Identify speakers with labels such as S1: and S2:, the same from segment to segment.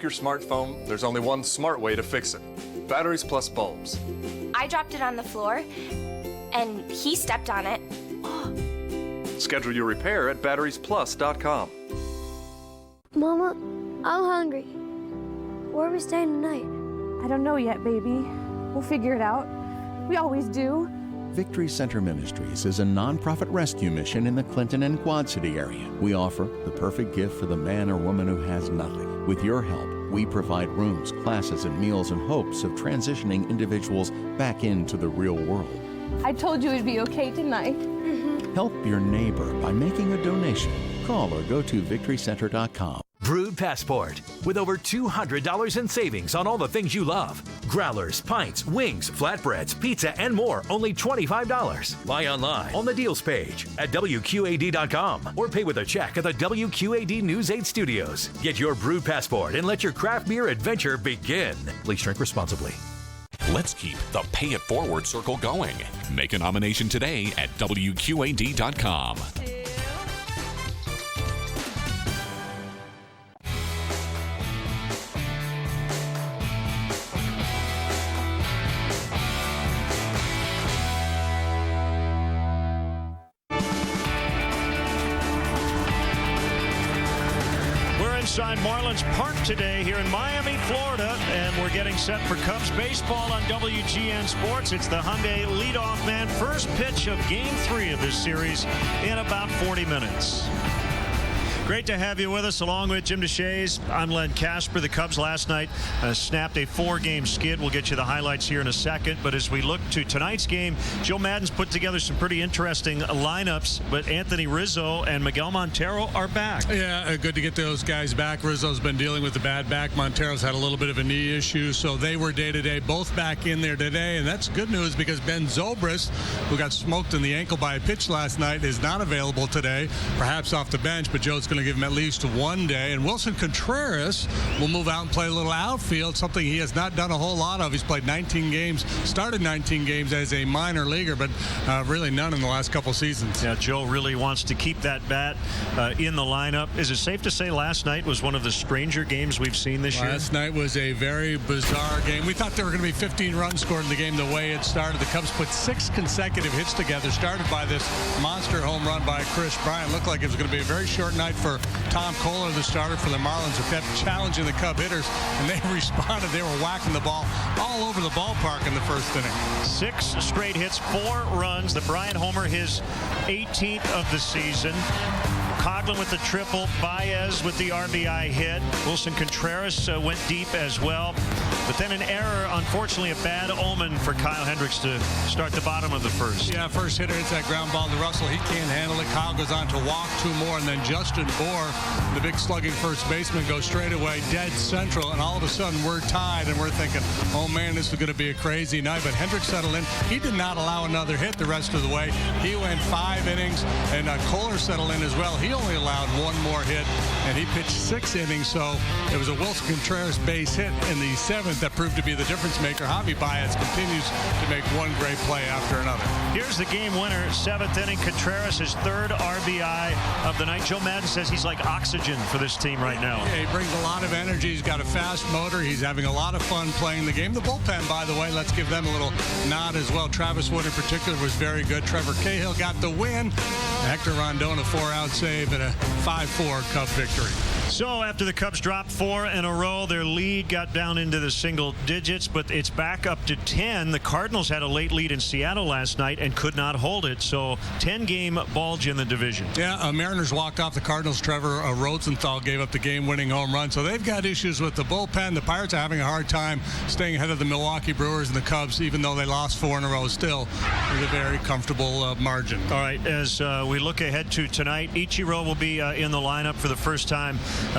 S1: your smartphone, there's only one smart way to fix it. Batteries Plus bulbs.
S2: I dropped it on the floor, and he stepped on it.
S1: Schedule your repair at batteriesplus.com.
S3: Mama, I'm hungry. Where are we staying tonight?
S4: I don't know yet, baby. We'll figure it out. We always do.
S5: Victory Center Ministries is a nonprofit rescue mission in the Clinton and Quad City area. We offer the perfect gift for the man or woman who has nothing. With your help, we provide rooms, classes, and meals in hopes of transitioning individuals back into the real world.
S4: I told you it'd be okay tonight.
S5: Help your neighbor by making a donation. Call or go to victorycenter.com.
S6: Brewed Passport, with over $200 in savings on all the things you love. Growlers, pints, wings, flatbreads, pizza, and more, only $25. Buy online on the deals page at WQAD.com or pay with a check at the WQAD News 8 studios. Get your Brewed Passport and let your craft beer adventure begin. Please drink responsibly.
S7: Let's keep the Pay It Forward circle going. Make a nomination today at WQAD.com.
S8: Inside Marlins Park today here in Miami, Florida, and we're getting set for Cubs baseball on WGN Sports. It's the Hyundai leadoff man. First pitch of Game 3 of this series in about 40 minutes. Great to have you with us, along with Jim DeShays. I'm Len Casper. The Cubs last night snapped a 4-game skid. We'll get you the highlights here in a second. But as we look to tonight's game, Joe Maddon's put together some pretty interesting lineups. But Anthony Rizzo and Miguel Montero are back.
S9: Yeah, good to get those guys back. Rizzo's been dealing with the bad back. Montero's had a little bit of a knee issue, so they were day-to-day, both back in there today. And that's good news because Ben Zobrist, who got smoked in the ankle by a pitch last night, is not available today, perhaps off the bench. But Joe's going to give him at least one day. And Wilson Contreras will move out and play a little outfield, something he has not done a whole lot of. He's played 19 games, started 19 games as a minor leaguer, but really none in the last couple seasons.
S8: Yeah, Joe really wants to keep that bat in the lineup. Is it safe to say last night was one of the stranger games we've seen this year?
S9: Last night was a very bizarre game. We thought there were going to be 15 runs scored in the game the way it started. The Cubs put 6 consecutive hits together, started by this monster home run by Chris Bryant. Looked like it was going to be a very short night for Tom Kohler, the starter for the Marlins, who kept challenging the Cub hitters, and they responded. They were whacking the ball all over the ballpark in the first inning.
S8: 6 straight hits, 4 runs. The Bryant homer, his 18th of the season. Coughlin with the triple, Baez with the RBI hit. Wilson Contreras went deep as well. But then an error, unfortunately a bad omen for Kyle Hendricks to start the bottom of the first.
S9: Yeah, first hitter hits that ground ball to Russell. He can't handle it. Kyle goes on to walk 2 more, and then Justin Bohr, the big slugging first baseman, goes straight away, dead central, and all of a sudden we're tied, and we're thinking, oh man, this is going to be a crazy night. But Hendricks settled in. He did not allow another hit the rest of the way. He went 5 innings, and Kohler settled in as well. He only allowed 1 more hit, and he pitched 6 innings, so it was a Wilson Contreras base hit in the 7th that proved to be the difference maker. Javi Baez continues to make one great play after another.
S8: Here's the game winner, 7th inning. Contreras, his 3rd RBI of the night. Joe Maddon says he's like oxygen for this team right now.
S9: Yeah, he brings a lot of energy. He's got a fast motor. He's having a lot of fun playing the game. The bullpen, by the way, let's give them a little nod as well. Travis Wood in particular was very good. Trevor Cahill got the win. Hector Rondon, a 4-out save, and a 5-4 Cub victory.
S8: So after the Cubs dropped 4 in a row, their lead got down into the single digits, but it's back up to 10. The Cardinals had a late lead in Seattle last night and could not hold it, so 10-game bulge in the division.
S9: Yeah, Mariners walked off the Cardinals. Trevor Rosenthal gave up the game-winning home run, so they've got issues with the bullpen. The Pirates are having a hard time staying ahead of the Milwaukee Brewers, and the Cubs, even though they lost 4 in a row, still with a very comfortable margin.
S8: All right, as we look ahead to tonight, Ichiro will be in the lineup for the first time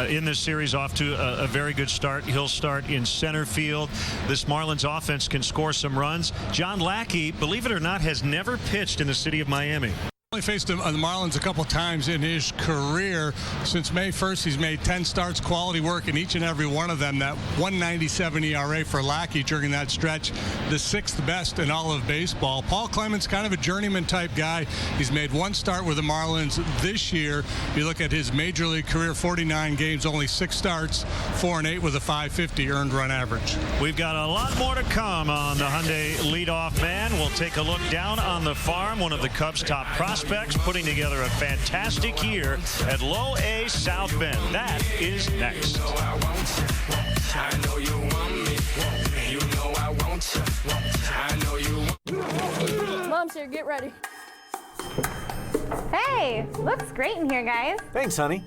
S8: in this series, off to a very good start. He'll start in center field. This Marlins offense can score some runs. John Lackey, believe it or not, has never pitched in the city of Miami.
S9: Only faced him on the Marlins a couple times in his career. Since May 1st, he's made 10 starts, quality work in each and every one of them. That 1.97 ERA for Lackey during that stretch, the 6th best in all of baseball. Paul Clement's kind of a journeyman type guy. He's made 1 start with the Marlins this year. If you look at his major league career, 49 games, only 6 starts, 4-8 with a 550 earned run average.
S8: We've got a lot more to come on the Hyundai leadoff man. We'll take a look down on the farm. One of the Cubs' top prospects putting together a fantastic year at Low A South Bend. That is next.
S4: Mom's here, get ready.
S10: Hey, looks great in here, guys.
S11: Thanks, honey.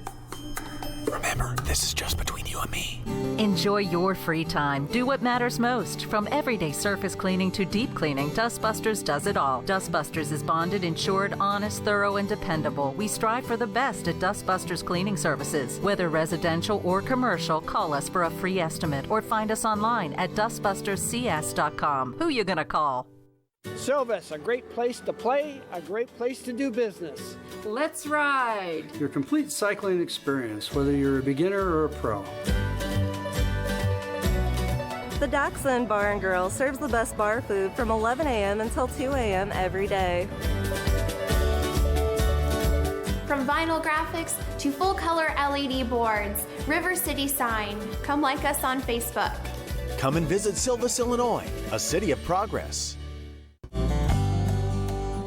S11: Remember, this is just between you and me.
S12: Enjoy your free time. Do what matters most. From everyday surface cleaning to deep cleaning, Dustbusters does it all. Dustbusters is bonded, insured, honest, thorough, and dependable. We strive for the best at Dustbusters Cleaning Services. Whether residential or commercial, call us for a free estimate or find us online at dustbusterscs.com. Who you gonna call?
S13: Silvis, a great place to play, a great place to do business.
S14: Let's ride.
S15: Your complete cycling experience, whether you're a beginner or a pro.
S16: The Dachshund Bar and Grill serves the best bar food from 11 a.m. until 2 a.m. every day.
S2: From vinyl graphics to full-color LED boards, River City Sign. Come like us on Facebook.
S11: Come and visit Silvis, Illinois, a city of progress.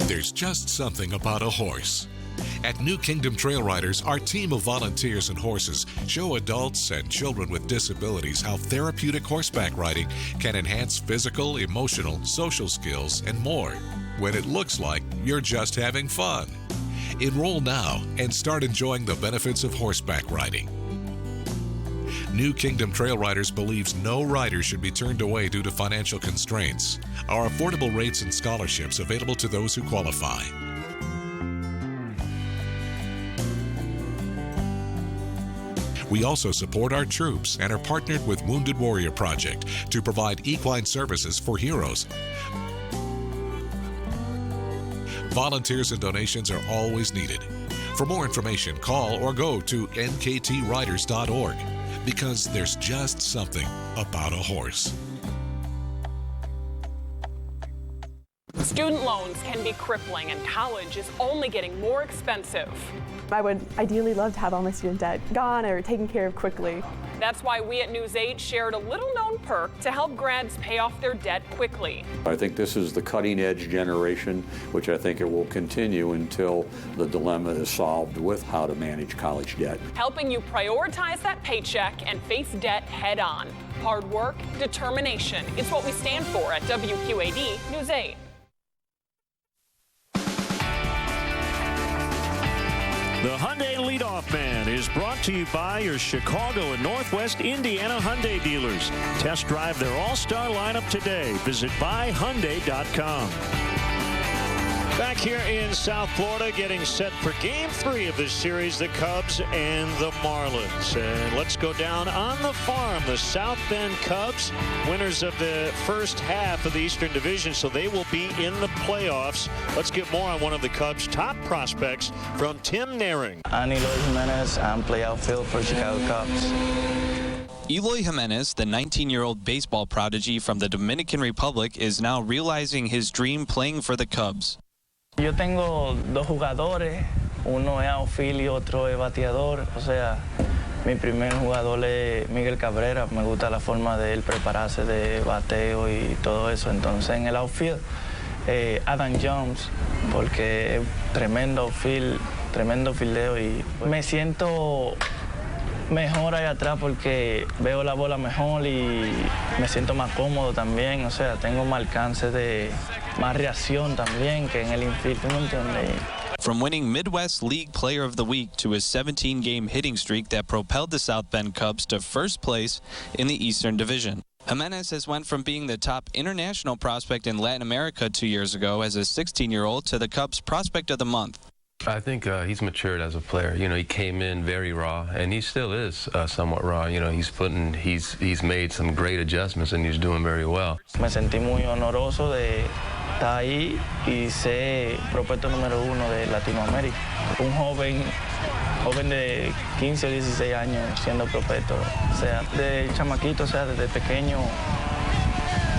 S7: There's just something about a horse. At New Kingdom Trail Riders, our team of volunteers and horses show adults and children with disabilities how therapeutic horseback riding can enhance physical, emotional, social skills, and more, when it looks like you're just having fun. Enroll now and start enjoying the benefits of horseback riding. New Kingdom Trail Riders believes no rider should be turned away due to financial constraints. Our affordable rates and scholarships available to those who qualify. We also support our troops and are partnered with Wounded Warrior Project to provide equine services for heroes. Volunteers and donations are always needed. For more information, call or go to nktriders.org. Because there's just something about a horse.
S17: Student loans can be crippling, and college is only getting more expensive.
S4: I would ideally love to have all my student debt gone or taken care of quickly.
S17: That's why we at News 8 shared a little-known perk to help grads pay off their debt quickly.
S18: I think this is the cutting-edge generation, which I think it will continue until the dilemma is solved with how to manage college debt.
S17: Helping you prioritize that paycheck and face debt head-on. Hard work, determination. It's what we stand for at WQAD News 8.
S8: The Hyundai Leadoff Man is brought to you by your Chicago and Northwest Indiana Hyundai dealers. Test drive their all-star lineup today. Visit buyhyundai.com. Back here in South Florida, getting set for Game 3 of this series, the Cubs and the Marlins. And let's go down on the farm. The South Bend Cubs, winners of the first half of the Eastern Division, so they will be in the playoffs. Let's get more on one of the Cubs' top prospects from Tim Naring.
S19: I'm Eloy Jimenez. I'm play outfield for Chicago Cubs.
S20: Eloy Jimenez, the 19-year-old baseball prodigy from the Dominican Republic, is now realizing his dream playing for the Cubs.
S19: Yo tengo dos jugadores, uno es outfield y otro es bateador. O sea, mi primer jugador es Miguel Cabrera. Me gusta la forma de él prepararse de bateo y todo eso. Entonces en el outfield, Adam Jones, porque es tremendo outfield, tremendo fildeo y me siento mejor ahí atrás porque veo la bola mejor y me siento más cómodo también. O sea, tengo más alcance de más reacción también que en el infield, ¿tú me entiendes?
S20: From winning Midwest League Player of the Week to his 17-game hitting streak that propelled the South Bend Cubs to first place in the Eastern Division. Jimenez has went from being the top international prospect in Latin America 2 years ago as a 16-year-old to the Cubs Prospect of the Month.
S21: I think he's matured as a player. You know, he came in very raw, and he still is somewhat raw. You know, he's made some great adjustments, and he's doing very well.
S19: Me sentí muy honoroso está ahí y ser prospecto número 1 de Latinoamérica. Un joven de 15 o 16 años siendo prospecto. O sea, de chamaquito, o sea, desde pequeño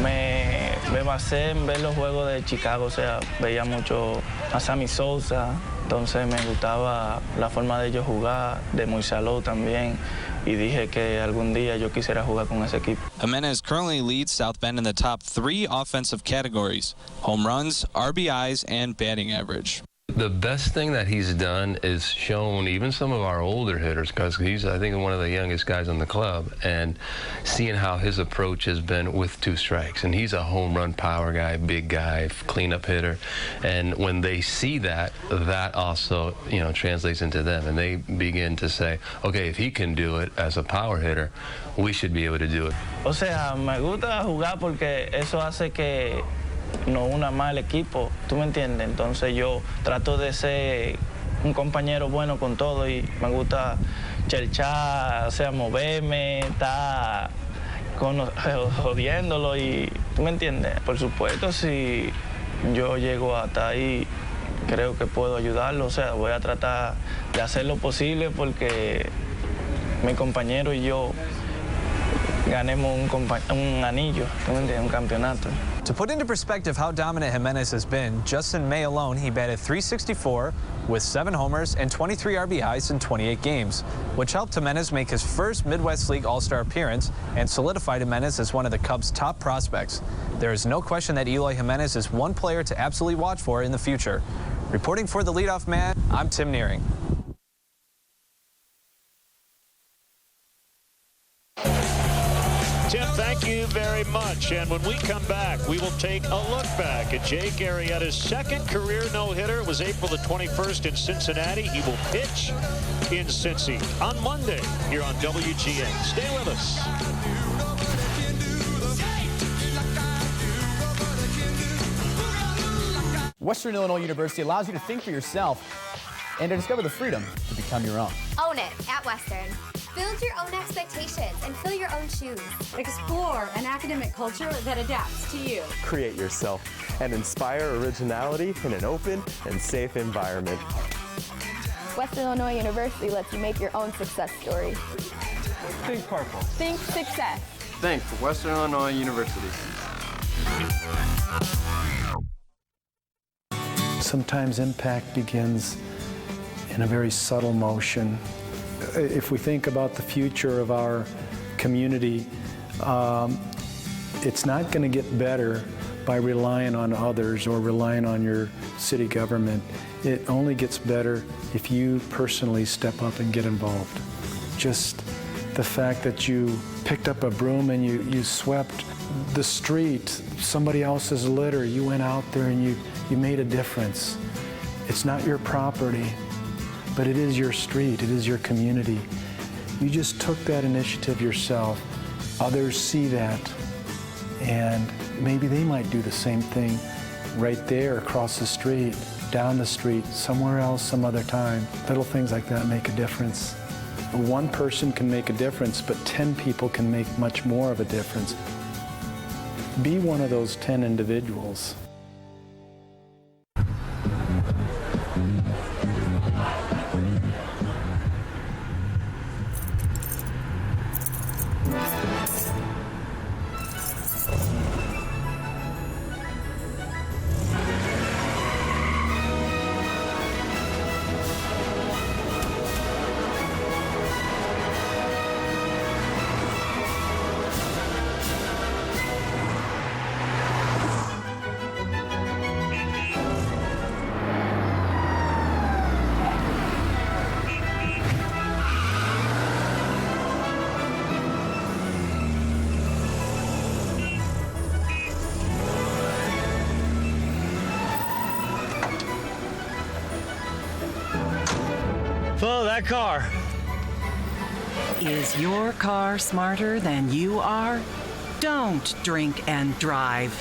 S19: me basé en ver los juegos de Chicago. O sea, veía mucho a Sammy Sosa, entonces me gustaba la forma de ellos jugar, de Moisaló también, y dije que algún día yo quisiera jugar con ese equipo.
S20: Jimenez currently leads South Bend in the top 3 offensive categories: home runs, RBIs, and batting average.
S21: The best thing that he's done is shown even some of our older hitters, because he's, I think, one of the youngest guys on the club, and seeing how his approach has been with 2 strikes. And he's a home run power guy, big guy, cleanup hitter. And when they see that, that also, you know, translates into them. And they begin to say, okay, if he can do it as a power hitter, we should be able to do it.
S19: O sea, me gusta jugar porque eso hace que no una más el equipo, ¿tú me entiendes? Entonces yo trato de ser un compañero bueno con todo y me gusta chelchar, o sea, moverme, estar jodiéndolo y, ¿tú me entiendes? Por supuesto, si yo llego hasta ahí, creo que puedo ayudarlo, o sea, voy a tratar de hacer lo posible porque mi compañero y yo ganemos un anillo, ¿tú me entiendes? Un campeonato.
S1: To put into perspective how dominant Jimenez has been, just in May alone, he batted .364 with 7 homers and 23 RBIs in 28 games, which helped Jimenez make his first Midwest League All-Star appearance and solidified Jimenez as one of the Cubs' top prospects. There is no question that Eloy Jimenez is one player to absolutely watch for in the future. Reporting for the leadoff man, I'm Tim Nearing.
S8: Tim, thank you very much. And when we come back, we will take a look back at Jake Arrieta's second career no-hitter. It was April the 21st in Cincinnati. He will pitch in Cincy on Monday here on WGN. Stay with us.
S22: Western Illinois University allows you to think for yourself and to discover the freedom to become your own.
S23: Own it at Western. Build your own expectations and fill your own shoes.
S24: Explore an academic culture that adapts to you.
S25: Create yourself and inspire originality in an open and safe environment.
S26: Western Illinois University lets you make your own success story.
S25: Think purple.
S26: Think success.
S25: Think Western Illinois University.
S27: Sometimes impact begins in a very subtle motion. If we think about the future of our community, it's not going to get better by relying on others or relying on your city government. It only gets better if you personally step up and get involved. Just the fact that you picked up a broom and you swept the street, somebody else's litter, you went out there and you made a difference. It's not your property, but it is your street, it is your community. You just took that initiative yourself. Others see that, and maybe they might do the same thing right there across the street, down the street, somewhere else, some other time. Little things like that make a difference. One person can make a difference, but 10 people can make much more of a difference. Be one of those 10 individuals.
S28: Oh, that car.
S29: Is your car smarter than you are? Don't drink and drive.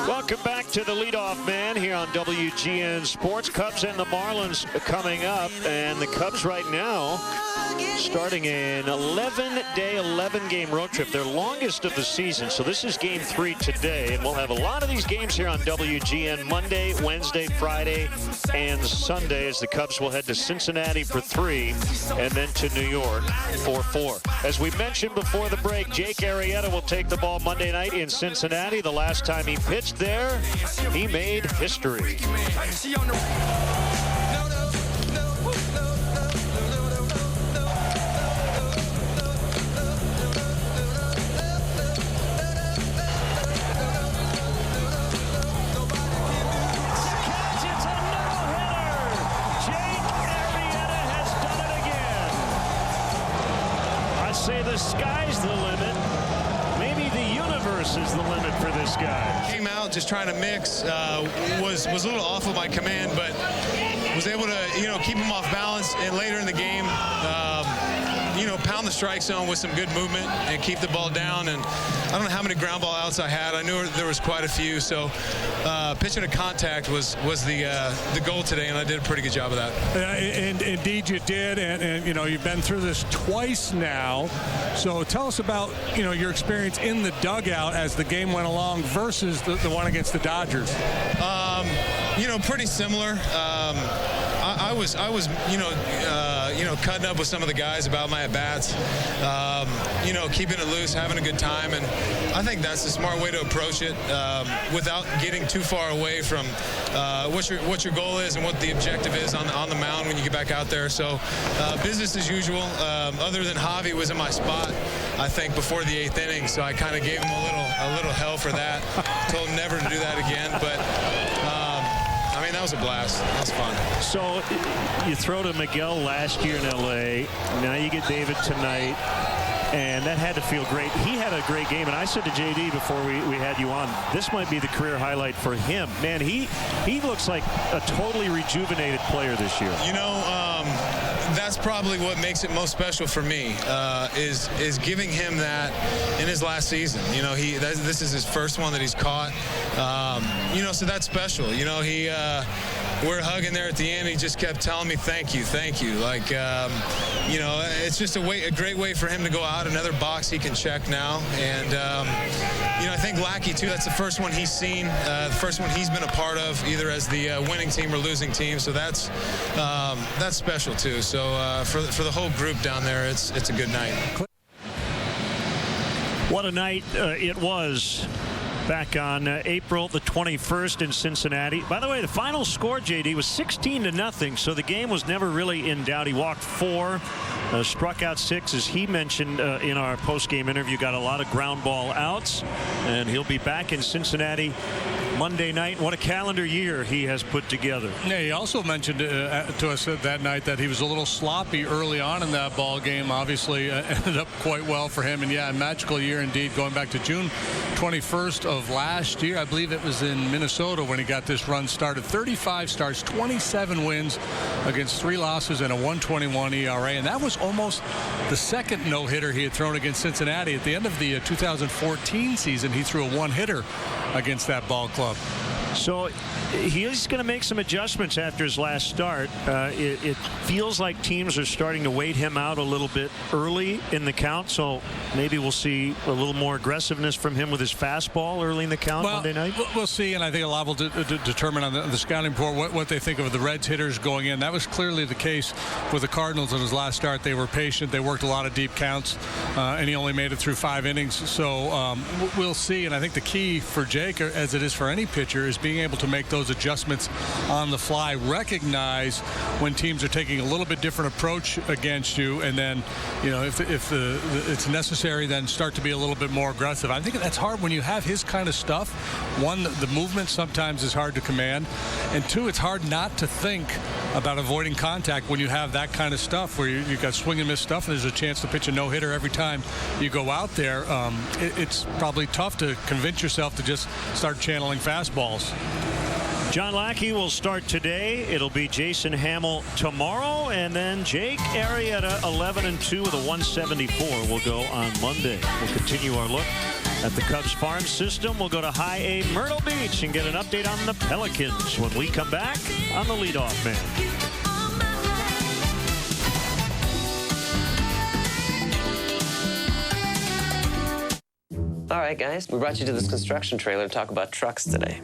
S8: Welcome back back to the leadoff man here on WGN Sports. Cubs and the Marlins coming up, and the Cubs right now starting an 11-day, 11-game road trip, their longest of the season. So this is game 3 today, and we'll have a lot of these games here on WGN Monday, Wednesday, Friday, and Sunday, as the Cubs will head to Cincinnati for 3 and then to New York for 4. As we mentioned before the break, Jake Arrieta will take the ball Monday night in Cincinnati. The last time he pitched there, he made history. Say the sky's the limit. Maybe the universe is the limit for this guy.
S3: Came out just trying to mix, was a little off of my command, but was able to, keep him off balance. And later in the game, pound the strike zone with some good movement and keep the ball down. And I don't know how many ground ball outs I had. I knew there was quite a few. So pitching to contact was the goal today, and I did a pretty good job of that.
S5: And indeed you did, and you've been through this twice now. So tell us about your experience in the dugout as the game went along versus the one against the Dodgers.
S3: Pretty similar. I was cutting up with some of the guys about my at-bats, keeping it loose, having a good time, and I think that's a smart way to approach it without getting too far away from what your goal is and what the objective is on the mound when you get back out there. So business as usual. Other than Javi was in my spot, I think, before the 8th inning, so I kind of gave him a little hell for that. Told him never to do that again, but. That was a blast. That was fun.
S8: So you throw to Miguel last year in L.A. Now you get David tonight, and that had to feel great. He had a great game, and I said to JD before we had you on, this might be the career highlight for him. Man, he looks like a totally rejuvenated player this year.
S3: That's probably what makes it most special for me, is giving him that in his last season. This is his first one that he's caught. So that's special. We're hugging there at the end. He just kept telling me, thank you. Like, it's just a great way for him to go out. Another box he can check now. And, I think Lackey, too, that's the first one he's seen, the first one he's been a part of, either as the winning team or losing team. So that's special, too. So for the whole group down there, it's a good night.
S8: What a night it was. Back on April the 21st in Cincinnati. By the way, the final score, JD, was 16-0, so the game was never really in doubt. He walked 4, struck out 6, as he mentioned in our post-game interview. Got a lot of ground ball outs, and he'll be back in Cincinnati Monday night. What a calendar year he has put together.
S5: Yeah, he also mentioned to us that night that he was a little sloppy early on in that ball game. Obviously ended up quite well for him, and yeah, a magical year indeed, going back to June 21st of last year. I believe it was in Minnesota when he got this run started. 35 starts, 27 wins against 3 losses and a 1.21 ERA, and that was almost the second no-hitter he had thrown against Cincinnati. At the end of the 2014 season, he threw a 1-hitter against that ball club.
S8: So he's going to make some adjustments after his last start. It feels like teams are starting to wait him out a little bit early in the count, so maybe we'll see a little more aggressiveness from him with his fastball early in the count Monday night.
S5: We'll see, and I think a lot will determine on the scouting report what they think of the Reds hitters going in. That was clearly the case with the Cardinals in his last start. They were patient. They worked a lot of deep counts, and he only made it through 5 innings. So we'll see, and I think the key for Jake, as it is for any pitcher, is being able to make those adjustments on the fly, recognize when teams are taking a little bit different approach against you, and then, if it's necessary, then start to be a little bit more aggressive. I think that's hard when you have his kind of stuff. One, the movement sometimes is hard to command, and 2, it's hard not to think about avoiding contact when you have that kind of stuff where you've got swing and miss stuff, and there's a chance to pitch a no-hitter every time you go out there. It's probably tough to convince yourself to just start channeling fastballs.
S8: John Lackey will start today. It'll be Jason Hamill tomorrow, and then Jake Arrieta, 11-2 with a 174, will go on Monday. We'll continue our look at the Cubs farm system. We'll go to High A Myrtle Beach and get an update on the Pelicans when we come back on the Leadoff Man.
S2: All right, guys, we brought you to this construction trailer to talk about trucks today.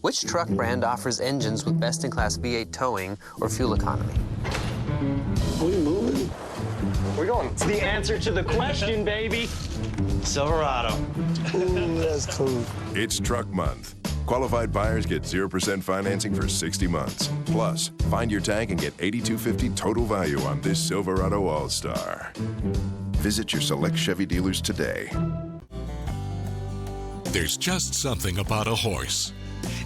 S2: Which truck brand offers engines with best-in-class V8 towing or fuel economy?
S6: We moving? We're going. It's the answer to the question, baby. Silverado. Ooh, that's cool.
S9: It's Truck Month. Qualified buyers get 0% financing for 60 months. Plus, find your tank and get $8,250 total value on this Silverado All-Star. Visit your select Chevy dealers today.
S7: There's just something about a horse.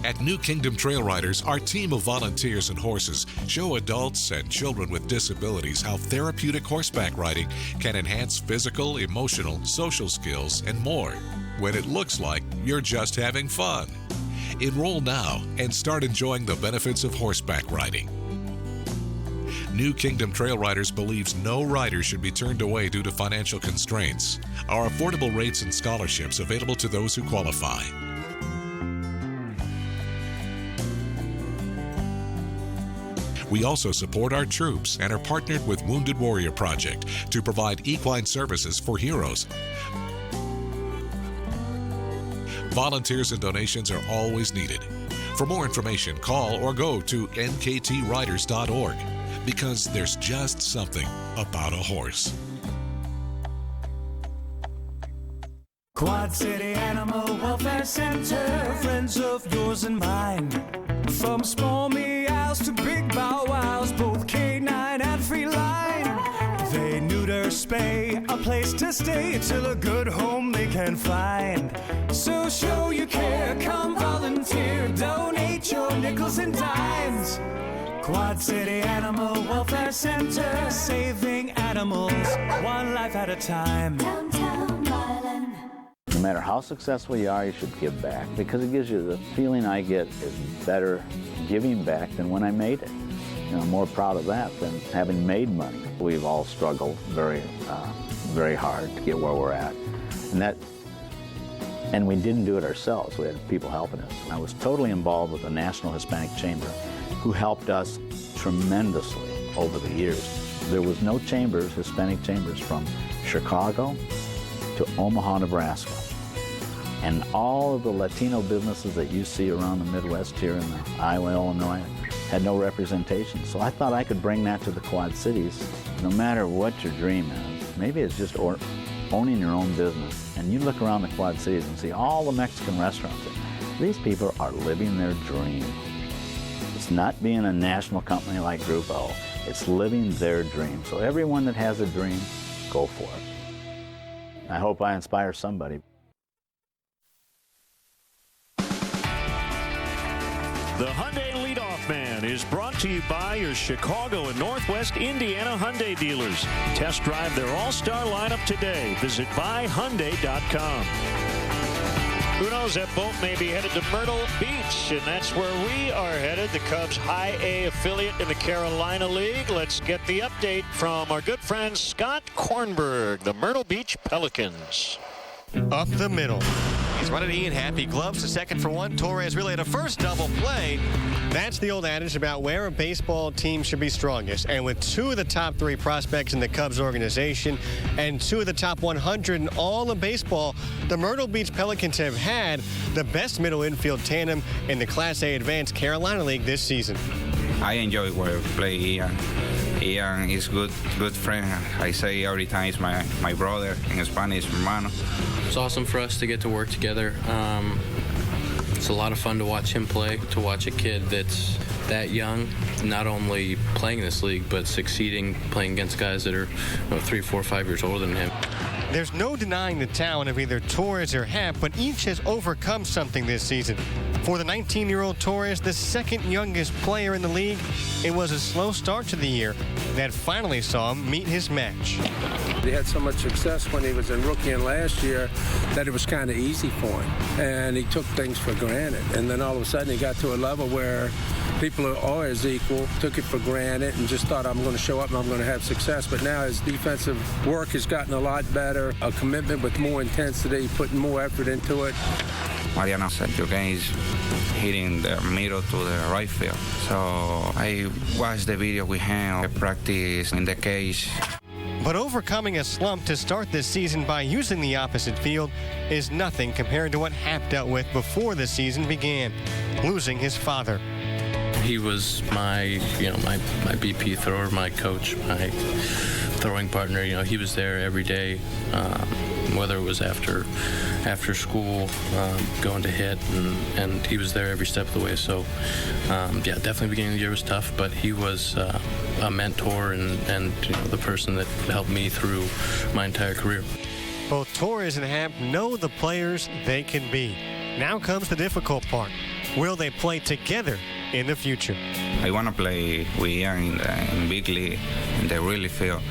S7: At New Kingdom Trail Riders, our team of volunteers and horses show adults and children with disabilities how therapeutic horseback riding can enhance physical, emotional, social skills, and more, when it looks like you're just having fun. Enroll now and start enjoying the benefits of horseback riding. New Kingdom Trail Riders believes no rider should be turned away due to financial constraints. Our affordable rates and scholarships available to those who qualify. We also support our troops and are partnered with Wounded Warrior Project to provide equine services for heroes. Volunteers and donations are always needed. For more information, call or go to nktriders.org, because there's just something about a horse.
S10: Quad City Animal Welfare Center, friends of yours and mine. From small meows to big bow wows, both canine and feline. They neuter, spay, a place to stay till a good home they can find. So show your care, come volunteer, donate your nickels and dimes. Quad City Animal Welfare Center, saving animals one life at a time. Downtown Marlin.
S12: No matter how successful you are, you should give back, because it gives you the feeling I get is better giving back than when I made it. You know, I'm more proud of that than having made money. We've all struggled very hard to get where we're at, and we didn't do it ourselves. We had people helping us. I was totally involved with the National Hispanic Chamber, who helped us tremendously over the years. There was no chambers, Hispanic chambers, from Chicago to Omaha, Nebraska. And all of the Latino businesses that you see around the Midwest here in Iowa, Illinois, had no representation. So I thought I could bring that to the Quad Cities. No matter what your dream is, maybe it's just owning your own business. And you look around the Quad Cities and see all the Mexican restaurants. These people are living their dream. It's not being a national company like Grupo. It's living their dream. So everyone that has a dream, go for it. I hope I inspire somebody.
S8: The Hyundai Leadoff Man is brought to you by your Chicago and Northwest Indiana Hyundai dealers. Test drive their all-star lineup today. Visit buyhyundai.com. Who knows, that boat may be headed to Myrtle Beach, and that's where we are headed, the Cubs High A affiliate in the Carolina League. Let's get the update from our good friend Scott Kornberg, the Myrtle Beach Pelicans.
S13: Up the middle. He's running Ian Happy. Gloves to second for one. Torres really had a first double play. That's the old adage about where a baseball team should be strongest. And with two of the top 3 prospects in the Cubs organization and 2 of the top 100 in all of baseball, the Myrtle Beach Pelicans have had the best middle infield tandem in the Class A Advanced Carolina League this season.
S14: I enjoy where I play Ian. Ian is good friend. I say every time he's my brother, in Spanish, hermano.
S15: It's awesome for us to get to work together. It's a lot of fun to watch him play, to watch a kid that's that young, not only playing in this league, but succeeding, playing against guys that are 3, 4, 5 years older than him.
S13: There's no denying the talent of either Torres or Happ, but each has overcome something this season. For the 19-year-old Torres, the second youngest player in the league, it was a slow start to the year that finally saw him meet his match.
S16: He had so much success when he was a rookie in last year that it was kind of easy for him, and he took things for granted. And then all of a sudden he got to a level where people are always equal, took it for granted, and just thought I'm going to show up and I'm going to have success. But now his defensive work has gotten a lot better, a commitment with more intensity, putting more effort into it.
S14: Mariano said, your game is hitting the middle to the right field. So I watched the video with him, I practice in the cage.
S13: But overcoming a slump to start this season by using the opposite field is nothing compared to what Happ dealt with before the season began, losing his father.
S15: He was my BP thrower, my coach, my throwing partner. He was there every day, whether it was after school, going to hit, and he was there every step of the way. So, definitely beginning of the year was tough, but he was a mentor and the person that helped me through my entire career.
S13: Both Torres and Happ know the players they can be. Now comes the difficult part. Will they play together in the future?
S14: I want to play with Ian in big league, in the really field.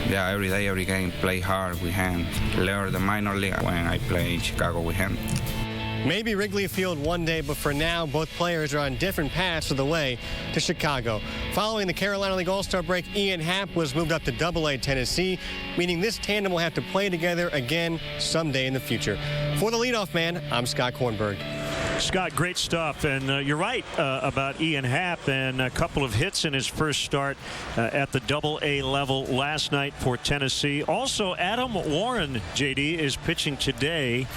S14: Yeah, every day, every game, play hard with him. Learn the minor league when I play in Chicago with him.
S13: Maybe Wrigley Field one day, but for now, both players are on different paths of the way to Chicago. Following the Carolina League All-Star break, Ian Happ was moved up to Double-A Tennessee, meaning this tandem will have to play together again someday in the future. For the leadoff man, I'm Scott Kornberg.
S8: Scott, great stuff. And you're right about Ian Happ, and a couple of hits in his first start at the Double-A level last night for Tennessee. Also, Adam Warren, JD, is pitching today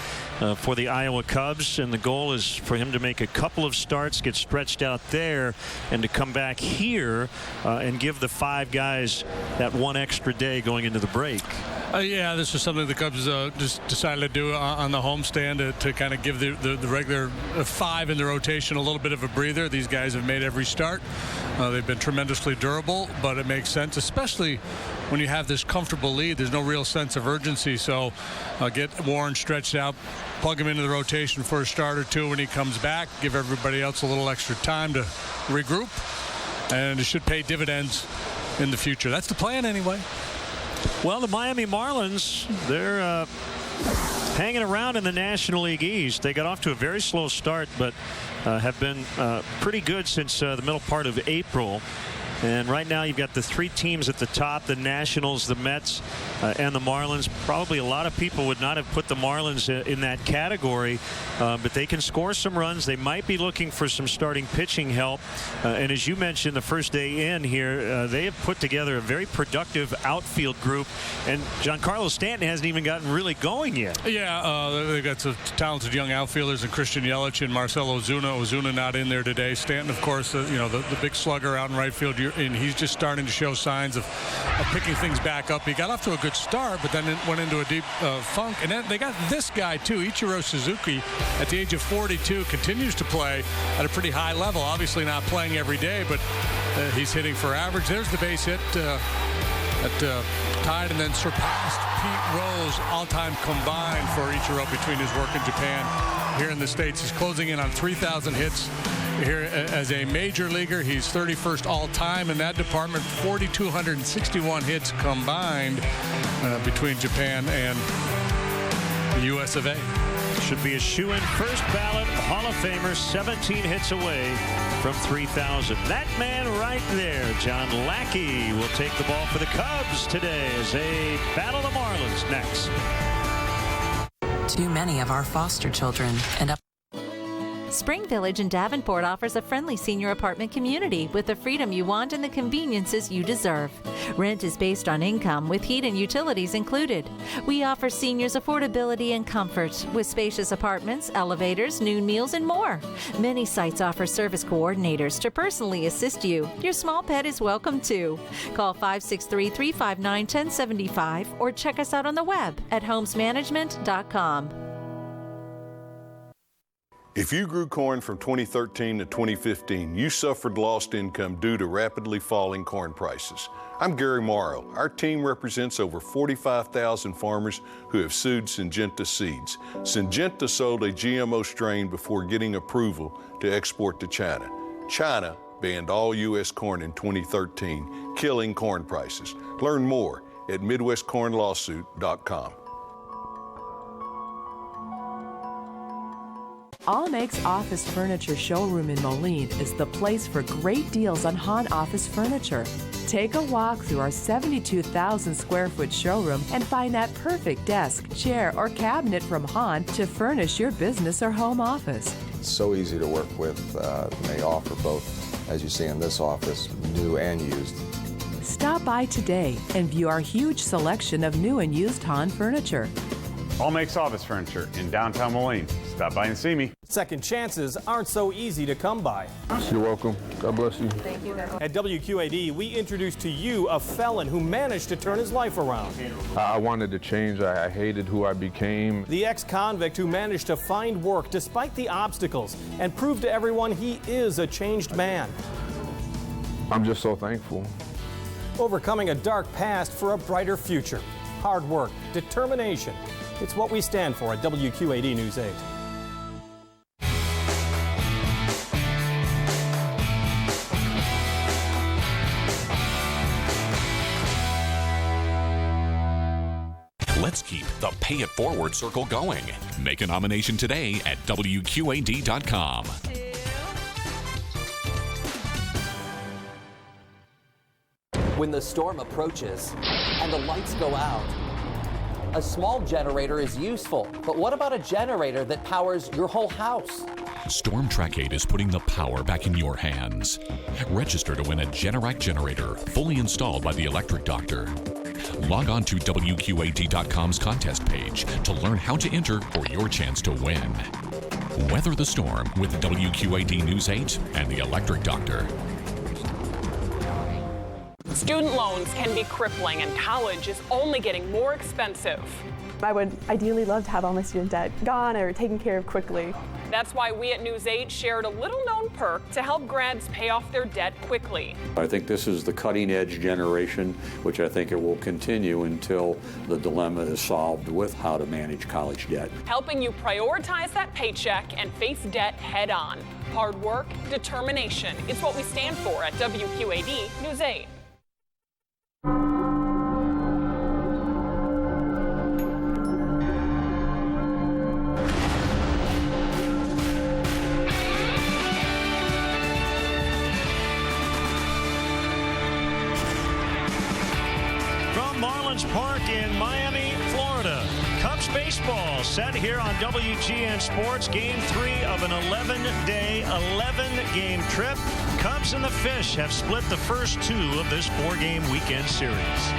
S8: for the Iowa Cubs, and the goal is for him to make a couple of starts, get stretched out there, and to come back here and give the 5 guys that one extra day going into the break.
S5: Yeah, this is something the Cubs just decided to do on the homestand to kind of give the regular 5 in the rotation a little bit of a breather. These guys have made every start. They've been tremendously durable, but it makes sense, especially when you have this comfortable lead. There's no real sense of urgency, so get Warren stretched out, plug him into the rotation for a start or two when he comes back, give everybody else a little extra time to regroup, and it should pay dividends in the future. That's the plan anyway.
S8: Well, the Miami Marlins, they're hanging around in the National League East. They got off to a very slow start, but have been pretty good since the middle part of April. And right now you've got the 3 teams at the top, the Nationals, the Mets, and the Marlins. Probably a lot of people would not have put the Marlins in that category, but they can score some runs. They might be looking for some starting pitching help. And as you mentioned, the first day in here, they have put together a very productive outfield group. And Giancarlo Stanton hasn't even gotten really going yet.
S5: Yeah, they've got some talented young outfielders in Christian Yelich and Marcell Ozuna. Ozuna not in there today. Stanton, of course, the big slugger out in right field. And he's just starting to show signs of picking things back up. He got off to a good start, but then went into a deep funk. And then they got this guy, too, Ichiro Suzuki, at the age of 42, continues to play at a pretty high level. Obviously not playing every day, but he's hitting for average. There's the base hit that tied and then surpassed Pete Rose all-time combined for Ichiro between his work in Japan. Here in the States, he's closing in on 3,000 hits. Here as a major leaguer, he's 31st all-time in that department. 4,261 hits combined between Japan and the U.S. of A.
S8: Should be a shoe-in first ballot Hall of Famer, 17 hits away from 3,000. That man right there, John Lackey, will take the ball for the Cubs today as they battle the Marlins next.
S1: Too many of our foster children end up.
S4: Spring Village in Davenport offers a friendly senior apartment community with the freedom you want and the conveniences you deserve. Rent is based on income with heat and utilities included. We offer seniors affordability and comfort with spacious apartments, elevators, noon meals, and more. Many sites offer service coordinators to personally assist you. Your small pet is welcome too. Call 563-359-1075 or check us out on the web at homesmanagement.com.
S11: If you grew corn from 2013 to 2015, you suffered lost income due to rapidly falling corn prices. I'm Gary Morrow. Our team represents over 45,000 farmers who have sued Syngenta Seeds. Syngenta sold a GMO strain before getting approval to export to China. China banned all U.S. corn in 2013, killing corn prices. Learn more at MidwestCornLawsuit.com.
S17: All Makes Office Furniture showroom in Moline is the place for great deals on Hahn office furniture. Take a walk through our 72,000 square foot showroom and find that perfect desk, chair, or cabinet from Hahn to furnish your business or home office.
S18: It's so easy to work with. They offer both, as you see in this office, new and used.
S17: Stop by today and view our huge selection of new and used Hahn furniture.
S19: All Makes Office Furniture in downtown Moline. Stop by and see me.
S20: Second chances aren't so easy to come by.
S21: You're welcome. God bless you.
S20: Thank you. At WQAD, we introduce to you a felon who managed to turn his life around.
S21: I wanted to change. I hated who I became.
S20: The ex-convict who managed to find work despite the obstacles and prove to everyone he is a changed man.
S21: I'm just so thankful.
S20: Overcoming a dark past for a brighter future. Hard work, determination. It's what we stand for at WQAD News 8.
S22: Let's keep the Pay It Forward circle going. Make a nomination today at WQAD.com.
S23: When the storm approaches and the lights go out, a small generator is useful, but what about a generator that powers your whole house?
S22: Storm Track 8 is putting the power back in your hands. Register to win a Generac generator, fully installed by the Electric Doctor. Log on to WQAD.com's contest page to learn how to enter for your chance to win. Weather the storm with WQAD News 8 and the Electric Doctor.
S24: Student loans can be crippling, and college is only getting more expensive.
S26: I would ideally love to have all my student debt gone or taken care of quickly.
S24: That's why we at News 8 shared a little-known perk to help grads pay off their debt quickly.
S30: I think this is the cutting-edge generation, which I think it will continue until the dilemma is solved with how to manage college debt.
S24: Helping you prioritize that paycheck and face debt head-on. Hard work, determination. It's what we stand for at WQAD News 8.
S8: From Marlins Park in Miami, Florida, Cubs baseball set here on WGN Sports. Game 3 of an 11-day, 11-game trip. Cubs and the Fish have split the first 2 of this 4-game weekend series.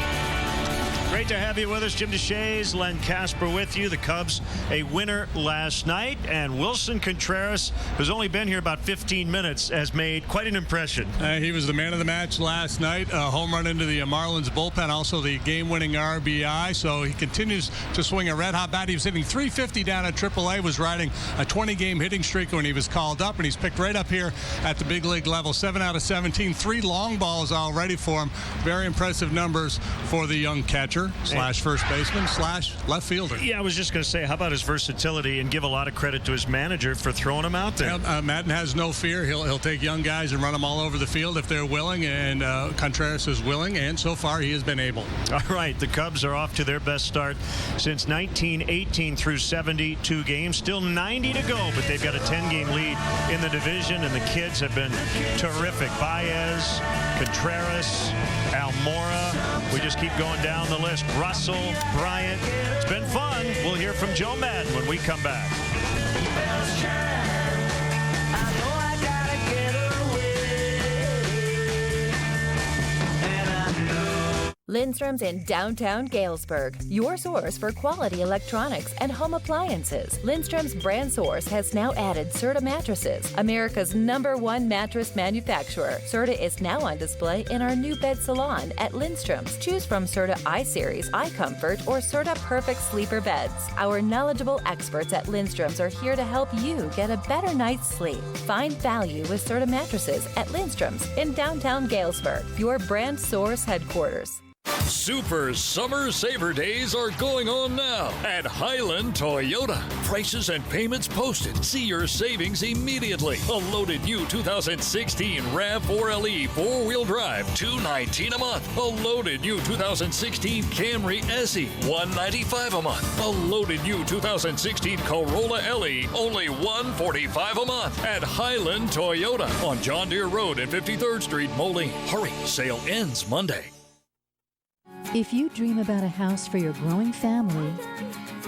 S8: Great to have you with us. Jim DeShays, Len Casper with you. The Cubs a winner last night, and Wilson Contreras, who's only been here about 15 minutes, has made quite an impression.
S5: He was the man of the match last night. A home run into the Marlins bullpen, also the game-winning RBI. So he continues to swing a red-hot bat. He was hitting .350 down at AAA, was riding a 20-game hitting streak when he was called up, and he's picked right up here at the big league level. 7 out of 17, 3 long balls already for him. Very impressive numbers for the young catcher. Slash first baseman slash left fielder.
S8: Yeah, I was just going to say, how about his versatility, and give a lot of credit to his manager for throwing him out there.
S5: Madden has no fear. He'll take young guys and run them all over the field if they're willing, and Contreras is willing, and so far he has been able.
S8: All right, the Cubs are off to their best start since 1918 through 72 games. Still 90 to go, but they've got a 10-game lead in the division, and the kids have been terrific. Baez, Contreras, Almora. We just keep going down the list. Russell, Bryant. It's been fun. We'll hear from Joe Madden when we come back.
S31: Lindstrom's in downtown Galesburg, your source for quality electronics and home appliances. Lindstrom's brand source has now added Serta mattresses, America's #1 mattress manufacturer. Serta is now on display in our new bed salon at Lindstrom's. Choose from Serta iSeries, iComfort, or Serta Perfect Sleeper beds. Our knowledgeable experts at Lindstrom's are here to help you get a better night's sleep. Find value with Serta mattresses at Lindstrom's in downtown Galesburg, your brand source headquarters.
S2: Super Summer Saver Days are going on now at Highland Toyota. Prices and payments posted. See your savings immediately. A loaded new 2016 RAV4LE 4-wheel drive, $219 a month. A loaded new 2016 Camry SE, $195 a month. A loaded new 2016 Corolla LE, only $145 a month at Highland Toyota on John Deere Road and 53rd Street, Moline. Hurry, sale ends Monday.
S3: If you dream about a house for your growing family,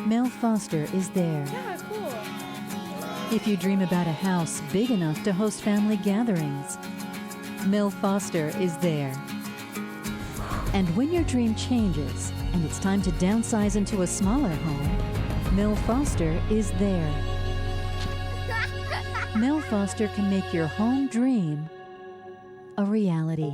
S3: Mel Foster is there.
S6: Yeah, cool.
S3: If you dream about a house big enough to host family gatherings, Mel Foster is there. And when your dream changes and it's time to downsize into a smaller home, Mel Foster is there. Mel Foster can make your home dream a reality.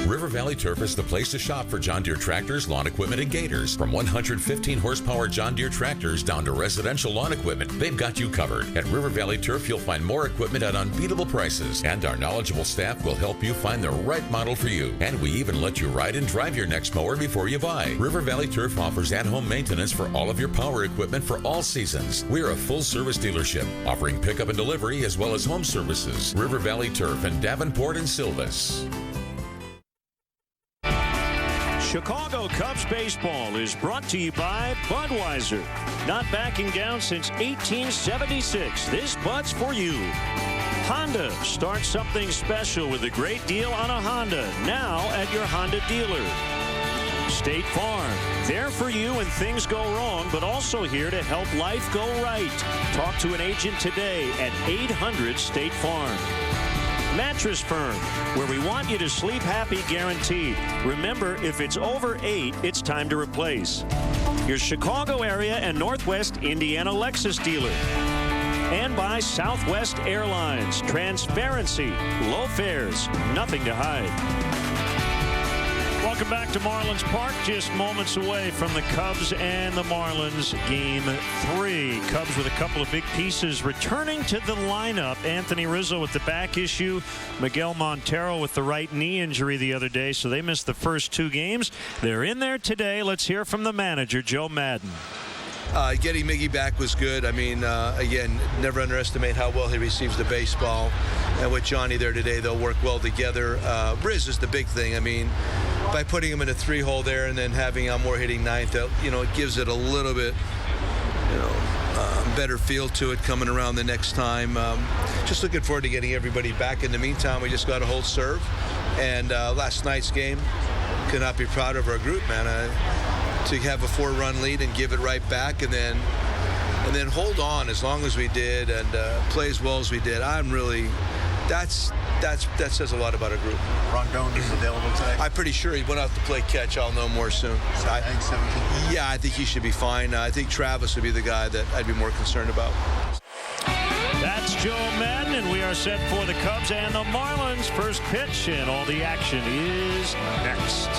S7: River Valley Turf is the place to shop for John Deere tractors, lawn equipment, and gators. From 115 horsepower John Deere tractors down to residential lawn equipment, they've got you covered. At River Valley Turf, you'll find more equipment at unbeatable prices, and our knowledgeable staff will help you find the right model for you. And we even let you ride and drive your next mower before you buy. River Valley Turf offers at-home maintenance for all of your power equipment for all seasons. We're a full-service dealership, offering pickup and delivery as well as home services. River Valley Turf in Davenport and Silvis.
S8: Chicago Cubs baseball is brought to you by Budweiser. Not backing down since 1876. This Bud's for you. Honda. Start something special with a great deal on a Honda. Now at your Honda dealer. State Farm. There for you when things go wrong, but also here to help life go right. Talk to an agent today at 800 State Farm. Mattress Firm, where we want you to sleep happy guaranteed. Remember, if it's over 8, it's time to replace. Your Chicago area and Northwest Indiana Lexus dealer. And by Southwest Airlines. Transparency, low fares, nothing to hide. Welcome back to Marlins Park, just moments away from the Cubs and the Marlins Game 3. Cubs with a couple of big pieces returning to the lineup. Anthony Rizzo with the back issue, Miguel Montero with the right knee injury the other day, so they missed the first 2 games. They're in there today. Let's hear from the manager, Joe Madden.
S9: Getting Miggy back was good. I mean, again, never underestimate how well he receives the baseball. And with Johnny there today, they'll work well together. Riz is the big thing. I mean, by putting him in a 3-hole there and then having Elmore hitting 9th, it gives it a little bit, better feel to it coming around the next time. Just looking forward to getting everybody back. In the meantime, we just got to hold serve. And last night's game, could not be proud of our group, man. To have a 4-run lead and give it right back, and then hold on as long as we did and play as well as we did. That says a lot about our group.
S10: Rondon is available today?
S9: I'm pretty sure he went out to play catch. I'll know more soon. Yeah, I think he should be fine. I think Travis would be the guy that I'd be more concerned about.
S8: That's Joe Madden, and we are set for the Cubs and the Marlins. First pitch, and all the action is next.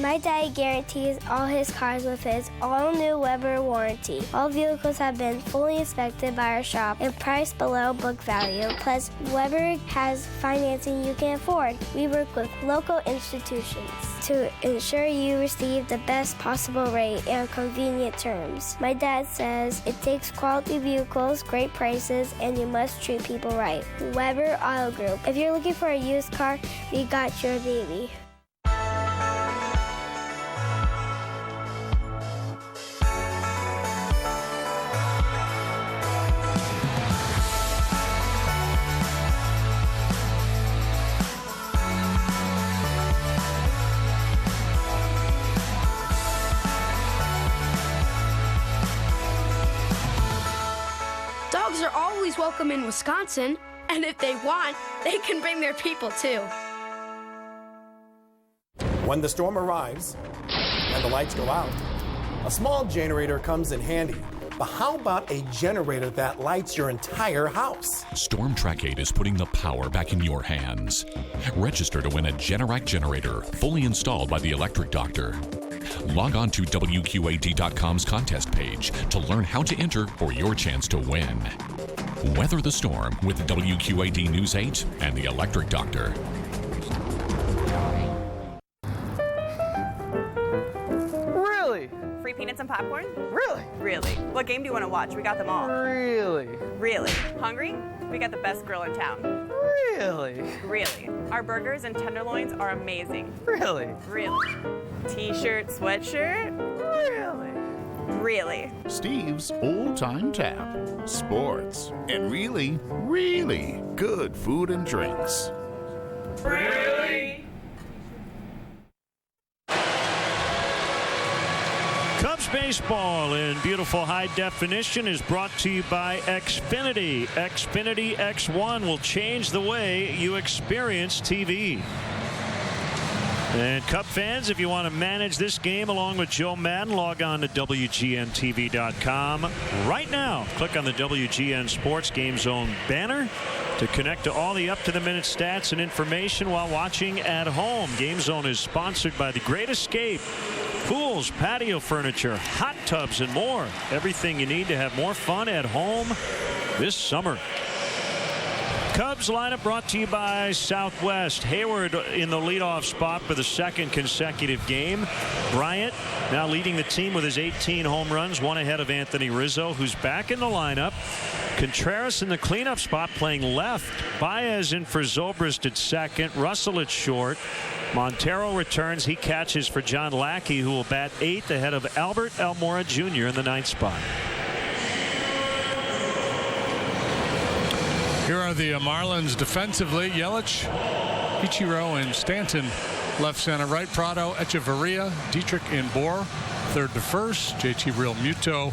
S12: My daddy guarantees all his cars with his all-new Weber warranty. All vehicles have been fully inspected by our shop and priced below book value. Plus, Weber has financing you can afford. We work with local institutions to ensure you receive the best possible rate and convenient terms. My dad says it takes quality vehicles, great prices, and you must treat people right. Weber Auto Group. If you're looking for a used car, we got your baby.
S25: Dogs are always welcome in Wisconsin, and if they want, they can bring their people too.
S20: When the storm arrives and the lights go out, a small generator comes in handy. But how about a generator that lights your entire house?
S22: Storm Track 8 is putting the power back in your hands. Register to win a Generac generator, fully installed by the electric doctor. Log on to WQAD.com's contest page to learn how to enter for your chance to win. Weather the storm with WQAD News 8 and the Electric Doctor.
S1: Really?
S4: Free peanuts and popcorn?
S1: Really?
S4: Really. What game do you want to watch? We got them all.
S1: Really?
S4: Really. Hungry? We got the best grill in town.
S1: Really?
S4: Really. Our burgers and tenderloins are amazing.
S1: Really?
S4: Really. T-shirt, sweatshirt?
S1: Really?
S4: Really.
S6: Steve's Old Time Tap. Sports and really, really good food and drinks.
S4: Really?
S8: Cubs baseball in beautiful high definition is brought to you by Xfinity. Xfinity X1 will change the way you experience TV. And Cub fans, if you want to manage this game along with Joe Madden, log on to WGNTV.com right now. Click on the WGN Sports Game Zone banner to connect to all the up-to-the-minute stats and information while watching at home. Game Zone is sponsored by The Great Escape. Pools, patio furniture, hot tubs, and more. Everything you need to have more fun at home this summer. Cubs lineup brought to you by Southwest. Hayward in the leadoff spot for the second consecutive game. Bryant now leading the team with his 18 home runs, one ahead of Anthony Rizzo, who's back in the lineup. Contreras in the cleanup spot playing left. Baez in for Zobrist at second. Russell at short. Montero returns. He catches for John Lackey, who will bat 8th ahead of Albert Almora Jr. in the 9th spot.
S5: Here are the Marlins defensively. Yelich, Ichiro, and Stanton left center. Right, Prado, Echeverria, Dietrich, and Bohr. Third to first. JT Realmuto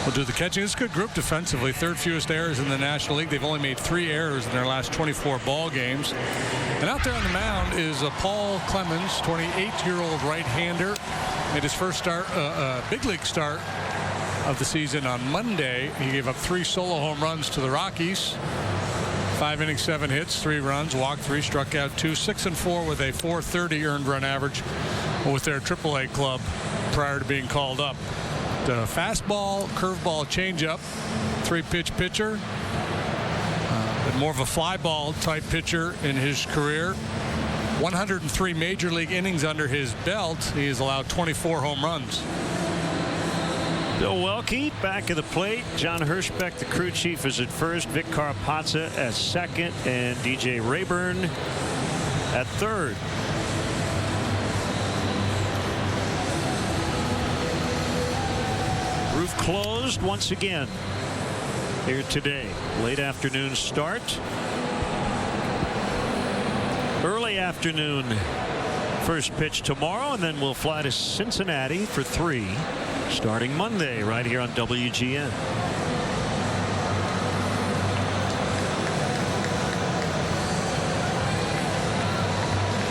S5: will do the catching. It's a good group defensively. Third fewest errors in the National League. They've only made 3 errors in their last 24 ball games. And out there on the mound is Paul Clemens, 28-year-old right-hander. Made his first start, big league start of the season on Monday. He gave up 3 solo home runs to the Rockies. 5 innings, 7 hits, 3 runs, walked 3, struck out 2, 6-4 with a .430 earned run average with their AAA club prior to being called up. The fastball, curveball, changeup, 3-pitch pitcher. But more of a fly ball type pitcher in his career. 103 major league innings under his belt. He has allowed 24 home runs.
S8: Bill Welke back at the plate. John Hirschbeck, the crew chief, is at first. Vic Carapazza at second, and DJ Rayburn at third. Roof closed once again here today. Late afternoon start. Early afternoon first pitch tomorrow, and then we'll fly to Cincinnati for 3. Starting Monday right here on WGN.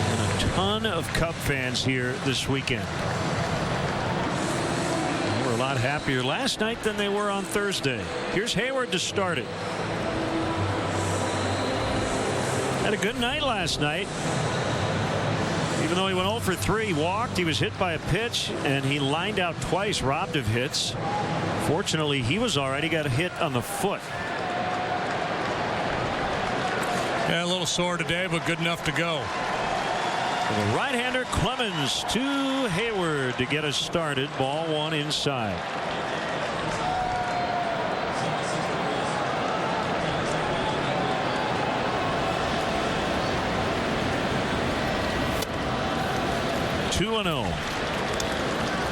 S8: And a ton of Cub fans here this weekend. They were a lot happier last night than they were on Thursday. Here's Hayward to start it. Had a good night last night. Even though he went 0 for 3, he walked, he was hit by a pitch, and he lined out twice, robbed of hits. Fortunately, he was all right. He got a hit on the foot.
S5: Yeah, a little sore today, but good enough to go.
S8: And the right-hander Clemens to Hayward to get us started. Ball 1 inside.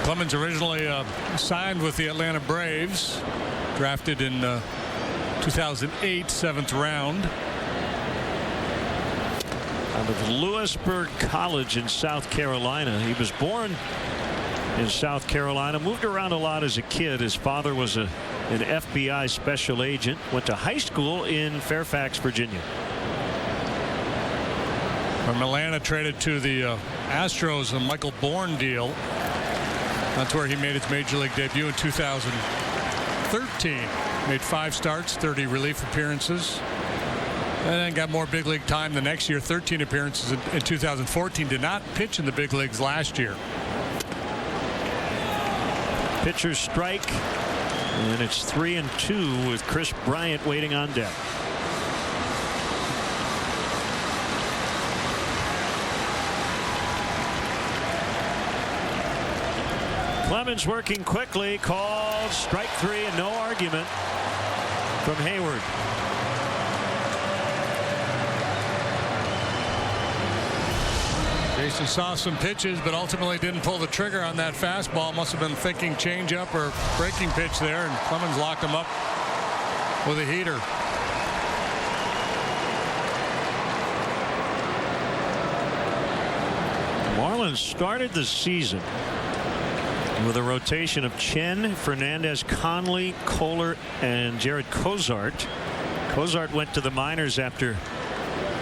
S5: Clemens originally signed with the Atlanta Braves, drafted in 2008, 7th round.
S8: Out of Lewisburg College in South Carolina. He was born in South Carolina, moved around a lot as a kid. His father was an FBI special agent, went to high school in Fairfax, Virginia.
S5: From Atlanta, traded to the Astros, the Michael Bourne deal. That's where he made his major league debut in 2013. Made 5 starts, 30 relief appearances, and then got more big league time the next year. 13 appearances in 2014. Did not pitch in the big leagues last year.
S8: Pitcher's strike, and it's 3-2 with Chris Bryant waiting on deck. Clemens working quickly, called strike 3 and no argument from Hayward.
S5: Jason saw some pitches, but ultimately didn't pull the trigger on that fastball. Must have been thinking changeup or breaking pitch there, and Clemens locked him up with a heater.
S8: Marlins started the season with a rotation of Chen, Fernandez, Conley, Kohler, and Jared Cozart. Cozart went to the minors after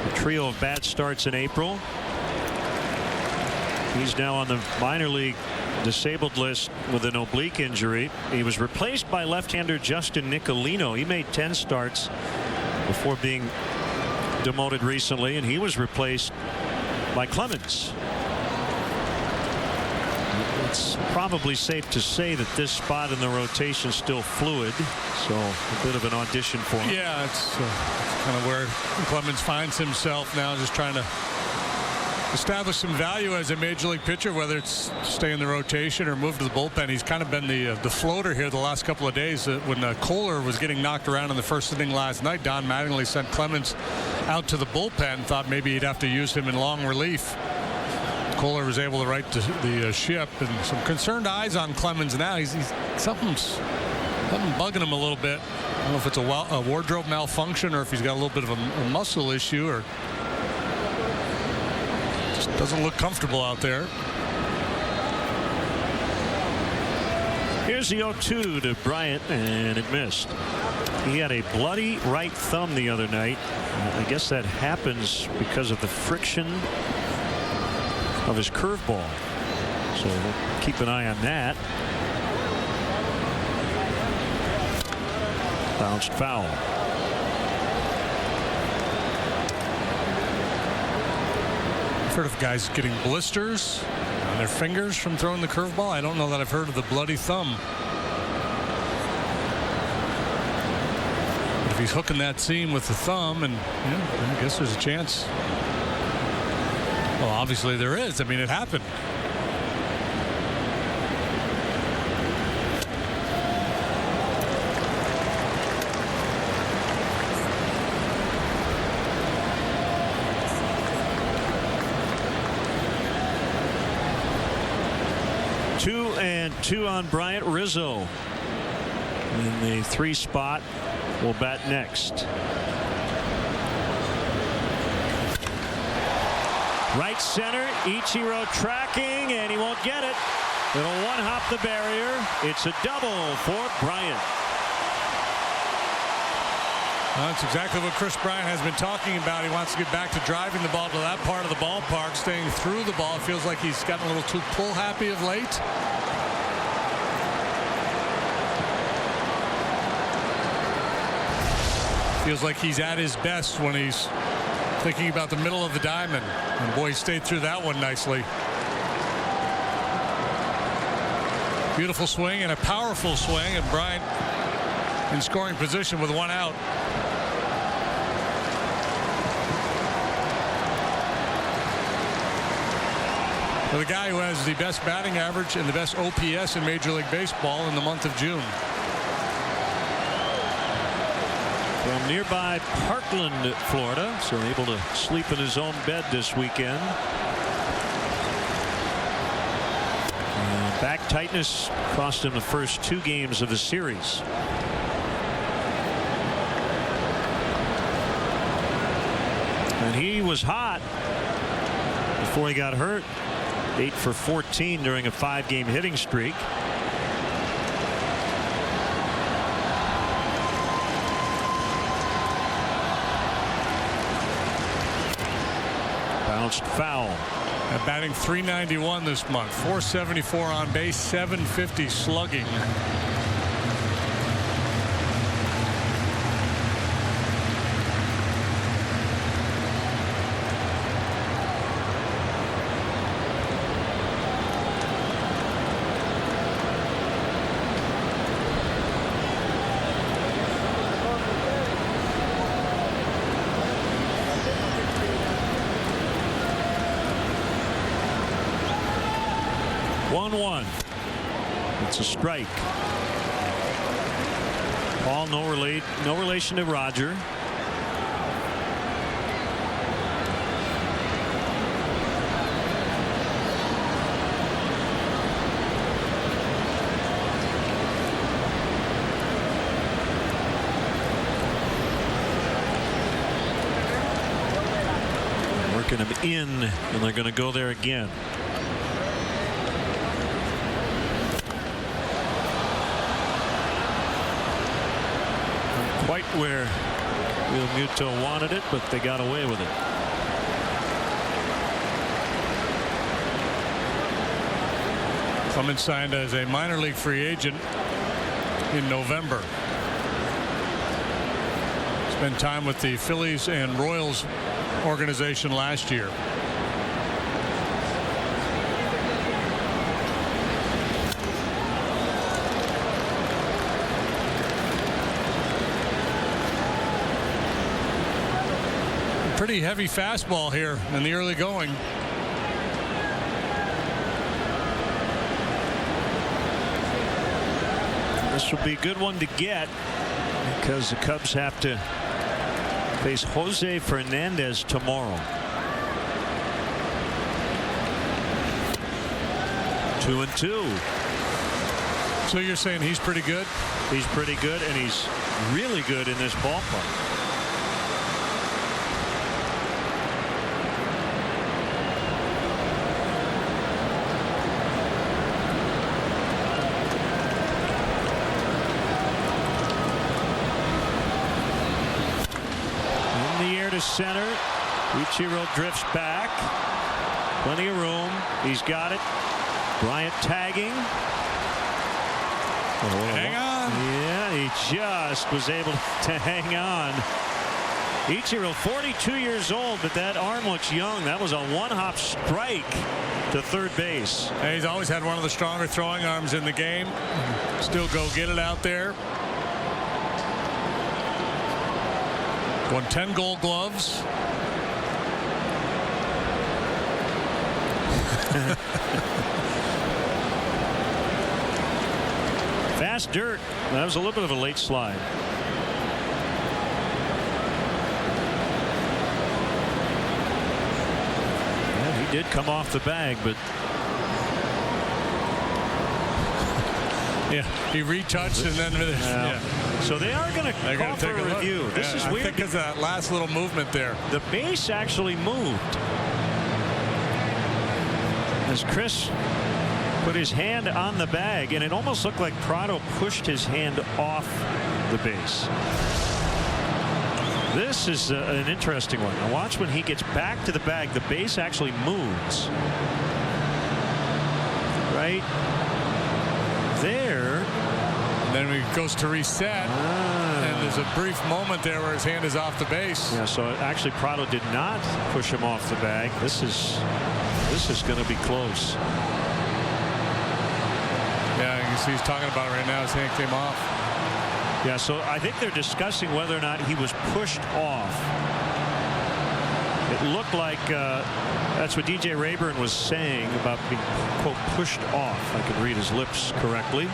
S8: a trio of bad starts in April. He's now on the minor league disabled list with an oblique injury. He was replaced by left-hander Justin Nicolino. He made 10 starts before being demoted recently, and he was replaced by Clemens. It's probably safe to say that this spot in the rotation is still fluid, so a bit of an audition for him.
S5: Yeah, it's kind of where Clemens finds himself now, just trying to establish some value as a major league pitcher, whether it's stay in the rotation or move to the bullpen. He's kind of been the floater here the last couple of days. When Kohler was getting knocked around in the first inning last night, Don Mattingly sent Clemens out to the bullpen, thought maybe he'd have to use him in long relief. Kohler was able to right the ship, and some concerned eyes on Clemens now. He's something's bugging him a little bit. I don't know if it's a wardrobe malfunction or if he's got a little bit of a muscle issue, or just doesn't look comfortable out there.
S8: Here's the 0-2 to Bryant, and it missed. He had a bloody right thumb the other night. I guess that happens because of the friction of his curveball. So we'll keep an eye on that. Bounced foul.
S5: I've heard of guys getting blisters on their fingers from throwing the curveball. I don't know that I've heard of the bloody thumb. But if he's hooking that seam with the thumb, and I guess there's a chance. Well, obviously there is. I mean, it happened.
S8: Two and two on Bryant. Rizzo in the 3 spot will bat next. Right center, Ichiro tracking, and he won't get it. It'll one-hop the barrier. It's a double for Bryant.
S5: That's exactly what Chris Bryant has been talking about. He wants to get back to driving the ball to that part of the ballpark, staying through the ball. It feels like he's gotten a little too pull-happy of late. Feels like he's at his best when he's thinking about the middle of the diamond. And boy, he stayed through that one nicely. Beautiful swing and a powerful swing, and Bryant in scoring position with 1 out. For the guy who has the best batting average and the best OPS in Major League Baseball in the month of June.
S8: From nearby Parkland, Florida, so able to sleep in his own bed this weekend. Back tightness cost him the first 2 games of the series. And he was hot before he got hurt. 8 for 14 during a 5-game hitting streak. Bounced foul.
S5: Batting .391 this month, .474 on base, .750 slugging.
S8: 1-1. It's a strike. Paul, no relation to Roger. Working him in, and they're going to go there again. Quite where Real Muto wanted it, but they got away with it.
S5: Clemens signed as a minor league free agent in November. Spent time with the Phillies and Royals organization last year. Pretty heavy fastball here in the early going.
S8: This will be a good one to get because the Cubs have to face Jose Fernandez tomorrow. 2-2.
S5: So you're saying he's pretty good?
S8: He's pretty good, and he's really good in this ballpark. Center. Ichiro drifts back. Plenty of room. He's got it. Bryant tagging.
S5: Hang on.
S8: Yeah, he just was able to hang on. Ichiro, 42 years old, but that arm looks young. That was a one-hop strike to third base.
S5: And he's always had one of the stronger throwing arms in the game. Still go get it out there. Won 10 Gold Gloves.
S8: Fast dirt. That was a little bit of a late slide. Yeah, he did come off the bag, but
S5: yeah, he retouched and then yeah.
S8: So they are going to call for a review. This is weird.
S5: I think it's that last little movement there.
S8: The base actually moved as Chris put his hand on the bag, and it almost looked like Prado pushed his hand off the base. This is an interesting one. Now watch when he gets back to the bag, the base actually moves. Right there.
S5: And then he goes to reset, and there's a brief moment there where his hand is off the base.
S8: Yeah, so actually Prado did not push him off the bag. This is going to be close.
S5: Yeah, you can see he's talking about it right now. His hand came off.
S8: Yeah, so I think they're discussing whether or not he was pushed off. It looked like that's what DJ Rayburn was saying about being, quote, pushed off. I can read his lips correctly.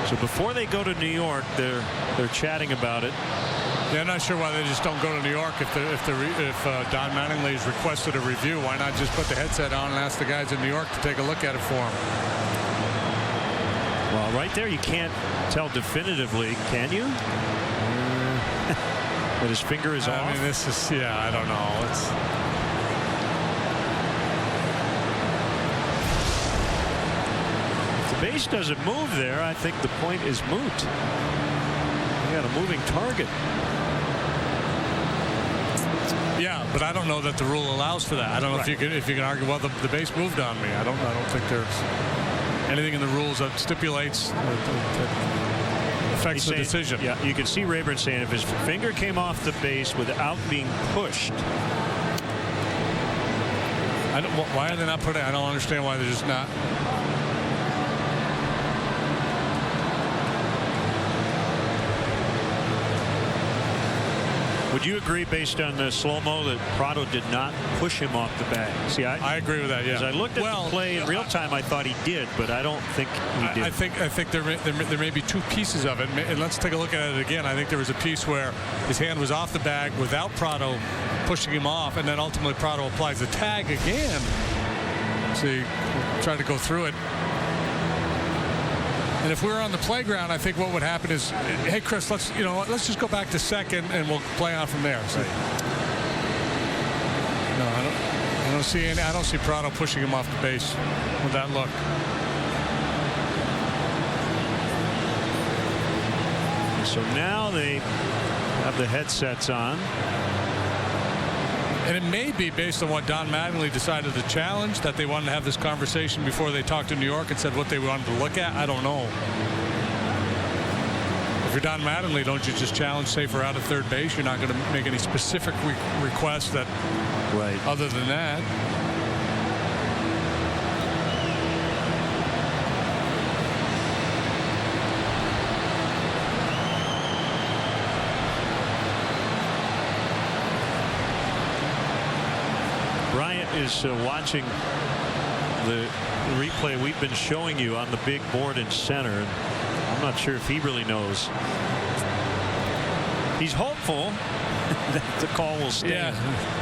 S8: So before they go to New York, they're chatting about it.
S5: Yeah, I'm not sure why they just don't go to New York if Don Mattingly's requested a review. Why not just put the headset on and ask the guys in New York to take a look at it for him?
S8: Well, right there, you can't tell definitively, can you? That his finger is off.
S5: I mean, this is, yeah, I don't know.
S8: If the base doesn't move there, I think the point is moot. You got a moving target.
S5: Yeah, but I don't know that the rule allows for that. I don't know if you can argue, well, the base moved on me. I don't think there's anything in the rules that stipulates that affects the decision.
S8: Yeah, you can see Rayburn saying if his finger came off the base without being pushed.
S5: Why are they not putting? I don't understand why they're just not.
S8: Would you agree, based on the slow-mo, that Prado did not push him off the bag? See, I
S5: agree with that. Yeah.
S8: As I looked at the play in real time, I thought he did, but I don't think he did.
S5: I think there may be two pieces of it, and let's take a look at it again. I think there was a piece where his hand was off the bag without Prado pushing him off, and then ultimately Prado applies the tag again. See, tried to go through it. And if we were on the playground, I think what would happen is, hey Chris, let's just go back to second and we'll play on from there. So, no, I don't see Prado pushing him off the base with that look.
S8: So now they have the headsets on.
S5: And it may be based on what Don Mattingly decided to challenge, that they wanted to have this conversation before they talked to New York and said what they wanted to look at. I don't know. If you're Don Mattingly, don't you just challenge, say, for out of third base? You're not going to make any specific requests that, other than that.
S8: Is watching the replay we've been showing you on the big board in center, and I'm not sure if he really knows. He's hopeful that the call will stand.
S5: Yeah.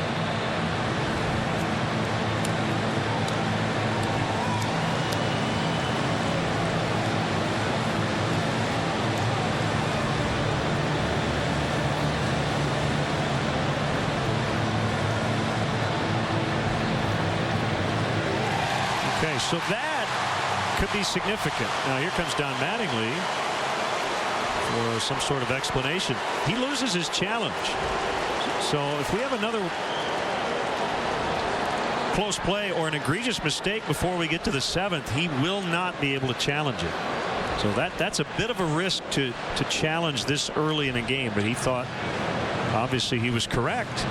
S8: So that could be significant. Now here comes Don Mattingly for some sort of explanation. He loses his challenge. So if we have another close play or an egregious mistake before we get to the 7th, he will not be able to challenge it. So that's a bit of a risk to challenge this early in a game. But he thought, obviously, he was correct.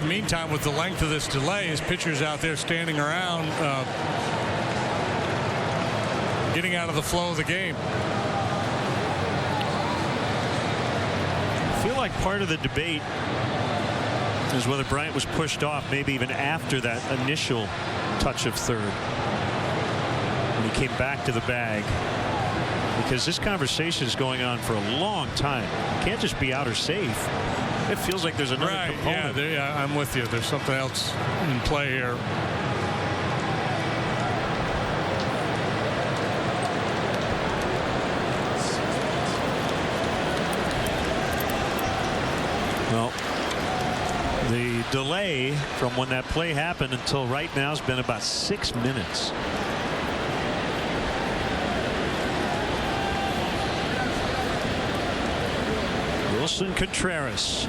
S5: Meantime, with the length of this delay, his pitcher's out there standing around, getting out of the flow of the game.
S8: I feel like part of the debate is whether Bryant was pushed off, maybe even after that initial touch of third, when he came back to the bag. Because this conversation is going on for a long time. You can't just be out or safe. It feels like there's another component.
S5: Yeah, I'm with you. There's something else in play here.
S8: Well, the delay from when that play happened until right now has been about 6 minutes. Wilson Contreras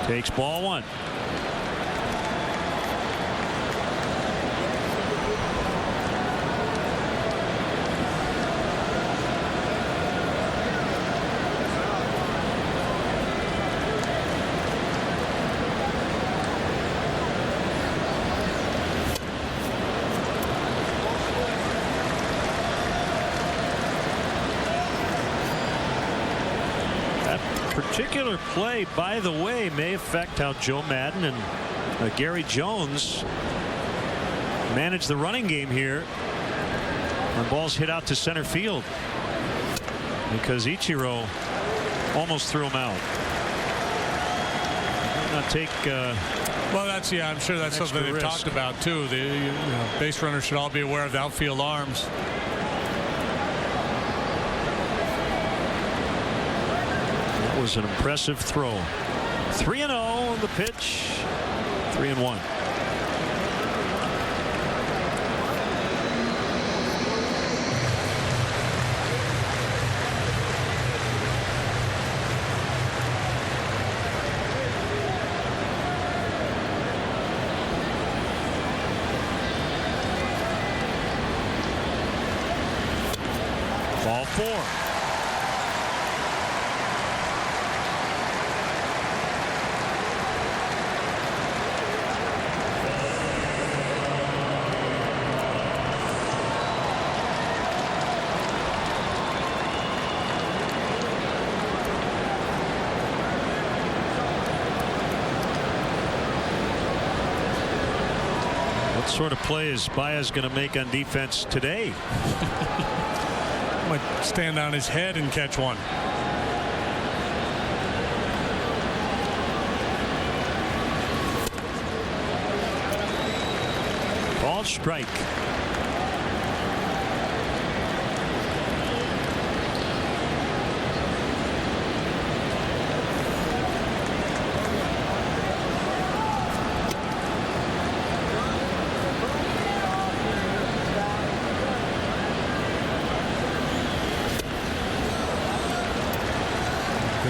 S8: takes ball 1. Particular play, by the way, may affect how Joe Madden and Gary Jones manage the running game here when balls hit out to center field, because Ichiro almost threw him out. Not take
S5: well, that's I'm sure that's something they've talked about too. The base runners should all be aware of the outfield arms.
S8: Was an impressive throw. 3-0 on the pitch. 3-1. Ball 4. What sort of play is Baez going to make on defense today?
S5: Might stand on his head and catch one.
S8: Ball strike.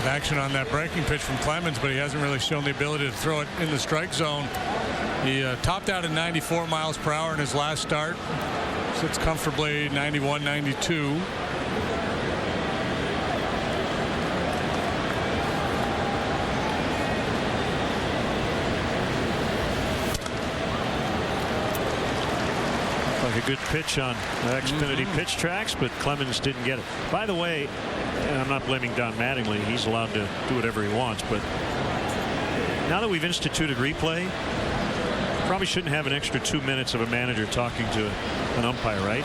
S5: Action on that breaking pitch from Clemens, but he hasn't really shown the ability to throw it in the strike zone. He topped out at 94 miles per hour in his last start. Sits comfortably 91, 92.
S8: Like a good pitch on Xfinity pitch tracks, but Clemens didn't get it. By the way, and I'm not blaming Don Mattingly. He's allowed to do whatever he wants. But now that we've instituted replay, probably shouldn't have an extra 2 minutes of a manager talking to an umpire, right?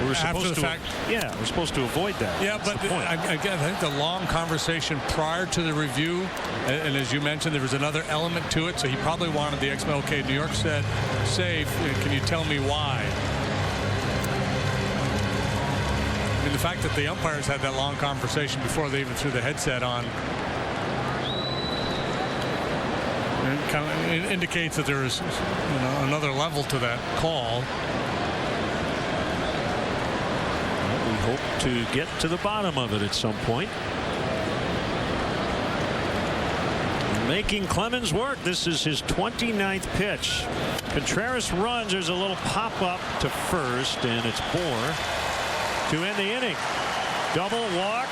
S8: We're supposed to. Yeah, we're supposed to avoid that.
S5: Yeah, but again, I think the long conversation prior to the review, and as you mentioned, there was another element to it. So he probably wanted the XMLK. New York said, "Safe. Can you tell me why?" I mean, the fact that the umpires had that long conversation before they even threw the headset on, it kind of indicates that there is, another level to that call.
S8: We hope to get to the bottom of it at some point. Making Clemens work. This is his 29th pitch. Contreras runs. There's a little pop up to first, and it's Bohr to end the inning. Double walk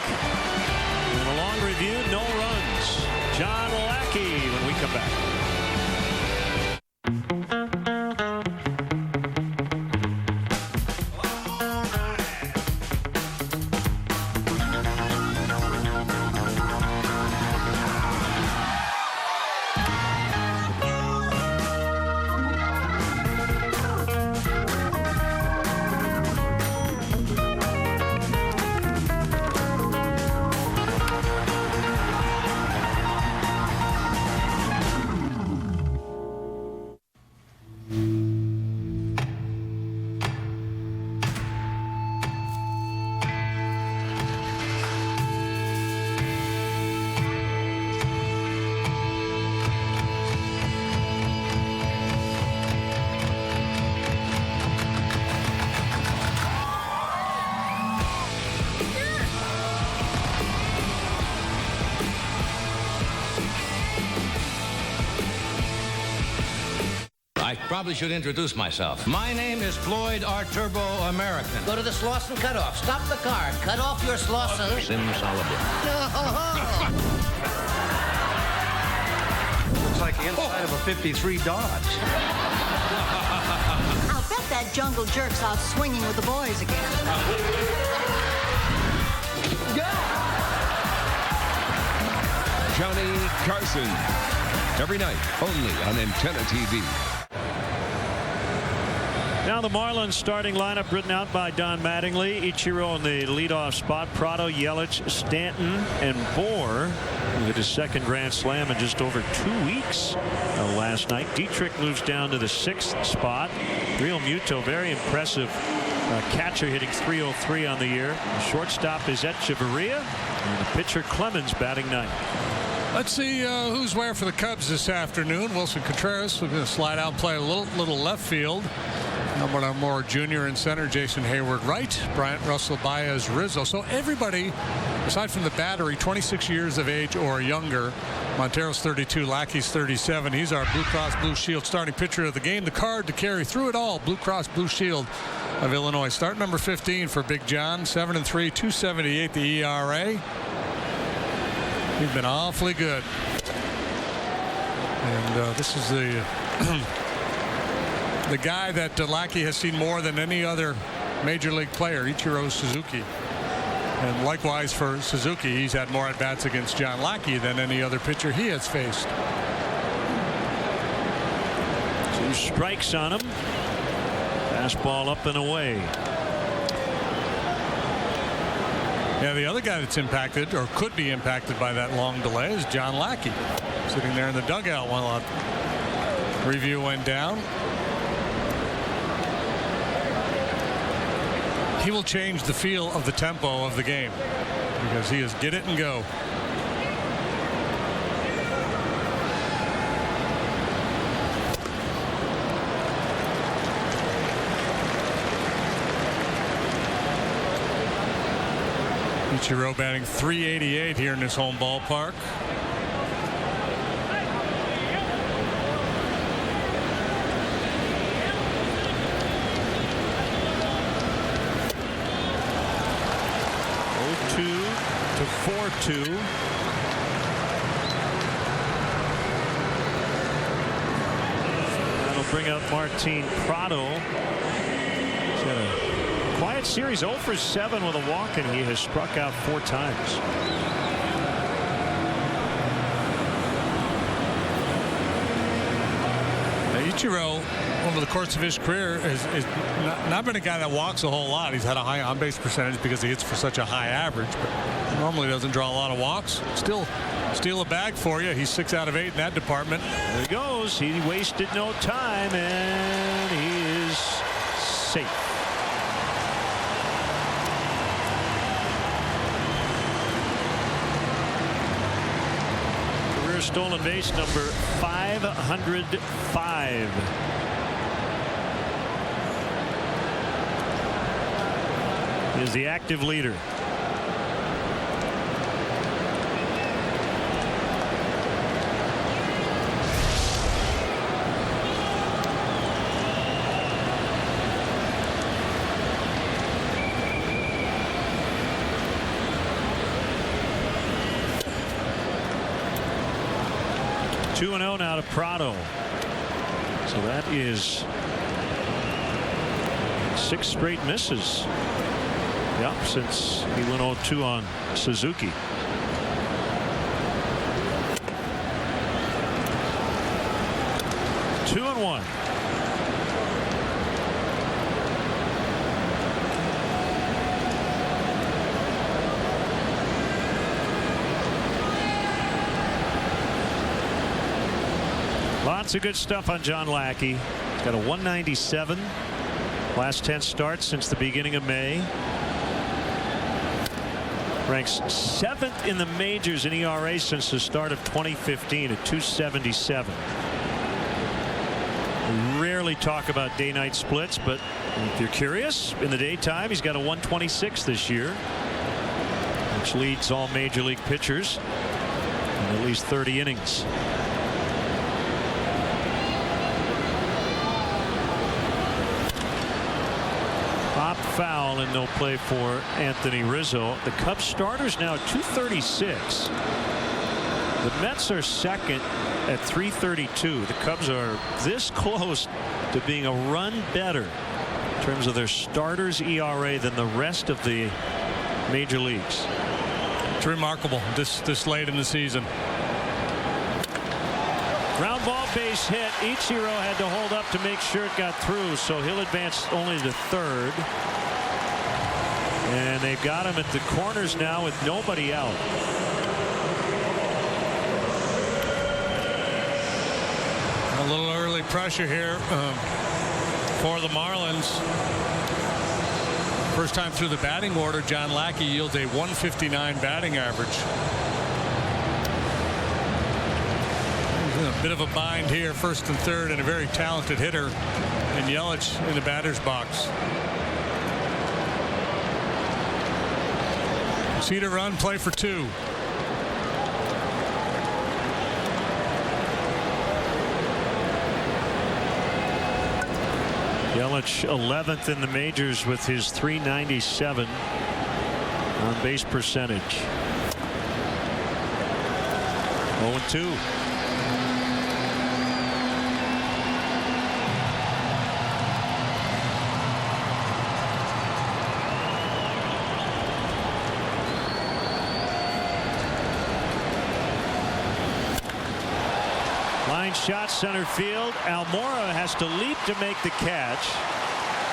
S8: and a long review, no runs. John Lackey when we come back.
S10: Probably should introduce myself. My name is Floyd R. Turbo American.
S11: Go to the Slauson cutoff. Stop the car. Cut off your Slauson.
S10: Simsalabim. Looks like the inside of a 53 Dodge.
S13: I'll bet that jungle jerk's out swinging with the boys again.
S14: Johnny Carson. Every night, only on Antenna TV.
S8: Now the Marlins starting lineup written out by Don Mattingly. Ichiro in the leadoff spot. Prado, Yelich, Stanton, and Bohr with his second grand slam in just over 2 weeks last night. Dietrich moves down to the 6th spot. Real Muto, very impressive catcher, hitting .303 on the year. The shortstop is Echeverria, and the pitcher Clemens batting 9th.
S5: Let's see who's where for the Cubs this afternoon. Wilson Contreras, we're going to slide out and play a little left field. Albert Moore Jr. in center, Jason Hayward right, Bryant Russell, Baez, Rizzo. So everybody, aside from the battery, 26 years of age or younger. Montero's 32, Lackey's 37. He's our Blue Cross Blue Shield starting pitcher of the game. The card to carry through it all, Blue Cross Blue Shield of Illinois. Start number 15 for Big John, 7-3, 278 the ERA. He's been awfully good. And this is the the guy that Lackey has seen more than any other major league player, Ichiro Suzuki. And likewise for Suzuki, he's had more at-bats against John Lackey than any other pitcher he has faced.
S8: 2 strikes on him. Fastball up and away.
S5: Yeah, the other guy that's impacted or could be impacted by that long delay is John Lackey, sitting there in the dugout while a review went down. He will change the feel of the tempo of the game because he is get it and go. Ichiro batting .388 here in his home ballpark.
S8: To 4-2. That'll bring up Martin Prado. He's got a quiet series, 0 for 7 with a walk, and he has struck out 4 times.
S5: Ichiro, over the course of his career, has not been a guy that walks a whole lot. He's had a high on-base percentage because he hits for such a high average, but normally doesn't draw a lot of walks. Still steal a bag for you. He's 6 out of 8 in that department.
S8: There he goes. He wasted no time, and he is safe. Stolen base number 505. Is the active leader. Two and 0 now to Prado. So that is 6 straight misses. Yep, since he went 0-2 on Suzuki. Two and 1. Lots of good stuff on John Lackey. He's got a 197. Last 10 starts since the beginning of May. Ranks 7th in the majors in ERA since the start of 2015 at 277. We rarely talk about day-night splits, but if you're curious, in the daytime he's got a 126 this year, which leads all major league pitchers in at least 30 innings. Foul and no play for Anthony Rizzo. The Cubs starters now at 236. The Mets are second at 332. The Cubs are this close to being a run better in terms of their starters ERA than the rest of the major leagues.
S5: It's remarkable this late in the season.
S8: Ground ball, base hit. Ichiro had to hold up to make sure it got through, so he'll advance only to third. And they've got him at the corners now with nobody out.
S5: A little early pressure here for the Marlins. First time through the batting order, John Lackey yields a 159 batting average. A bit of a bind here, first and third, and a very talented hitter in Yelich in the batter's box. See to run, play for 2.
S8: Yelich 11th in the majors with his .397 on base percentage. 0-2. line shot center field. Almora has to leap to make the catch.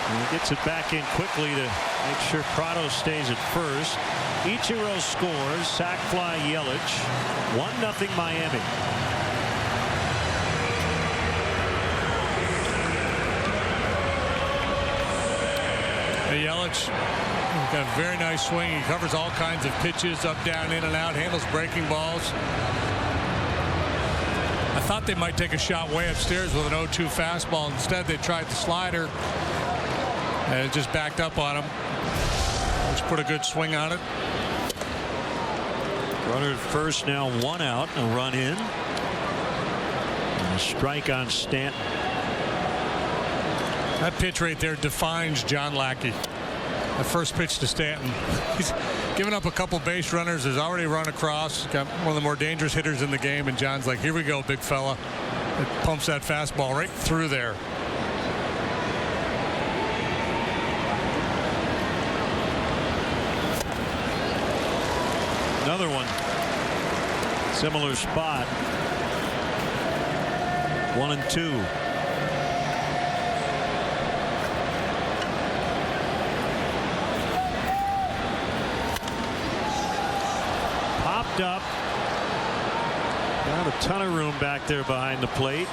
S8: And he gets it back in quickly to make sure Prado stays at first. Ichiro scores. Sac fly Yelich. 1-0 Miami.
S5: Yelich got a very nice swing. He covers all kinds of pitches, up, down, in and out, handles breaking balls. I thought they might take a shot way upstairs with an 0-2 fastball. Instead, they tried the slider, and it just backed up on him. Let's put a good swing on it.
S8: Runner at first, now 1 out, a run in. And a strike on Stanton.
S5: That pitch right there defines John Lackey. The first pitch to Stanton. He's given up a couple base runners. Has already run across. Got one of the more dangerous hitters in the game. And John's like, here we go, big fella. It pumps that fastball right through there.
S8: Another one. Similar spot. 1-2. Up. Not a ton of room back there behind the plate.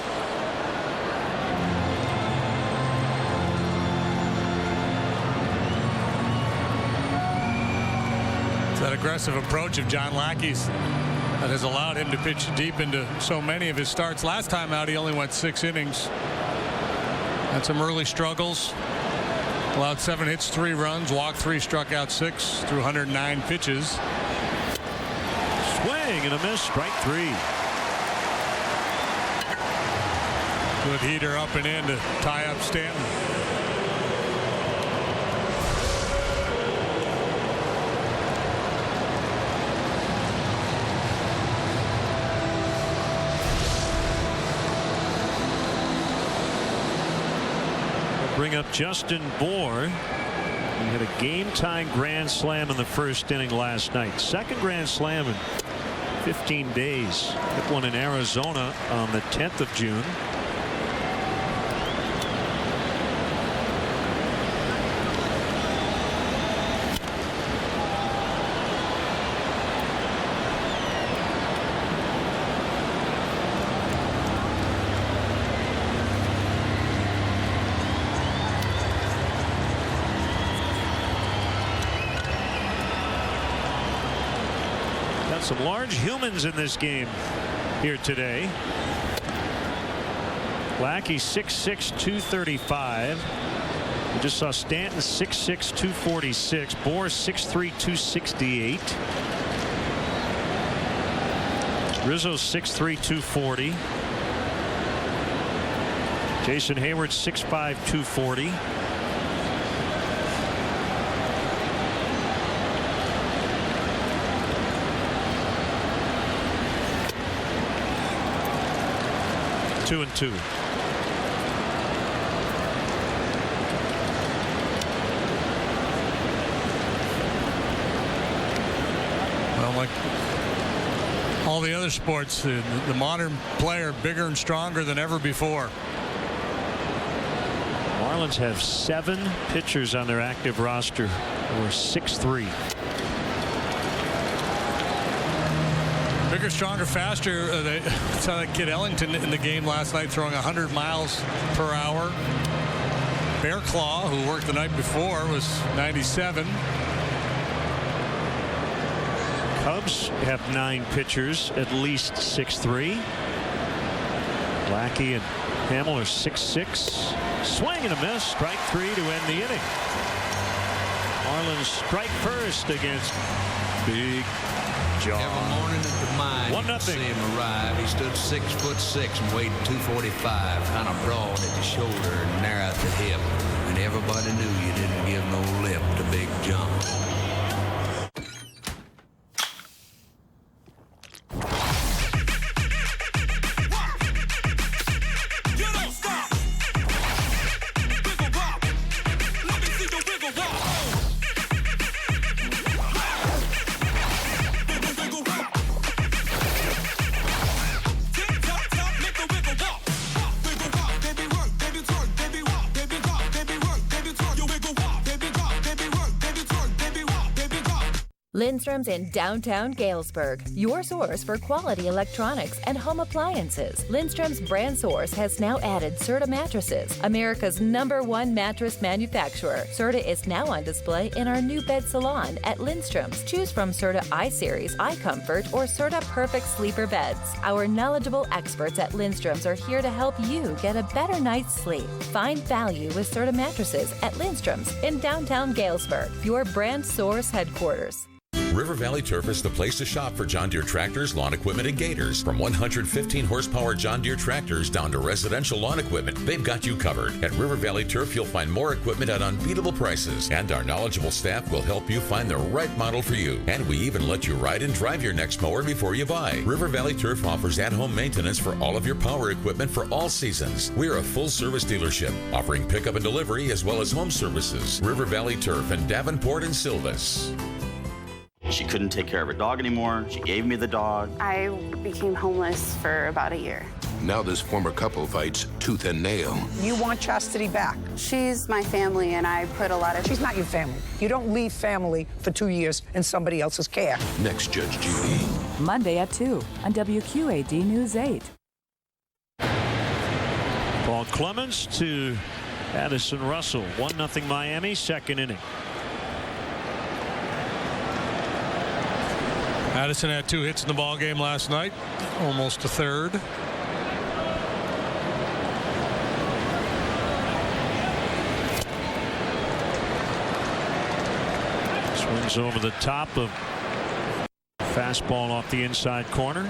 S5: It's that aggressive approach of John Lackey's that has allowed him to pitch deep into so many of his starts. Last time out, he only went 6 innings. Had some early struggles. Allowed 7 hits, 3 runs, walked 3, struck out 6 through 109 pitches.
S8: Swing and a miss, strike 3.
S5: Good heater up and in to tie up Stanton.
S8: We'll bring up Justin Bour. He had a game-tying grand slam in the first inning last night. Second grand slam in 15 days. Hit one in Arizona on the 10th of June. Some large humans in this game here today. Lackey 6'6", 235. We just saw Stanton 6'6", 246. Bour 6'3", 268. Rizzo 6'3", 240. Jason Hayward 6'5", 240. Two and 2.
S5: Well, like all the other sports, the modern player bigger and stronger than ever before.
S8: Marlins have 7 pitchers on their active roster who are 6'3".
S5: Bigger, stronger, faster. They saw that kid Ellington in the game last night throwing 100 miles per hour. Bear Claw, who worked the night before, was 97.
S8: Cubs have 9 pitchers at least 6'3". Lackey and Hamill are 6'6". Swing and a miss. Strike 3 to end the inning. Marlins strike first against Big John.
S11: Every morning at the mine,
S8: 1-0.
S11: you see him arrive. He stood 6'6" and weighed 245, kind of broad at the shoulder and narrow at the hip. And everybody knew you didn't give no lip to Big John.
S31: Lindstrom's in downtown Galesburg, your source for quality electronics and home appliances. Lindstrom's brand source has now added Serta mattresses, America's #1 mattress manufacturer. Serta is now on display in our new bed salon at Lindstrom's. Choose from Serta iSeries, iComfort, or Serta Perfect Sleeper beds. Our knowledgeable experts at Lindstrom's are here to help you get a better night's sleep. Find value with Serta mattresses at Lindstrom's in downtown Galesburg, your brand source headquarters.
S7: River Valley Turf is the place to shop for John Deere tractors, lawn equipment, and gators. From 115 horsepower John Deere tractors down to residential lawn equipment, they've got you covered. At River Valley Turf, you'll find more equipment at unbeatable prices, and our knowledgeable staff will help you find the right model for you. And we even let you ride and drive your next mower before you buy. River Valley Turf offers at-home maintenance for all of your power equipment for all seasons. We're a full-service dealership, offering pickup and delivery as well as home services. River Valley Turf in Davenport and Silvis.
S15: She couldn't take care of her dog anymore. She gave me the dog.
S4: I became homeless for about a year.
S14: Now this former couple fights tooth and nail.
S16: You want Chastity back.
S4: She's my family, and I put a lot of...
S16: She's not your family. You don't leave family for 2 years in somebody else's care.
S14: Next Judge Judy.
S17: Monday at 2 on WQAD News 8.
S8: Paul Clemens to Addison Russell. 1-0 Miami, second inning.
S5: Addison had 2 hits in the ball game last night, almost a third.
S8: Swings over the top of fastball off the inside corner.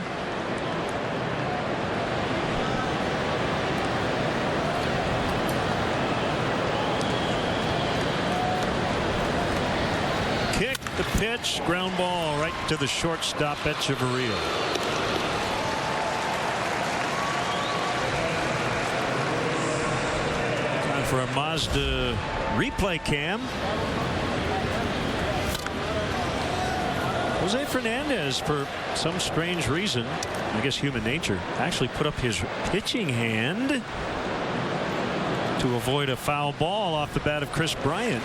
S8: The pitch, ground ball right to the shortstop, Echeverria. Time for a Mazda replay cam. Jose Fernandez, for some strange reason, I guess human nature, actually put up his pitching hand to avoid a foul ball off the bat of Chris Bryant.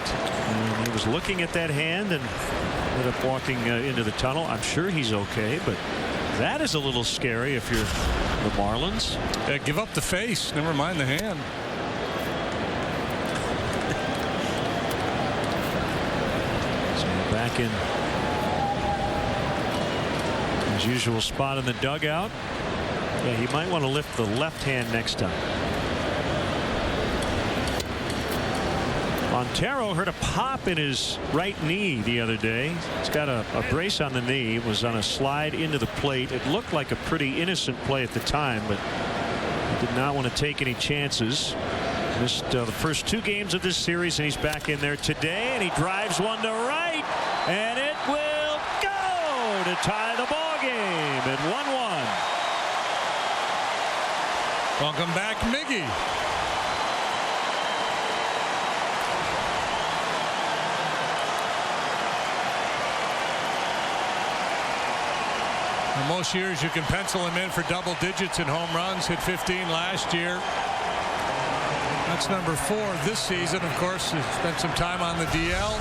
S8: And he was looking at that hand and ended up walking into the tunnel. I'm sure he's okay, but that is a little scary if you're the Marlins.
S5: Yeah, give up the face, never mind the hand.
S8: So back in his usual spot in the dugout. Yeah, he might want to lift the left hand next time. Montero heard a pop in his right knee the other day. He's got a brace on the knee. It was on a slide into the plate. It looked like a pretty innocent play at the time, but he did not want to take any chances. Missed the first 2 games of this series, and he's back in there today, and he drives one to right, and it will go to tie the ball game at 1-1.
S5: Welcome back, Miggy. Most years you can pencil him in for double digits in home runs. Hit 15 last year. That's number 4 this season. Of course, he spent some time on the DL.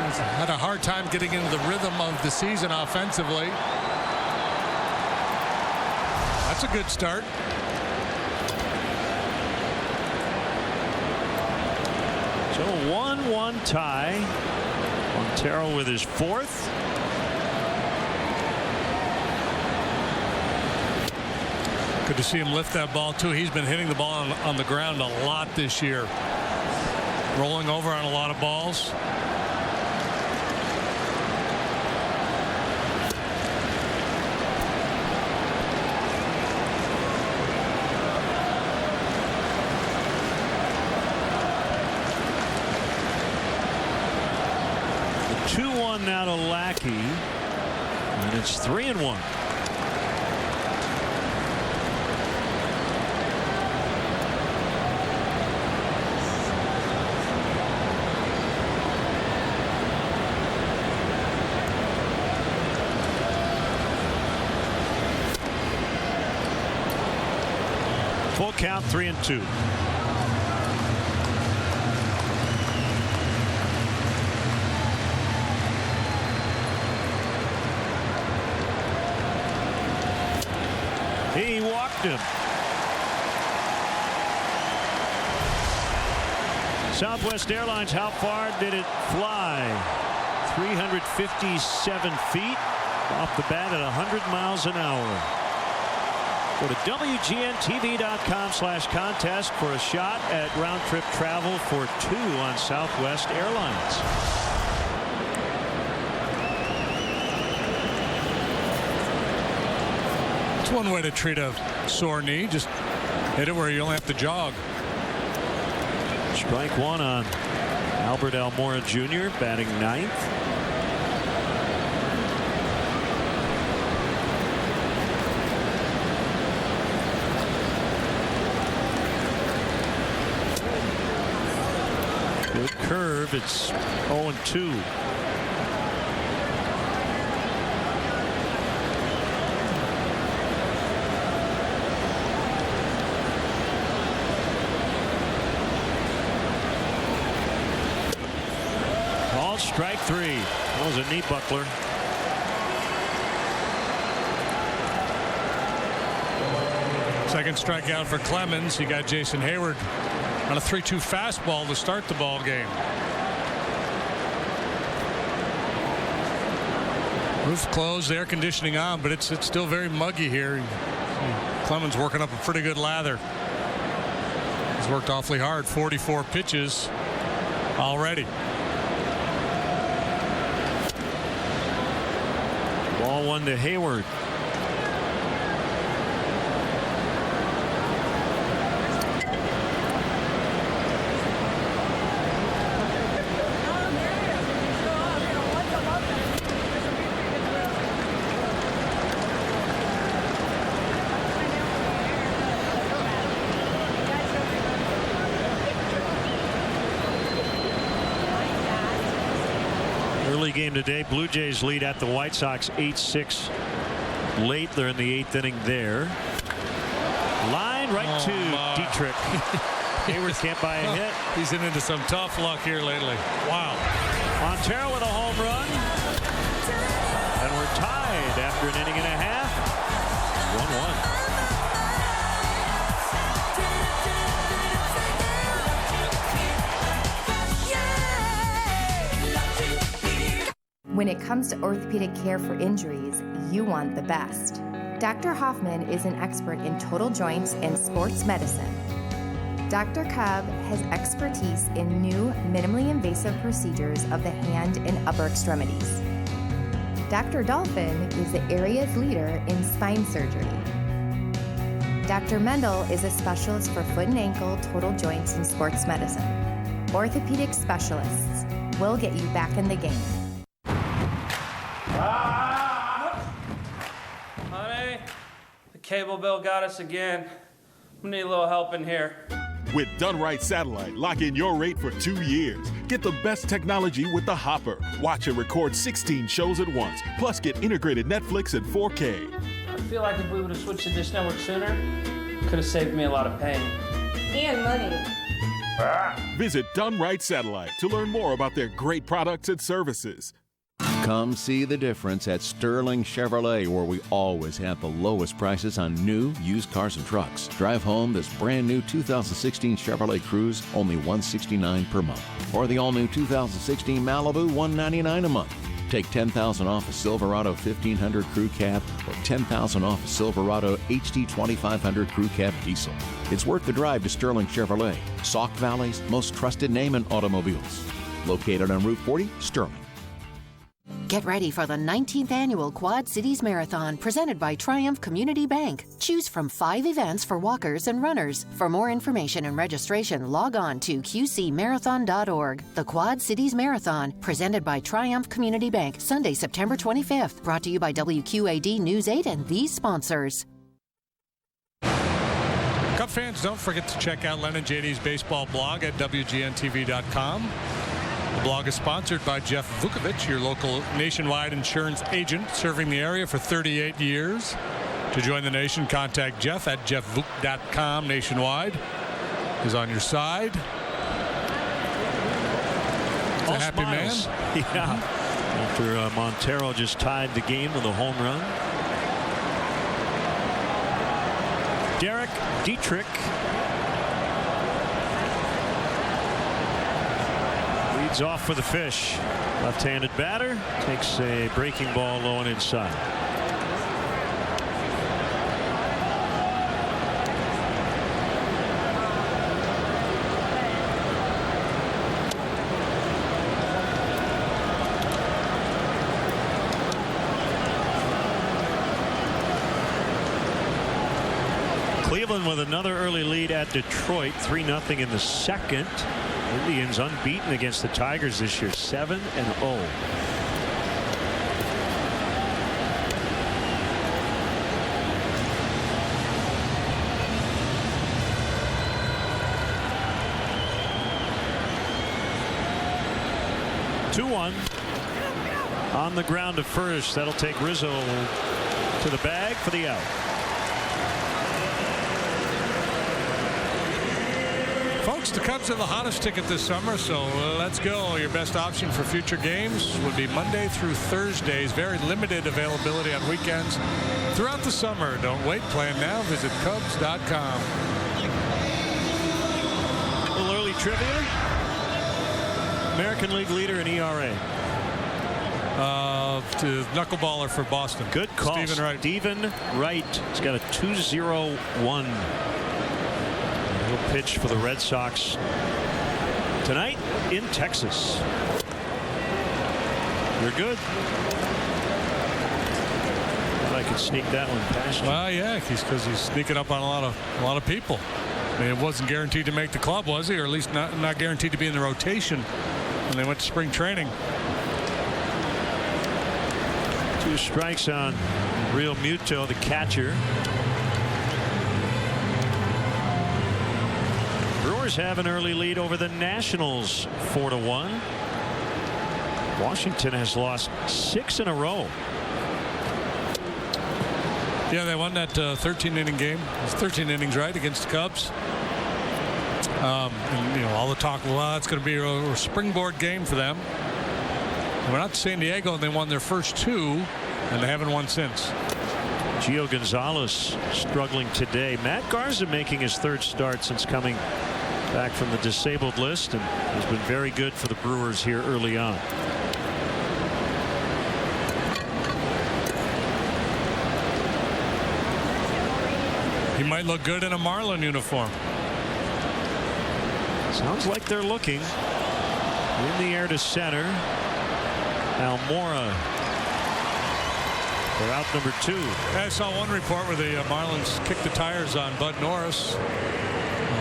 S5: He's had a hard time getting into the rhythm of the season offensively. That's a good start.
S8: So 1-1 tie. Montero with his 4th.
S5: Good to see him lift that ball too. He's been hitting the ball on the ground a lot this year. Rolling over on a lot of balls.
S8: The 2-1 now to Lackey. And it's 3-1. Full count, 3-2. walked him. Southwest Airlines, how far did it fly? 357 feet off the bat at 100 miles an hour. Go to WGNTV.com/contest for a shot at round-trip travel for 2 on Southwest Airlines.
S5: It's one way to treat a sore knee. Just hit it where you only have to jog.
S8: Strike one on Albert Almora Jr. batting 9th. Good curve. It's 0-2. Strike 3. That was a knee buckler.
S5: Second strikeout for Clemens. He got Jason Hayward on a 3-2 fastball to start the ball game. Roof closed, air conditioning on, but it's still very muggy here. Clemens working up a pretty good lather. He's worked awfully hard. 44 pitches already.
S8: Ball one to Hayward. Early game today, Blue Jays lead at the White Sox 8-6 late. They're in the 8th inning there. Line right to Dietrich. Hayward can't buy a hit.
S5: He's into some tough luck here lately. Wow.
S8: Montero with a home run. And we're tied after an inning and a half. 1-1.
S2: When it comes to orthopedic care for injuries, you want the best. Dr. Hoffman is an expert in total joints and sports medicine. Dr. Cobb has expertise in new, minimally invasive procedures of the hand and upper extremities. Dr. Dolphin is the area's leader in spine surgery. Dr. Mendel is a specialist for foot and ankle, total joints, and sports medicine. Orthopedic specialists will get you back in the game.
S18: Honey, the cable bill got us again. We need a little help in here.
S19: With Done Right Satellite, lock in your rate for 2 years. Get the best technology with the Hopper. Watch and record 16 shows at once. Plus, get integrated Netflix and 4K.
S18: I feel like if we would have switched to this network sooner, could have saved me a lot of pain.
S21: And money.
S19: Visit Done Right Satellite to learn more about their great products and services.
S23: Come see the difference at Sterling Chevrolet, where we always have the lowest prices on new, used cars and trucks. Drive home this brand new 2016 Chevrolet Cruze, only $169 per month. Or the all-new 2016 Malibu, $199 a month. Take $10,000 off a Silverado 1500 Crew Cab or $10,000 off a Silverado HD 2500 Crew Cab Diesel. It's worth the drive to Sterling Chevrolet, Sauk Valley's most trusted name in automobiles. Located on Route 40, Sterling.
S24: Get ready for the 19th annual Quad Cities Marathon presented by Triumph Community Bank. Choose from 5 events for walkers and runners. For more information and registration, log on to qcmarathon.org. The Quad Cities Marathon presented by Triumph Community Bank, Sunday, September 25th. Brought to you by WQAD News 8 and these sponsors.
S5: Cub fans, don't forget to check out Len and JD's baseball blog at WGNTV.com. The blog is sponsored by Jeff Vukovich, your local nationwide insurance agent serving the area for 38 years. To join the nation, contact Jeff at jeffvuk.com nationwide. He's on your side. He's a happy
S8: smiles.
S5: man.
S8: Yeah. After Montero just tied the game with a home run. Derek Dietrich leads off for the Fish. Left-handed batter takes a breaking ball low and inside. Cleveland with another early lead at Detroit, 3-0 in the second. Indians unbeaten against the Tigers this year, 7-0. Two-one on the ground to first. That'll take Rizzo to the bag for the out.
S5: Folks, the Cubs are the hottest ticket this summer, so let's go. Your best option for future games would be Monday through Thursdays. Very limited availability on weekends throughout the summer. Don't wait. Plan now. Visit Cubs.com.
S8: A little early trivia. American League leader in ERA.
S5: Knuckleballer for Boston.
S8: Good call.
S5: Stephen Wright.
S8: Stephen Wright. He's got a 2.01. Pitch for the Red Sox tonight in Texas. You're good. Thought I could sneak that one past you.
S5: Well, yeah, because he's sneaking up on a lot of people. I mean, it wasn't guaranteed to make the club, was he? Or at least not guaranteed to be in the rotation when they went to spring training.
S8: 2 strikes on Real Muto, the catcher. Brewers have an early lead over the Nationals, 4-1. Washington has lost 6 in a row.
S5: Yeah, they won that 13-inning game. It's 13 innings, right, against the Cubs. And, all the talk, well, it's going to be a springboard game for them. They went out to San Diego, and they won their first 2, and they haven't won since.
S8: Gio Gonzalez struggling today. Matt Garza making his 3rd start since coming back from the disabled list, and has been very good for the Brewers here early on.
S5: He might look good in a Marlin uniform.
S8: Sounds like they're looking. In the air to center. Almora for out number 2.
S5: I saw one report where the Marlins kicked the tires on Bud Norris.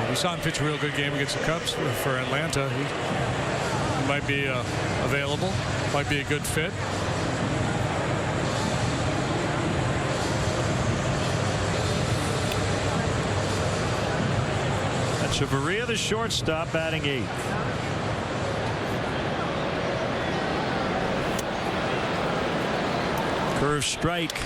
S5: We saw him pitch a real good game against the Cubs for Atlanta. He might be available. Might be a good fit.
S8: Echeverria, the shortstop, batting 8th. Curve strike.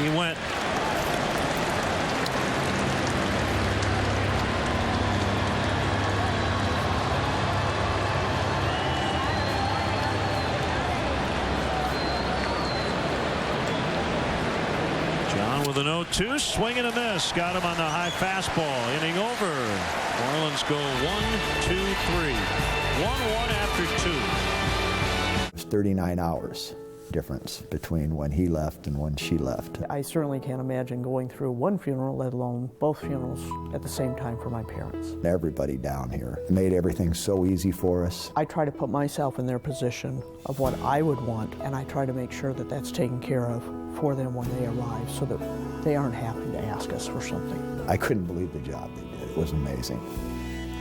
S8: He went. John with an 0-2, swing and a miss. Got him on the high fastball. Inning over. Marlins go 1-2-3. 1-1 after 2.
S3: It's 39 hours difference between when he left and when she left.
S9: I certainly can't imagine going through one funeral, let alone both funerals at the same time for my parents.
S3: Everybody down here made everything so easy for us.
S9: I try to put myself in their position of what I would want, and I try to make sure that that's taken care of for them when they arrive so that they aren't having to ask us for something.
S3: I couldn't believe the job they did. It was amazing.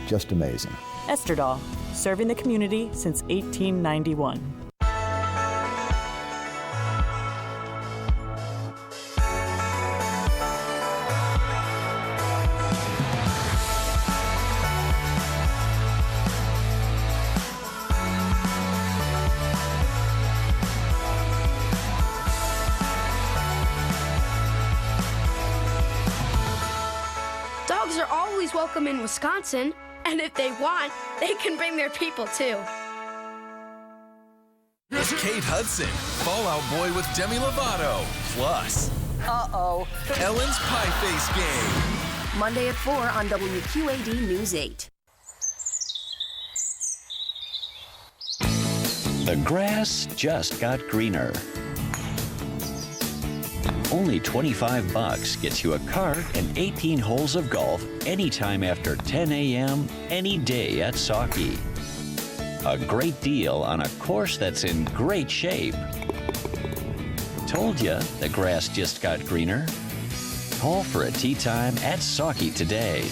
S3: Just amazing.
S12: Esterdahl, serving the community since 1891.
S20: Dogs are always welcome in Wisconsin.
S1: And if they want, they can bring their people too.
S6: Kate Hudson, Fallout Boy with Demi Lovato, plus Ellen's Pie Face Game.
S20: Monday at 4 on WQAD News 8.
S21: The grass just got greener. Only $25 gets you a cart and 18 holes of golf anytime after 10 a.m. any day at Sauckie. A great deal on a course that's in great shape. Told you the grass just got greener. Call for a tee time at Sauckie today.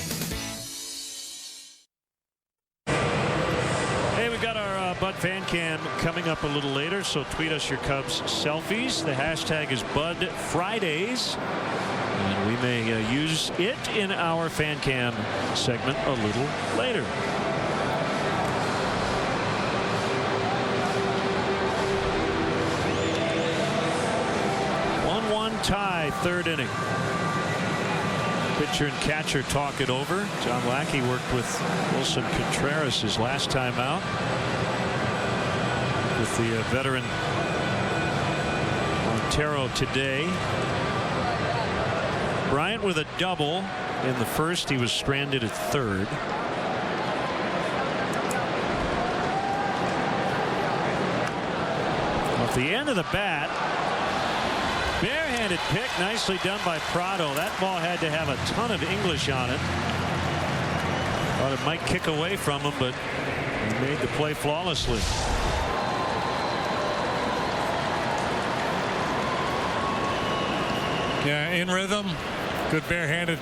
S8: Hey, we got our Bud Fan Cam coming up a little later, so tweet us your Cubs selfies. The hashtag is Bud Fridays, and we may use it in our Fan Cam segment a little later. 1-1 tie, third inning. Pitcher and catcher talk it over. John Lackey worked with Wilson Contreras his last time out, with the veteran Montero today. Bryant with a double in the first. He was stranded at third. Off the end of the bat, barehanded pick, nicely done by Prado. That ball had to have a ton of English on it. Thought it might kick away from him, but he made the play flawlessly.
S5: Yeah, in rhythm. Good barehanded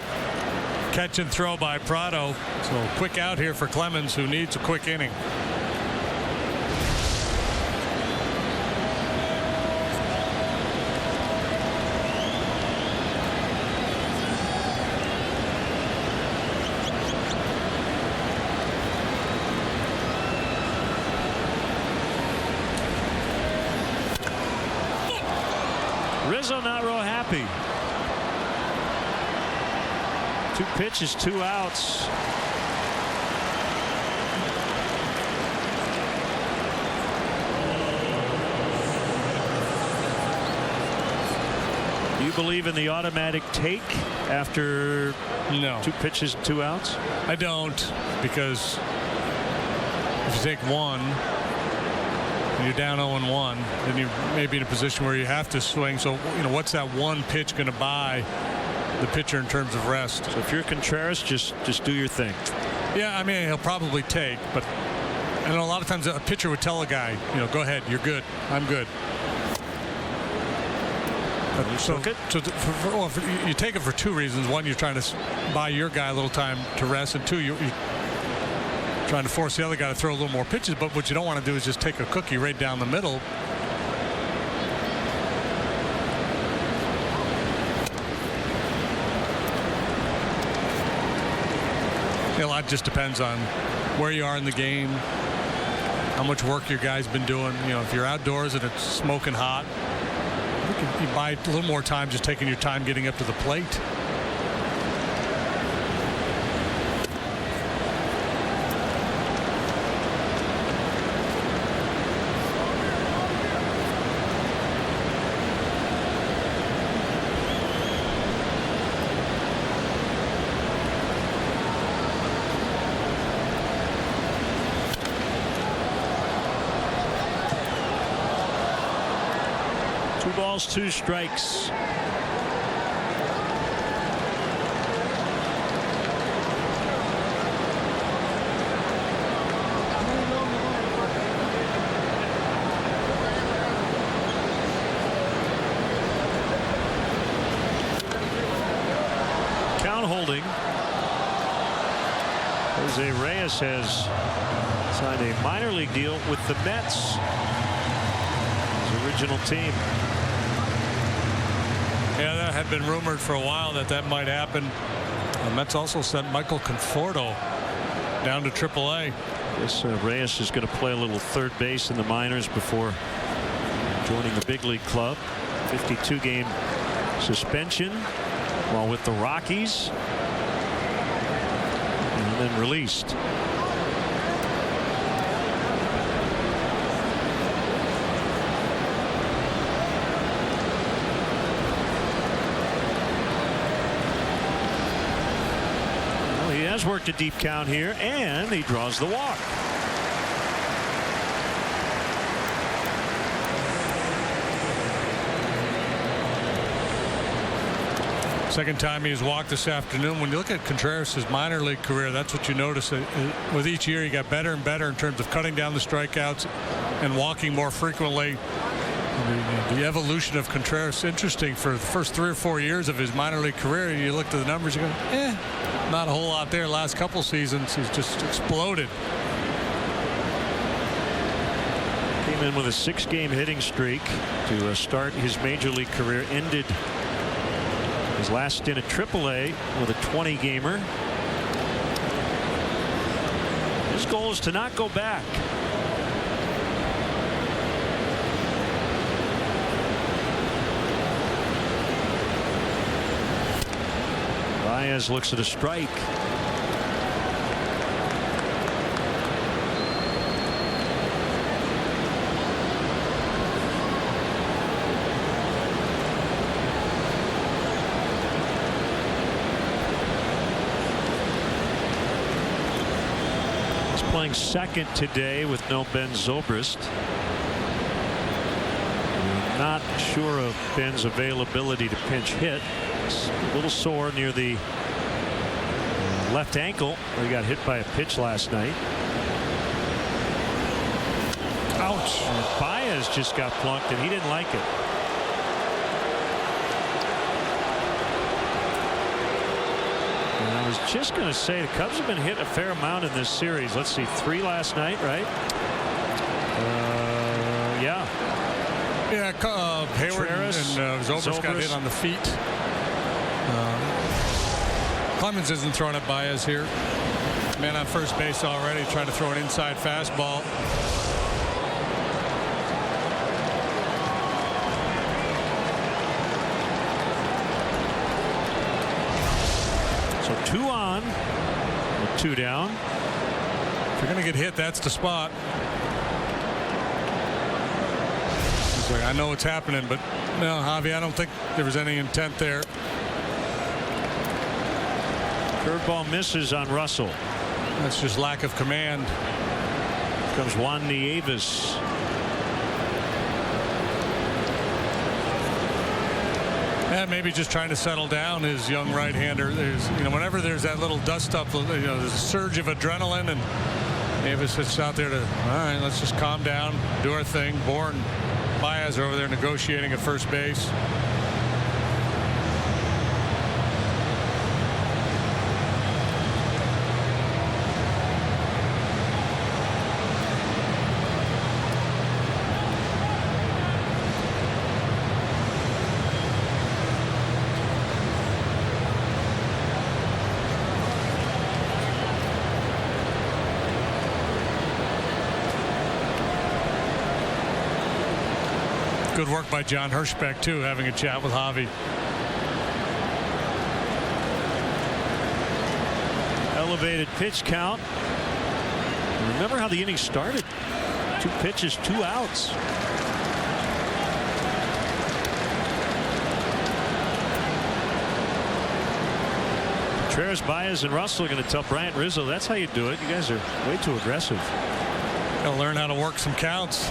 S5: catch and throw by Prado. So quick out here for Clemens, who needs a quick inning.
S8: Rizzo not real happy. 2 pitches, 2 outs. Do you believe in the automatic take after 2 pitches, 2 outs?
S5: I don't, because if you take one and you're down 0-1, then you may be in a position where you have to swing. So, what's that one pitch going to buy the pitcher in terms of rest?
S8: So if you're Contreras, just do your thing.
S5: Yeah, I mean, he'll probably take, but I know a lot of times a pitcher would tell a guy, go ahead, you're good, I'm good. You take it for 2 reasons. One, you're trying to buy your guy a little time to rest, and 2, you're trying to force the other guy to throw a little more pitches. But what you don't want to do is just take a cookie right down the middle. A lot just depends on where you are in the game, how much work your guy's been doing. If you're outdoors and it's smoking hot, you buy a little more time just taking your time getting up to the plate.
S8: Balls, 2 strikes. Count holding. Jose Reyes has signed a minor league deal with the Mets, his original team.
S5: Yeah, that had been rumored for a while that might happen. The Mets also sent Michael Conforto down to AAA.
S8: This Reyes is going to play a little third base in the minors before joining the big league club. 52-game suspension while with the Rockies. And then released. Well, he has worked a deep count here, and he draws the walk.
S5: Second time he has walked this afternoon. When you look at Contreras' minor league career, that's what you notice. With each year, he got better and better in terms of cutting down the strikeouts and walking more frequently. The evolution of Contreras, interesting. For the first 3 or 4 years of his minor league career, you look at the numbers, you go, not a whole lot there. Last couple seasons, he's just exploded.
S8: Came in with a 6-game hitting streak to start his major league career. Ended his last stint at AAA with a 20-gamer. His goal is to not go back. Baez looks at a strike. Playing second today with no Ben Zobrist. Not sure of Ben's availability to pinch hit. It's a little sore near the left ankle where he got hit by a pitch last night. Ouch. And Baez just got plunked and he didn't like it. I was just going to say the Cubs have been hit a fair amount in this series. Let's see, 3 last night, right? Yeah.
S5: Yeah, Hayward and Zobrist got hit on the feet. Clemens isn't throwing at Baez here. Man on first base already, trying to throw an inside fastball.
S8: So 2 on, 2 down.
S5: If you're going to get hit, that's the spot. He's like, I know what's happening, but no, Javi, I don't think there was any intent there.
S8: Curveball misses on Russell.
S5: That's just lack of command.
S8: Comes Juan Nieves.
S5: Maybe just trying to settle down his young right-hander. There's, whenever there's that little dust up, there's a surge of adrenaline, and Davis sits out there to, all right, let's just calm down, do our thing. Bourne, Baez are over there negotiating at first base. Good work by John Hirschbeck, too, having a chat with Javi.
S8: Elevated pitch count. Remember how the inning started? 2 pitches, 2 outs. Contreras, Baez, and Russell are going to tell Bryant Rizzo, that's how you do it. You guys are way too aggressive.
S5: Got to learn how to work some counts.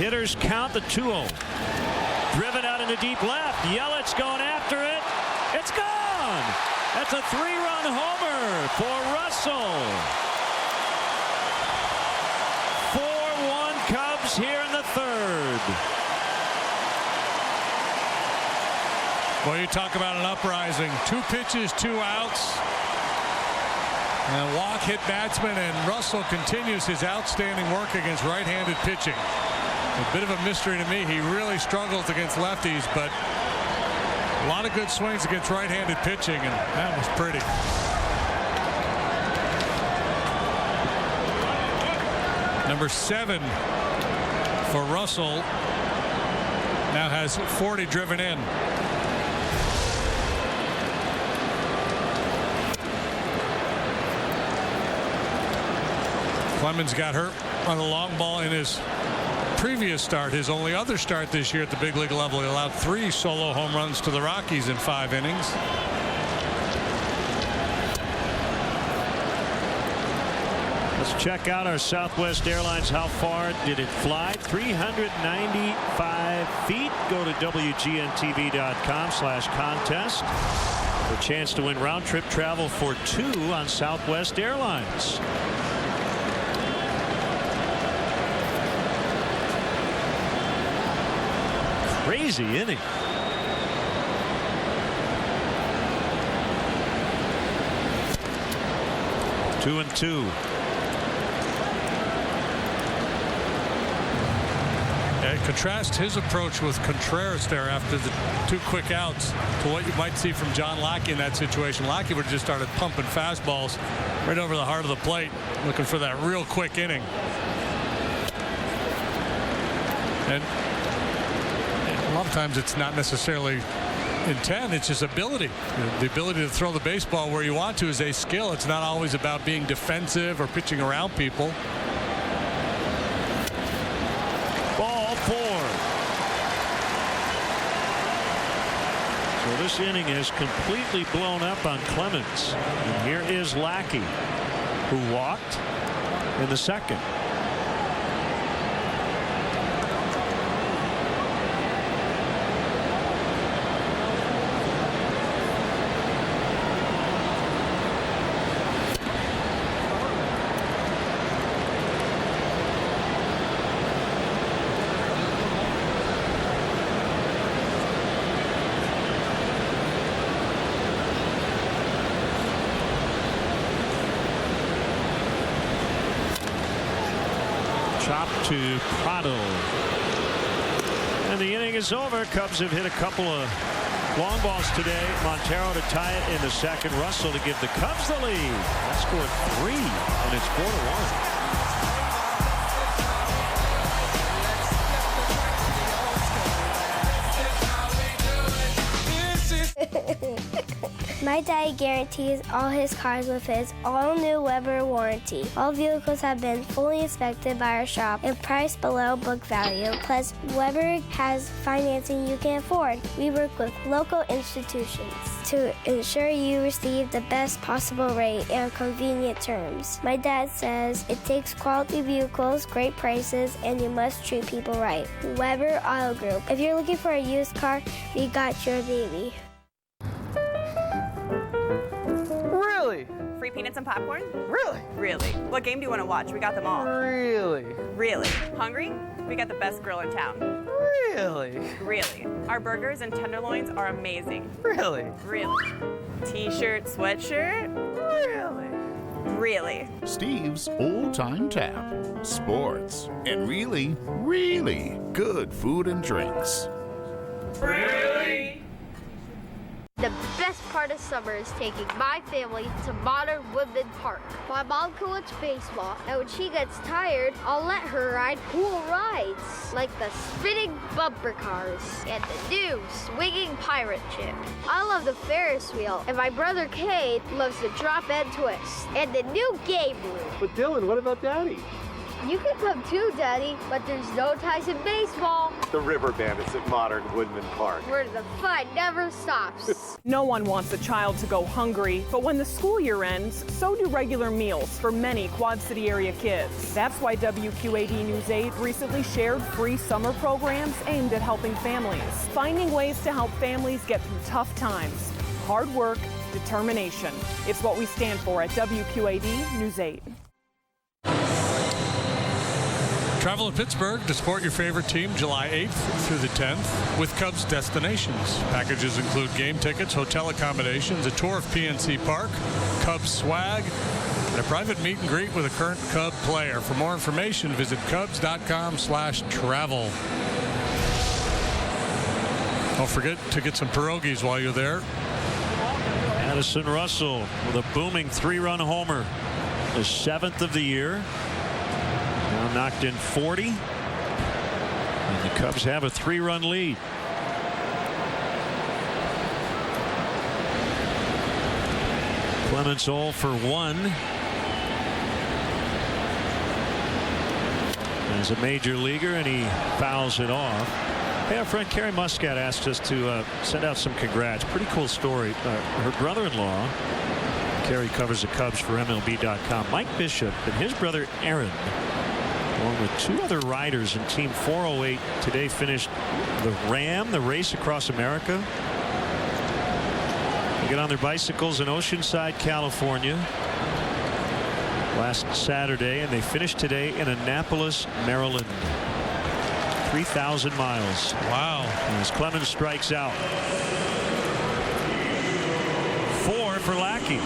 S8: Hitters count the 2-0. Driven out into deep left. Yelich going after it. It's gone. That's a 3-run homer for Russell. 4-1 Cubs here in the 3rd.
S5: Well, you talk about an uprising. 2 pitches, 2 outs. And walk hit batsman, and Russell continues his outstanding work against right-handed pitching. A bit of a mystery to me. He really struggles against lefties, but a lot of good swings against right-handed pitching, and that was pretty. Number 7 for Russell now has 40 driven in. Clemens got hurt on a long ball in his previous start, his only other start this year at the big league level. He allowed 3 solo home runs to the Rockies in 5 innings.
S8: Let's check out our Southwest Airlines. How far did it fly? 395 feet. Go to WGNTV.com/contest for a chance to win round trip travel for 2 on Southwest Airlines. Crazy inning. Two and two.
S5: Contrast his approach with Contreras there after the 2 quick outs to what you might see from John Lackey in that situation. Lackey would have just started pumping fastballs right over the heart of the plate, looking for that real quick inning. And a lot of times it's not necessarily intent, it's just ability. The ability to throw the baseball where you want to is a skill. It's not always about being defensive or pitching around people.
S8: So this inning is completely blown up on Clemens. And here is Lackey, who walked in the second. To Prado. And the inning is over. Cubs have hit a couple of long balls today. Montero to tie it in the second. Russell to give the Cubs the lead. That scored 3, and it's 4-1.
S10: My daddy guarantees all his cars with his all-new Weber warranty. All vehicles have been fully inspected by our shop and priced below book value. Plus, Weber has financing you can afford. We work with local institutions to ensure you receive the best possible rate and convenient terms. My dad says it takes quality vehicles, great prices, and you must treat people right. Weber Auto Group. If you're looking for a used car, we got your baby.
S4: Really? Free peanuts and popcorn?
S16: Really?
S4: Really. What game do you want to watch? We got them all.
S16: Really?
S4: Really. Hungry? We got the best grill in town.
S16: Really?
S4: Really. Our burgers and tenderloins are amazing.
S16: Really?
S4: Really. T-shirt, sweatshirt?
S16: Really?
S4: Really.
S11: Steve's Old Time Tap. Sports. And really, really good food and drinks.
S4: Really?
S1: The best part of summer is taking my family to Modern Woodland Park. My mom coaches baseball, and when she gets tired, I'll let her ride cool rides, like the spinning bumper cars and the new swinging pirate ship. I love the Ferris wheel, and my brother Cade loves the drop and twist, and the new game room.
S13: But Dylan, what about Daddy?
S1: You can come too, Daddy, but there's no ties in baseball.
S13: The River Bandits at Modern Woodman Park.
S1: Where the fun never stops.
S12: No one wants a child to go hungry, but when the school year ends, so do regular meals for many Quad City area kids. That's why WQAD News 8 recently shared free summer programs aimed at helping families, finding ways to help families get through tough times. Hard work, determination. It's what we stand for at WQAD News 8.
S5: Travel to Pittsburgh to support your favorite team July 8th through the 10th with Cubs Destinations. Packages include game tickets, hotel accommodations, a tour of PNC Park, Cubs swag, and a private meet and greet with a current Cub player. For more information, visit Cubs.com/travel. Don't forget to get some pierogies while you're there.
S8: Addison Russell with a booming 3-run homer, the 7th of the year. Now knocked in 40, and the Cubs have a 3-run lead. Clemens 0 for 1. He's a major leaguer, and he fouls it off. Hey, our friend Carrie Muscat asked us to send out some congrats. Pretty cool story. Her brother-in-law, Carrie covers the Cubs for MLB.com, Mike Bishop, and his brother Aaron, along with 2 other riders in Team 408, today finished the Ram, the race across America. They get on their bicycles in Oceanside, California last Saturday, and they finished today in Annapolis, Maryland. 3,000 miles.
S5: Wow.
S8: As Clemens strikes out. 4 for Lackey.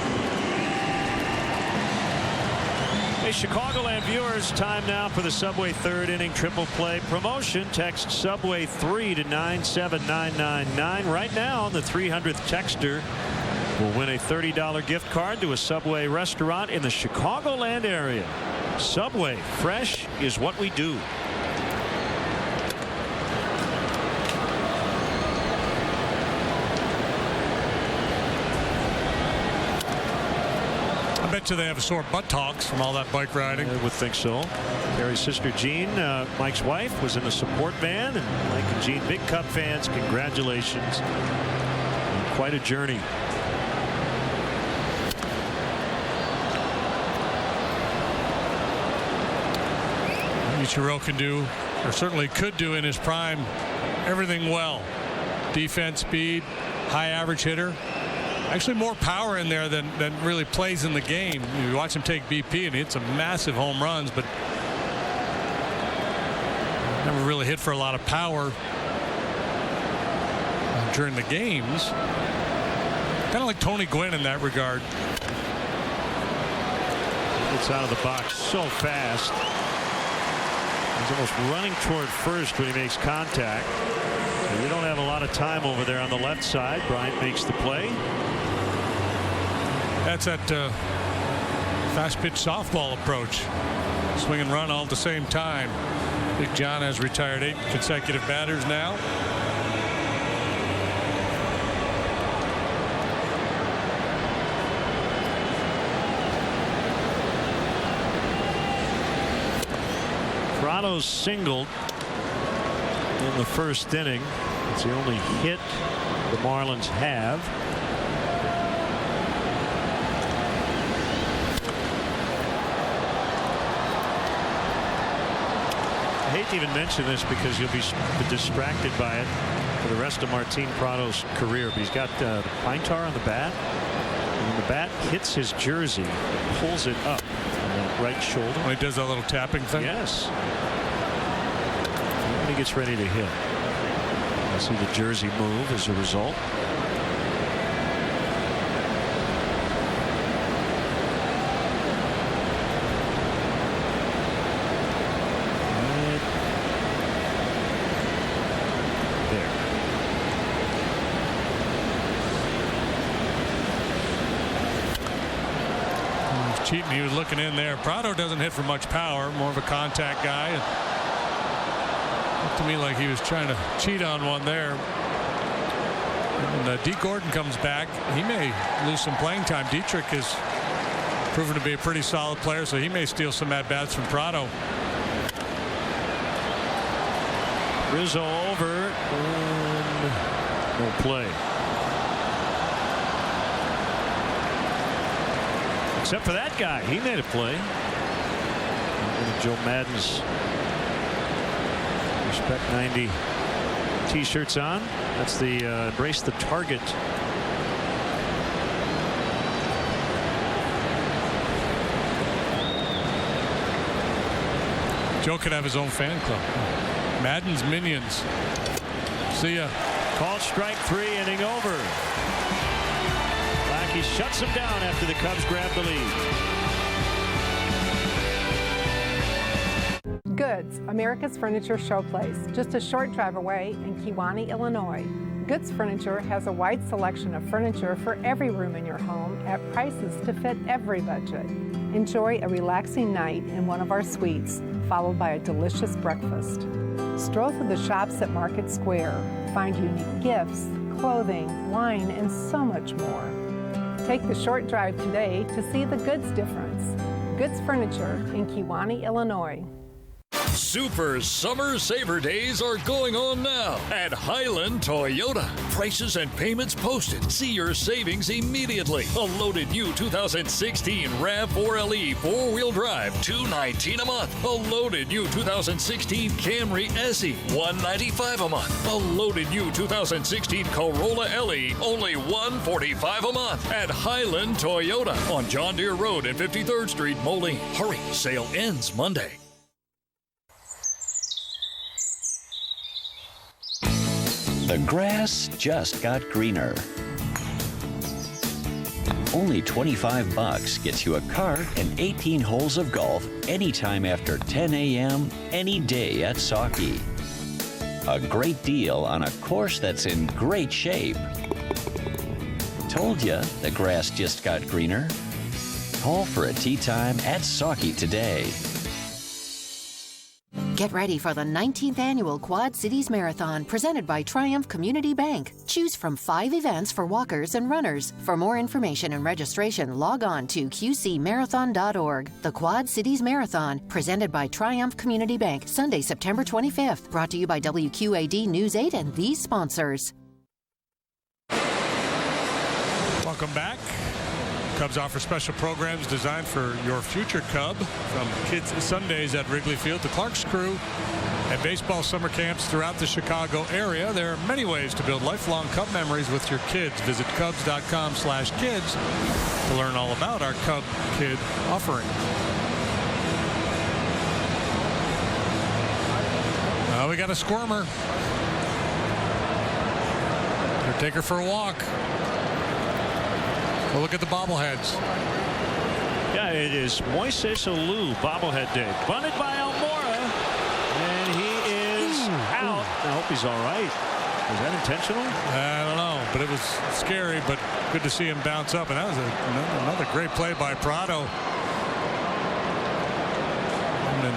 S8: Hey, Chicagoland viewers, time now for the Subway third inning triple play promotion. Text Subway 3 to 97999. Right now, the 300th texter will win a $30 gift card to a Subway restaurant in the Chicagoland area. Subway, fresh is what we do.
S5: I bet you they have sore buttocks from all that bike riding.
S8: I would think so. Carrie's sister Jean, Mike's wife, was in the support band, and Mike and Jean, big Cub fans, congratulations. Quite a journey.
S5: Ichiro can do, or certainly could do in his prime, everything well. Defense, speed, high average hitter. Actually more power in there than really plays in the game. You watch him take BP and he hits some massive home runs, but never really hit for a lot of power during the games. Kind of like Tony Gwynn in that regard.
S8: Gets out of the box so fast. He's almost running toward first when he makes contact. So we don't have a lot of time over there on the left side. Bryant makes the play.
S5: That's that fast pitch softball approach. Swing and run all at the same time. Big John has retired 8 consecutive batters now.
S8: Prado's singled in the first inning. It's the only hit the Marlins have. I hate to even mention this because you'll be distracted by it for the rest of Martin Prado's career. But he's got pine tar on the bat. And when the bat hits his jersey, it pulls it up on the right shoulder.
S5: When he does that little tapping thing?
S8: Yes. When he gets ready to hit. I see the jersey move as a result.
S5: Cheating, he was looking in there. Prado doesn't hit for much power, more of a contact guy. It looked to me like he was trying to cheat on one there. And Dee Gordon comes back. He may lose some playing time. Dietrich is proven to be a pretty solid player, so he may steal some at-bats from Prado.
S8: Rizzo over, and no play. Except for that guy. He made a play. Joe Madden's Respect 90 t-shirts on. That's the Embrace the Target.
S5: Joe could have his own fan club. Madden's Minions. See ya.
S8: Called strike 3, inning over. He shuts him down after the Cubs grab the lead.
S7: Goods, America's Furniture Showplace, just a short drive away in Kewanee, Illinois. Goods Furniture has a wide selection of furniture for every room in your home at prices to fit every budget. Enjoy a relaxing night in one of our suites, followed by a delicious breakfast. Stroll through the shops at Market Square. Find unique gifts, clothing, wine, and so much more. Take the short drive today to see the Goods difference. Goods Furniture in Kewanee, Illinois.
S14: Super Summer Saver Days are going on now at Highland Toyota. Prices and payments posted. See your savings immediately. A loaded new 2016 RAV4LE 4-wheel drive, $219 a month. A loaded new 2016 Camry SE, $195 a month. A loaded new 2016 Corolla LE, only $145 a month at Highland Toyota on John Deere Road at 53rd Street, Moline. Hurry, sale ends Monday.
S21: The grass just got greener. Only $25 gets you a cart and 18 holes of golf anytime after 10 a.m., any day at Saucony. A great deal on a course that's in great shape. Told you the grass just got greener. Call for a tee time at Saucony today.
S24: Get ready for the 19th annual Quad Cities Marathon presented by Triumph Community Bank. Choose from 5 events for walkers and runners. For more information and registration, log on to qcmarathon.org. The Quad Cities Marathon presented by Triumph Community Bank, Sunday, September 25th. Brought to you by WQAD News 8 and these sponsors.
S5: Welcome back. Cubs offer special programs designed for your future Cub, from Kids Sundays at Wrigley Field to Clark's Crew and baseball summer camps throughout the Chicago area. There are many ways to build lifelong Cub memories with your kids. Visit Cubs.com/kids to learn all about our Cub Kid offering. We got a squirmer. We'll take her for a walk. Well, look at the bobbleheads.
S8: Yeah, it is Moises Alou bobblehead day. Bunted by Almora, and he is out. I hope he's all right. Was that intentional?
S5: I don't know, but it was scary, but good to see him bounce up. And that was another great play by Prado. And then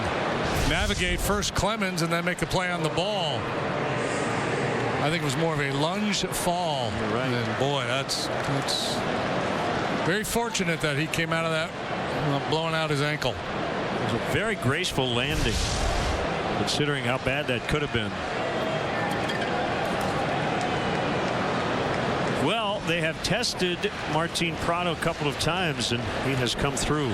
S5: navigate first Clemens and then make the play on the ball. I think it was more of a lunge fall.
S8: You're right.
S5: And boy, that's very fortunate that he came out of that blowing out his ankle.
S8: It was a very graceful landing, considering how bad that could have been. Well, they have tested Martin Prado a couple of times, and he has come through.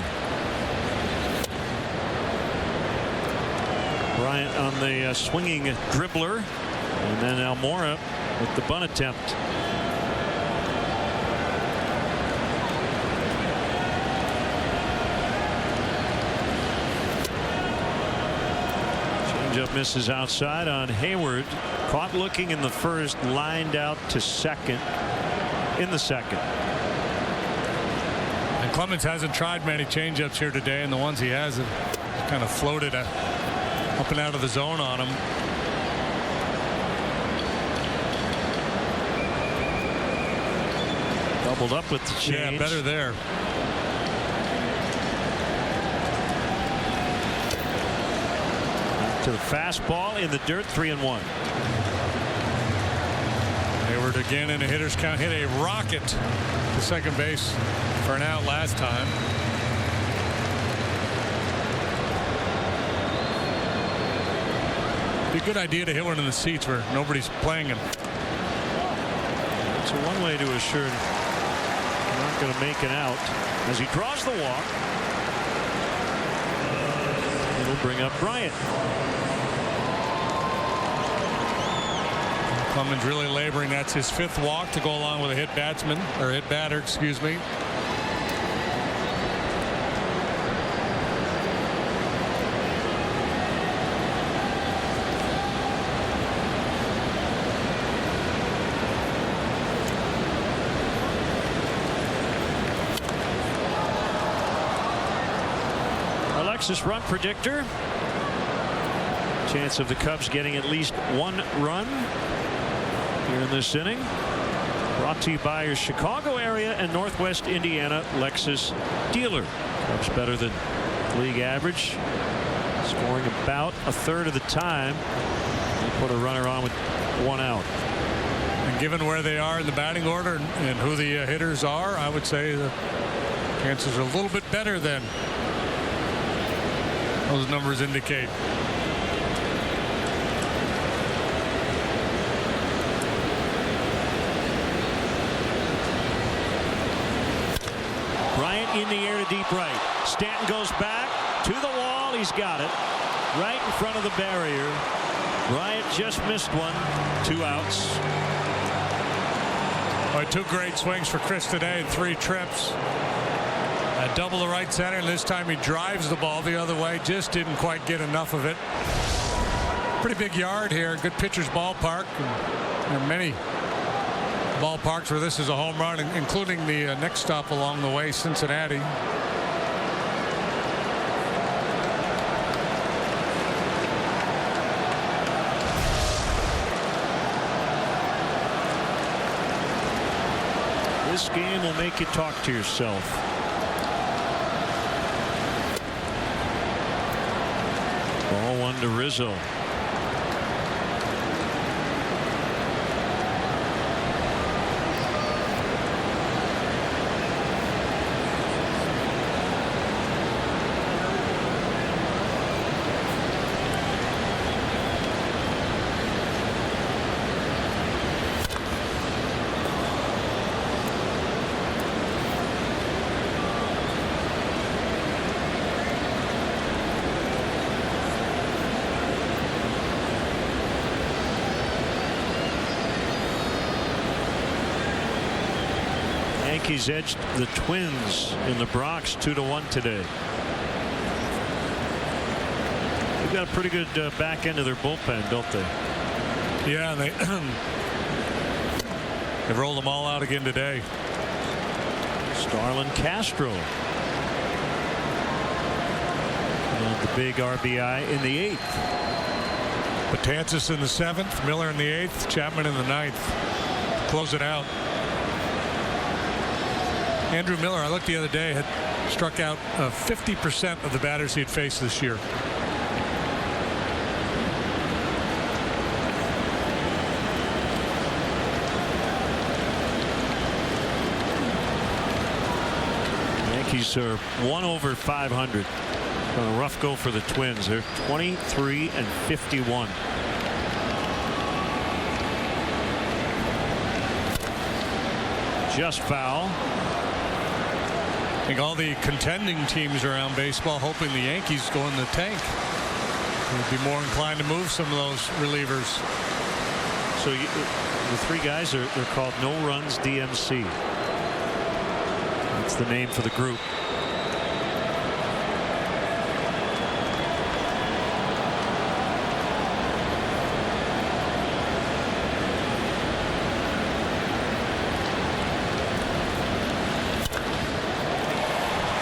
S8: Bryant on the swinging dribbler, and then Almora with the bunt attempt. Changeup misses outside on Hayward. Caught looking in the first, lined out to second in the second.
S5: And Clemens hasn't tried many changeups here today, and the ones he has have kind of floated up and out of the zone on him.
S8: Doubled up with the change.
S5: Yeah, better there.
S8: To the fastball in the dirt, 3-1.
S5: Hayward again in a hitter's count, hit a rocket to second base for an out last time. Be a good idea to hit one in the seats where nobody's playing him.
S8: So one way to assure you're not going to make it out as he draws the walk. It'll bring up Bryant.
S5: Clemens really laboring. That's his 5th walk to go along with a hit batsman, or hit batter, excuse me.
S8: Alexis run predictor. Chance of the Cubs getting at least 1 run here in this inning. Brought to you by your Chicago area and Northwest Indiana Lexus dealer. Cubs better than league average, scoring about a third of the time. They put a runner on with 1 out.
S5: And given where they are in the batting order and who the hitters are, I would say the chances are a little bit better than those numbers indicate.
S8: in the air to deep right. Stanton goes back to the wall. He's got it right in front of the barrier. Bryant just missed one. 2 outs.
S5: Well, 2 great swings for Chris today and 3 trips. A double to right center, and this time he drives the ball the other way. Just didn't quite get enough of it. Pretty big yard here. Good pitcher's ballpark. There are many ballparks where this is a home run, including the next stop along the way, Cincinnati.
S8: This game will make you talk to yourself. Ball 1 to Rizzo. Yankees edged the Twins in the Bronx 2-1 today. They've got a pretty good back end of their bullpen, don't they?
S5: Yeah, they rolled them all out again today.
S8: Starlin Castro. And the big RBI in the 8th.
S5: Betances in the 7th, Miller in the 8th, Chapman in the 9th. Close it out. Andrew Miller, I looked the other day, had struck out 50% of the batters he had faced this year.
S8: Yankees are 1 over 500. A rough go for the Twins. They're 23-51. Just foul.
S5: I think all the contending teams around baseball hoping the Yankees go in the tank. Would be more inclined to move some of those relievers.
S8: So the 3 guys they're called No Runs DMC. That's the name for the group.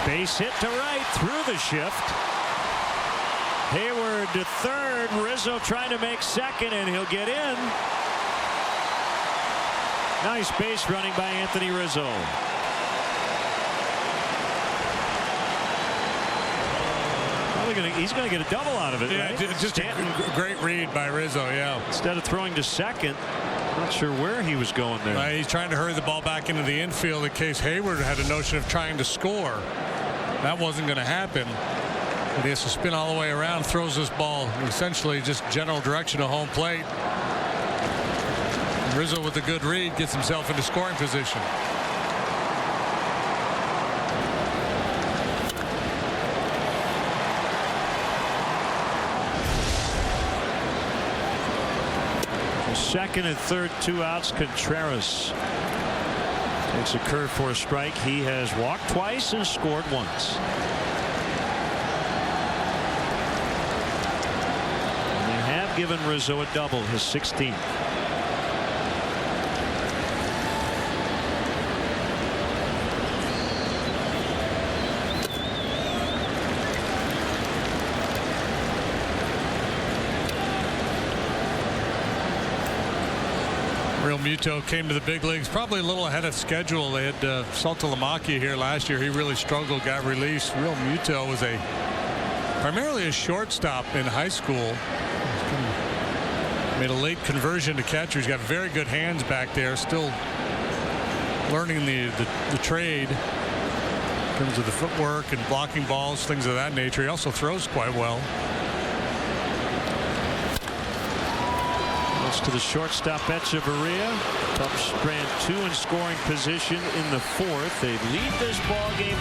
S8: Base hit to right through the shift. Hayward to third. Rizzo trying to make second, and he'll get in. Nice base running by Anthony Rizzo. He's going to get a double out of it.
S5: Yeah,
S8: right?
S5: just a great read by Rizzo. Yeah.
S8: Instead of throwing to second, not sure where he was going there.
S5: He's trying to hurry the ball back into the infield in case Hayward had a notion of trying to score. That wasn't going to happen. But he has to spin all the way around, throws this ball essentially just general direction of home plate. Rizzo with a good read gets himself into scoring position.
S8: Second and third, 2 outs. Contreras takes a curve for a strike. He has walked twice and scored once. And they have given Rizzo a double, his 16th.
S5: Muto came to the big leagues probably a little ahead of schedule. They had Saltalamacchia here last year. He really struggled, got released. Real Muto was primarily a shortstop in high school. Made a late conversion to catcher. He's got very good hands back there. Still learning the trade in terms of the footwork and blocking balls, things of that nature. He also throws quite well.
S8: Pitch to the shortstop, Arrieta. Cubs strand 2 in scoring position in the 4th. They lead this ball game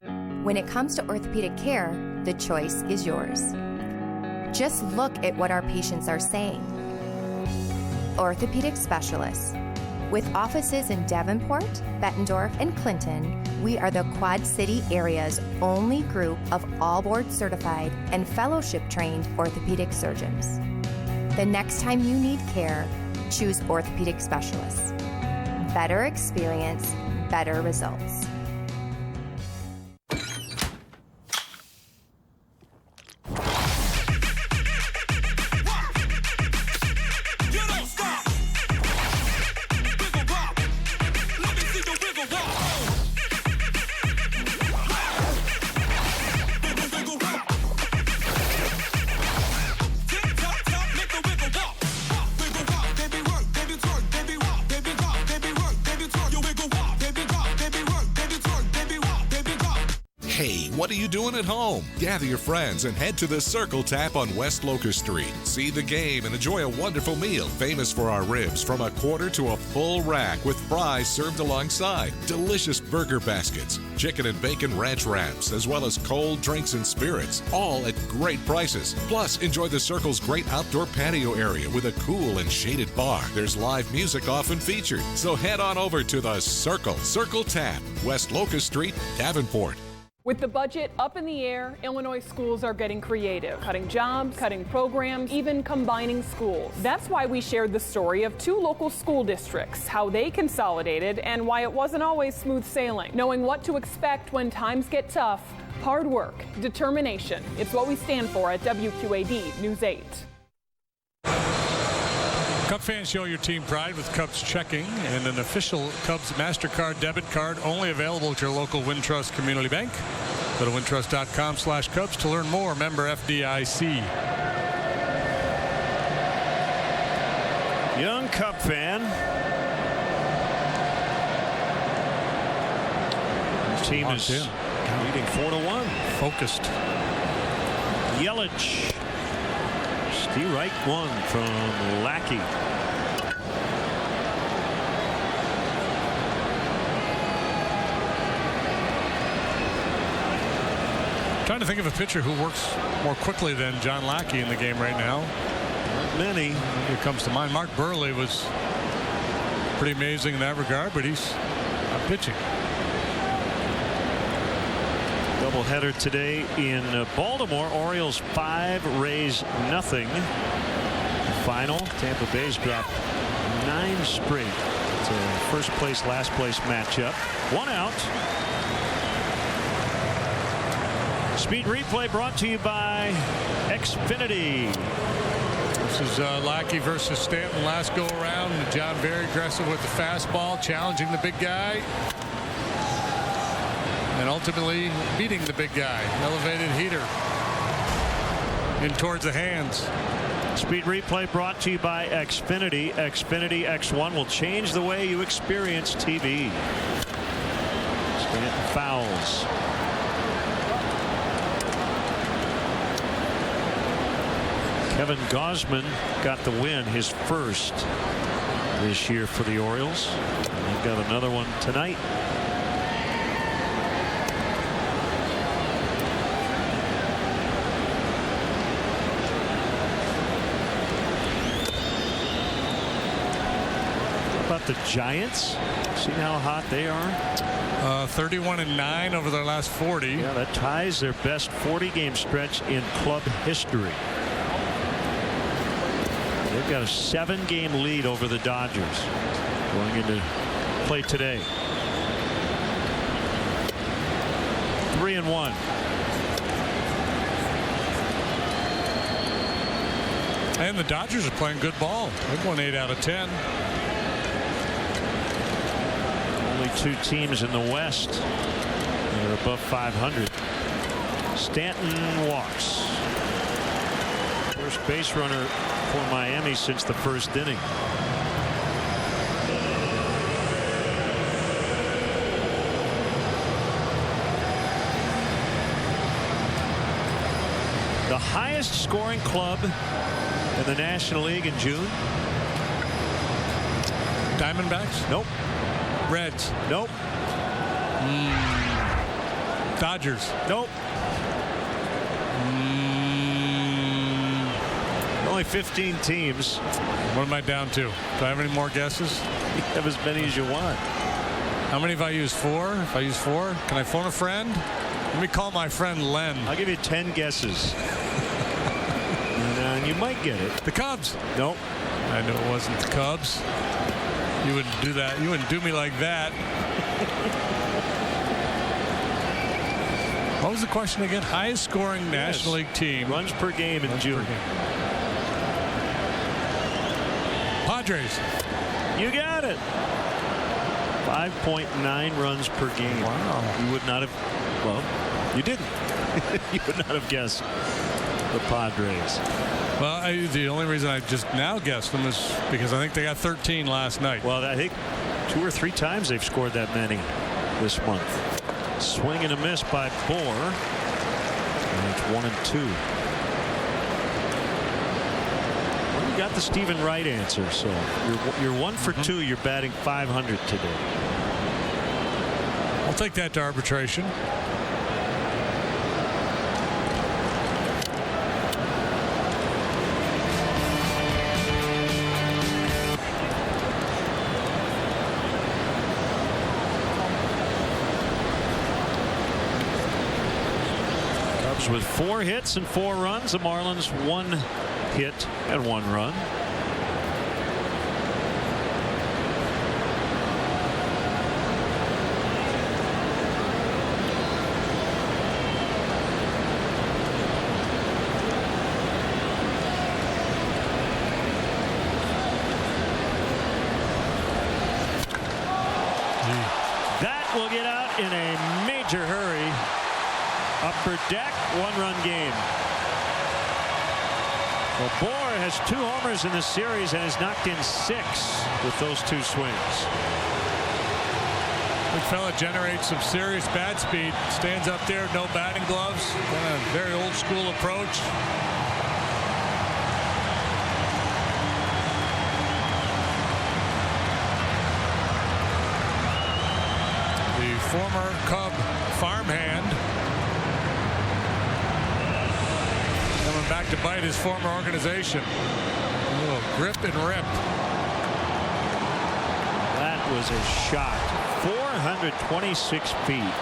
S8: 4-1.
S2: When it comes to orthopedic care, the choice is yours. Just look at what our patients are saying. Orthopedic specialists. With offices in Davenport, Bettendorf, and Clinton, we are the Quad City area's only group of all board certified and fellowship trained orthopedic surgeons. The next time you need care, choose orthopedic specialists. Better experience, better results.
S15: What are you doing at home? Gather your friends and head to the Circle Tap on West Locust Street. See the game and enjoy a wonderful meal famous for our ribs from a quarter to a full rack with fries served alongside, delicious burger baskets, chicken and bacon ranch wraps, as well as cold drinks and spirits, all at great prices. Plus, enjoy the Circle's great outdoor patio area with a cool and shaded bar. There's live music often featured. So head on over to the Circle Tap, West Locust Street, Davenport.
S12: With the budget up in the air, Illinois schools are getting creative, cutting jobs, cutting programs, even combining schools. That's why we shared the story of 2 local school districts, how they consolidated, and why it wasn't always smooth sailing. Knowing what to expect when times get tough, hard work, determination. It's what we stand for at WQAD News 8.
S5: Cub fans, show your team pride with Cubs checking and an official Cubs MasterCard debit card only available at your local Wintrust Community Bank. Go to wintrust.com/Cubs to learn more. Member FDIC.
S8: Young Cub fan. His team is leading 4-1.
S5: Focused.
S8: Yelich. Strike 1 from Lackey.
S5: Trying to think of a pitcher who works more quickly than John Lackey in the game right now.
S8: Not many.
S5: Here comes to mind. Mark Burley was pretty amazing in that regard, but he's not pitching.
S8: Doubleheader today in Baltimore. Orioles 5, Rays nothing. Final. Tampa Bay's dropped 9 straight. It's a first place, last place matchup. 1 out. Speed replay brought to you by Xfinity.
S5: This is Lackey versus Stanton last go around. John very aggressive with the fastball, challenging the big guy. And ultimately beating the big guy. Elevated heater in towards the hands.
S8: Speed replay brought to you by Xfinity. Xfinity X1 will change the way you experience TV. Stanton fouls. Kevin Gausman got the win, his first this year for the Orioles. And they've got another one tonight. The Giants, see how hot they are.
S5: 31-9 over their last 40.
S8: Yeah, that ties their best 40-game stretch in club history. They've got a 7-game lead over the Dodgers going into play today. 3-1.
S5: And the Dodgers are playing good ball. They've won 8 out of 10.
S8: Only 2 teams in the West that are above 500. Stanton walks. First base runner for Miami since the first inning. highest scoring club in the National League in June?
S5: Diamondbacks?
S8: Nope.
S5: Reds?
S8: Nope.
S5: Dodgers?
S8: Nope. Only 15 teams.
S5: What am I down to? Do I have any more guesses?
S8: You have as many as you want.
S5: How many if I use 4? If I use 4, can I phone a friend? Let me call my friend Len.
S8: I'll give you 10 guesses. And you might get it.
S5: The Cubs?
S8: Nope.
S5: I knew it wasn't the Cubs. You wouldn't do that. You wouldn't do me like that. What was the question again? Highest scoring National League team.
S8: Runs per game in June.
S5: Padres.
S8: You got it. 5.9 runs per game.
S5: Wow.
S8: You would not have, well, you didn't. You would not have guessed the Padres.
S5: Well, the only reason I just now guessed them is because I think they got 13 last night.
S8: Well, I think 2 or 3 times they've scored that many this month. Swing and a miss by Bohr. And it's 1-2. Well, you got the Stephen Wright answer, so you're 1 for 2. You're batting .500 today.
S5: I'll take that to arbitration.
S8: With 4 hits and 4 runs, the Marlins 1 hit and 1 run. That will get out in a major hurry. Upper deck, 1-run game. Well, Bohr has 2 homers in this series and has knocked in 6 with those 2 swings.
S5: Big fella generates some serious bat speed. Stands up there, no batting gloves. Kind of very old school approach. The former Cub farmhand coming back to bite his former organization. A little grip and rip.
S8: That was a shot. 426 feet.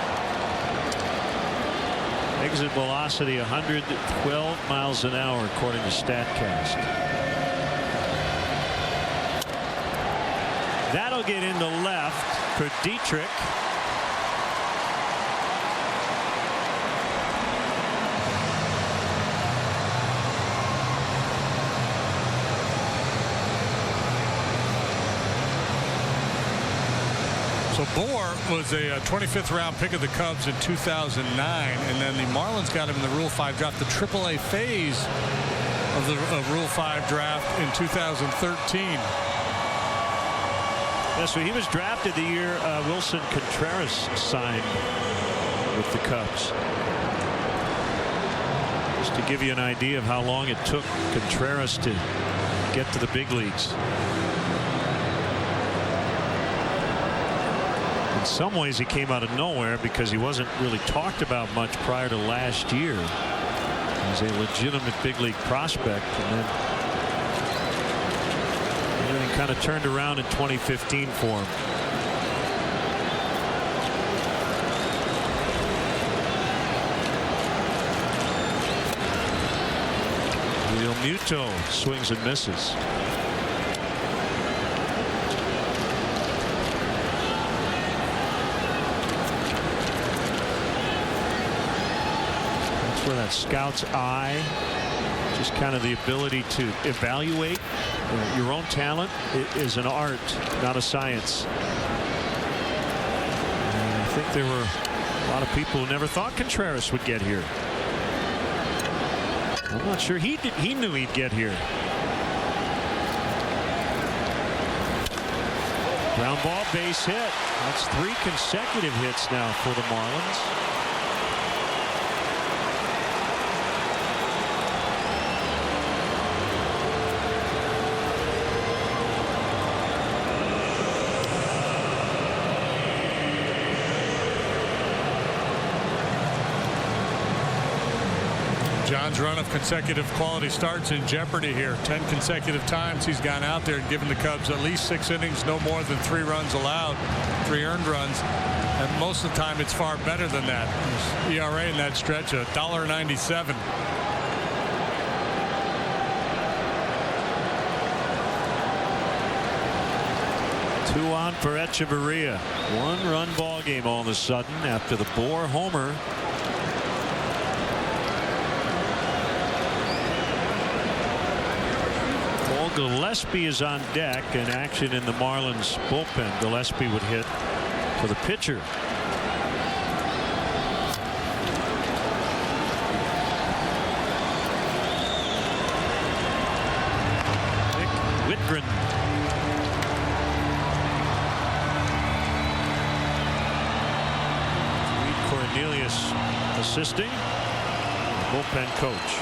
S8: Exit velocity 112 miles an hour according to StatCast. That'll get into left for Dietrich.
S5: So Bohr was a 25th round pick of the Cubs in 2009, and then the Marlins got him in the Rule 5 draft, the AAA phase of the Rule 5 draft in 2013.
S8: Yeah, so he was drafted the year Wilson Contreras signed with the Cubs. Just to give you an idea of how long it took Contreras to get to the big leagues. In some ways he came out of nowhere because he wasn't really talked about much prior to last year. He was a legitimate big league prospect, and then everything kind of turned around in 2015 for him. Real Muto swings and misses. Where that scout's eye, just kind of the ability to evaluate your own talent, is an art, not a science. And I think there were a lot of people who never thought Contreras would get here. I'm not sure he knew he'd get here. Ground ball, base hit. That's 3 consecutive hits now for the Marlins.
S5: John's run of consecutive quality starts in jeopardy here. 10 consecutive times he's gone out there and given the Cubs at least 6 innings, no more than 3 runs allowed, 3 earned runs. And most of the time it's far better than that. His ERA in that stretch, $1.97.
S8: Two on for Echeverria. 1-run ball game all of a sudden after the Bohr homer. Paul Gillespie is on deck, and action in the Marlins bullpen. Gillespie would hit for the pitcher. Nick Whitgren. Cornelius assisting, bullpen coach.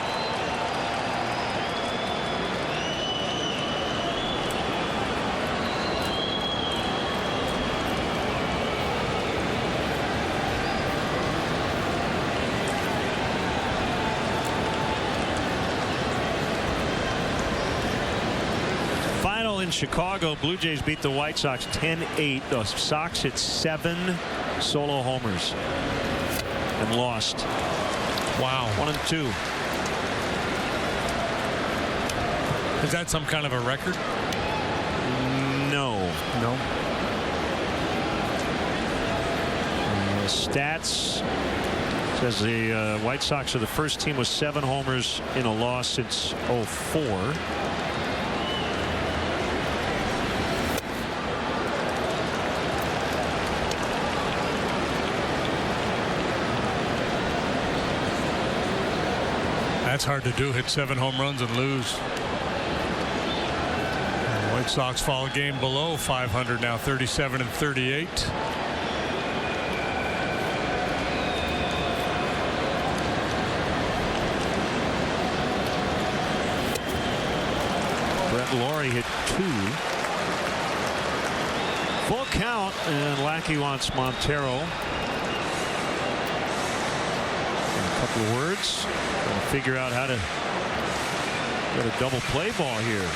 S8: Final in Chicago, Blue Jays beat the White Sox 10-8. The Sox hit 7 solo homers and lost.
S5: Wow.
S8: 1-2.
S5: Is that some kind of a record?
S8: No.
S5: No.
S8: Stats says the White Sox are the first team with 7 homers in a loss since '04.
S5: That's hard to do, hit 7 home runs and lose. The White Sox fall a game below 500 now, 37-38.
S8: Brett Laurie hit 2. Full count, and Lackey wants Montero. A couple of words. We'll figure out how to get a double play ball here.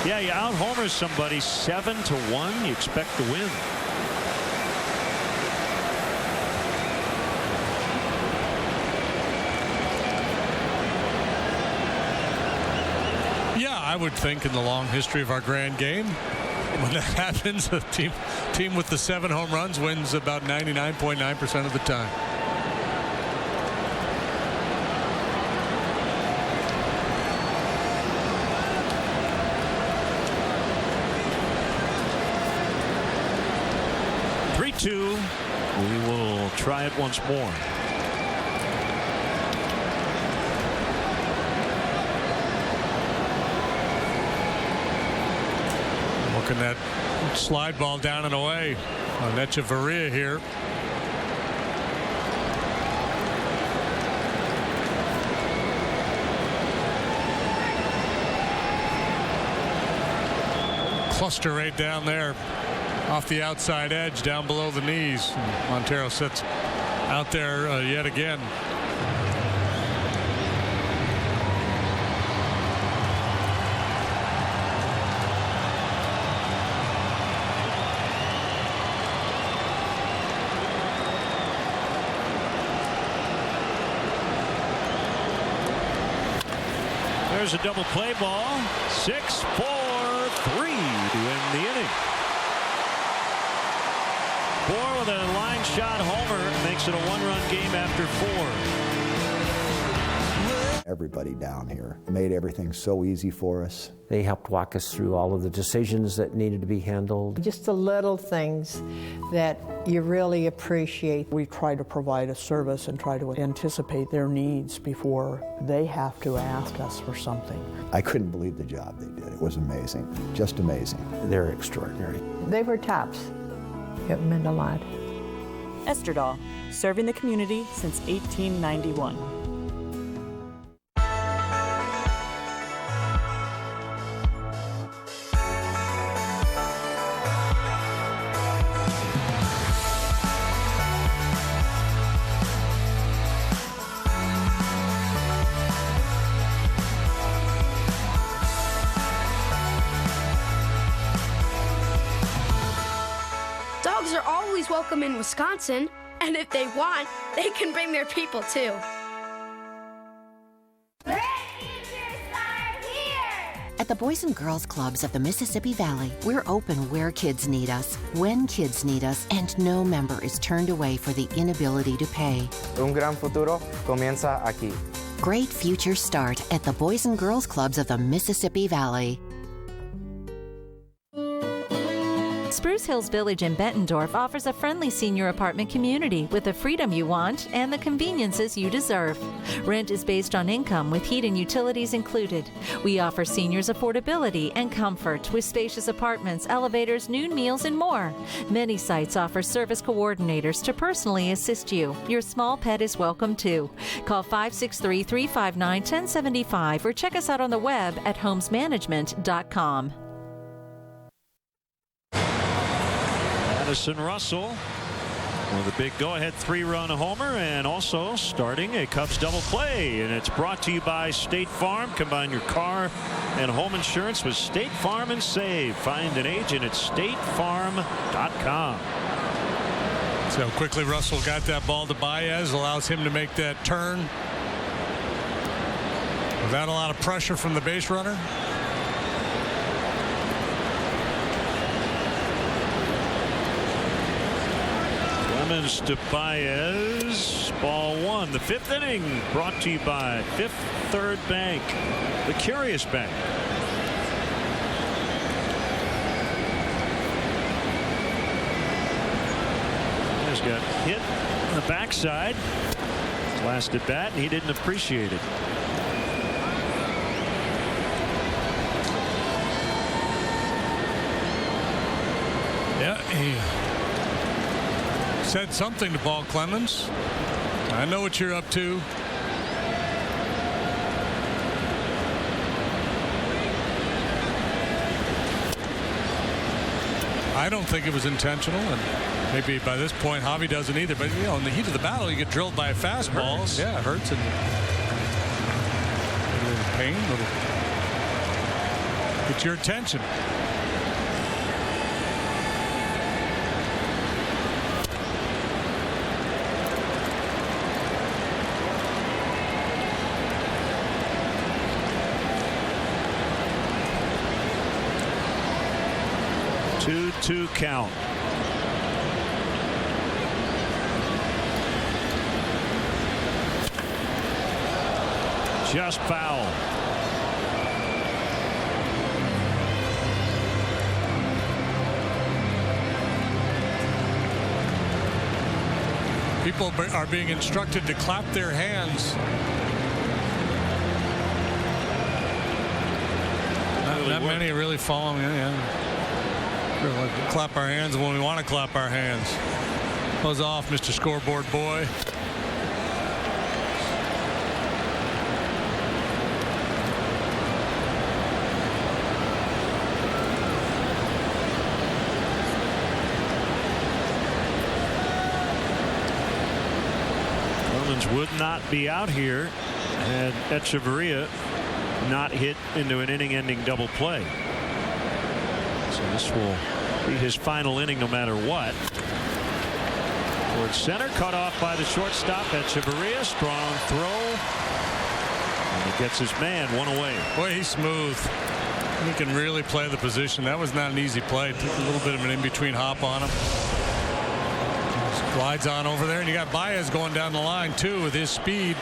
S8: Yeah, you out homers somebody 7-1. You expect to win.
S5: Yeah, I would think in the long history of our grand game, when that happens, the team with the 7 home runs wins about 99.9% of the time.
S8: We will try it once more.
S5: Looking at slide ball down and away on Echeverria here. Cluster right down there off the outside edge, down below the knees. And Montero sits out there yet again.
S8: There's a double play ball. 6-4-3 to end the inning. Bohr with a line shot homer makes it a 1-run game after 4.
S3: Everybody down here made everything so easy for us.
S17: They helped walk us through all of the decisions that needed to be handled.
S9: Just the little things that you really appreciate. We try to provide a service and try to anticipate their needs before they have to ask us for something.
S3: I couldn't believe the job they did. It was amazing, just amazing.
S17: They're extraordinary.
S9: They were tops. It meant a lot.
S12: Esterdahl, serving the community since 1891.
S18: dogs are always welcome in Wisconsin, and if they want, they can bring their people too.
S24: At the Boys and Girls Clubs of the Mississippi Valley, we're open where kids need us, when kids need us, and no member is turned away for the inability to pay.
S19: Un gran futuro comienza aquí.
S24: Great futures start at the Boys and Girls Clubs of the Mississippi Valley.
S22: Spruce Hills Village in Bettendorf offers a friendly senior apartment community with the freedom you want and the conveniences you deserve. Rent is based on income with heat and utilities included. We offer seniors affordability and comfort with spacious apartments, elevators, noon meals, and more. Many sites offer service coordinators to personally assist you. Your small pet is welcome too. Call 563-359-1075 or check us out on the web at homesmanagement.com.
S8: Addison Russell with a big go-ahead 3-run homer, and also starting a Cubs double play. And it's brought to you by State Farm. Combine your car and home insurance with State Farm and save. Find an agent at statefarm.com.
S5: So quickly Russell got that ball to Baez, allows him to make that turn without a lot of pressure from the base runner.
S8: Clemens to Baez, ball one. The fifth inning brought to you by Fifth Third Bank, the Curious Bank. He's got hit on the backside. Last at bat, and he didn't appreciate it.
S5: Yeah, he said something to Paul Clemens. I know what you're up to. I don't think it was intentional, and maybe by this point Javi doesn't either. But you know, in the heat of the battle, you get drilled by a fastball. Yeah, it hurts, and a little pain, a little. Get your attention.
S8: Two count. Just foul.
S5: People are being instructed to clap their hands. Not many are really following it. Yeah. Like clap our hands when we want to clap our hands. Buzz off, Mr. Scoreboard Boy.
S8: Clemens would not be out here had Echeverria not hit into an inning-ending double play. So this will be his final inning no matter what. Towards center, cut off by the shortstop. Echeverria, strong throw. And he gets his man one away.
S5: Boy, he's smooth. He can really play the position. That was not an easy play. Took a little bit of an in-between hop on him. Glides on over there, and you got Baez going down the line too with his speed.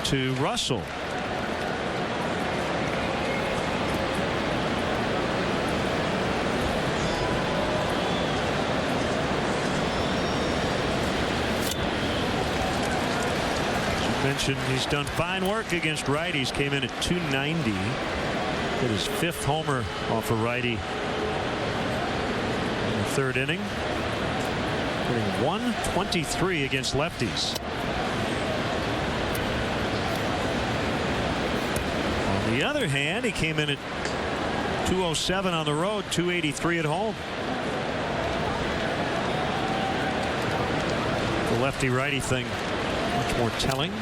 S8: To Russell. As you mentioned, he's done fine work against righties. Came in at 290. Hit his fifth homer off a righty in the third inning. Hitting 123 against lefties. On the other hand, he came in at 207 on the road, 283 at home. The lefty-righty thing much more telling.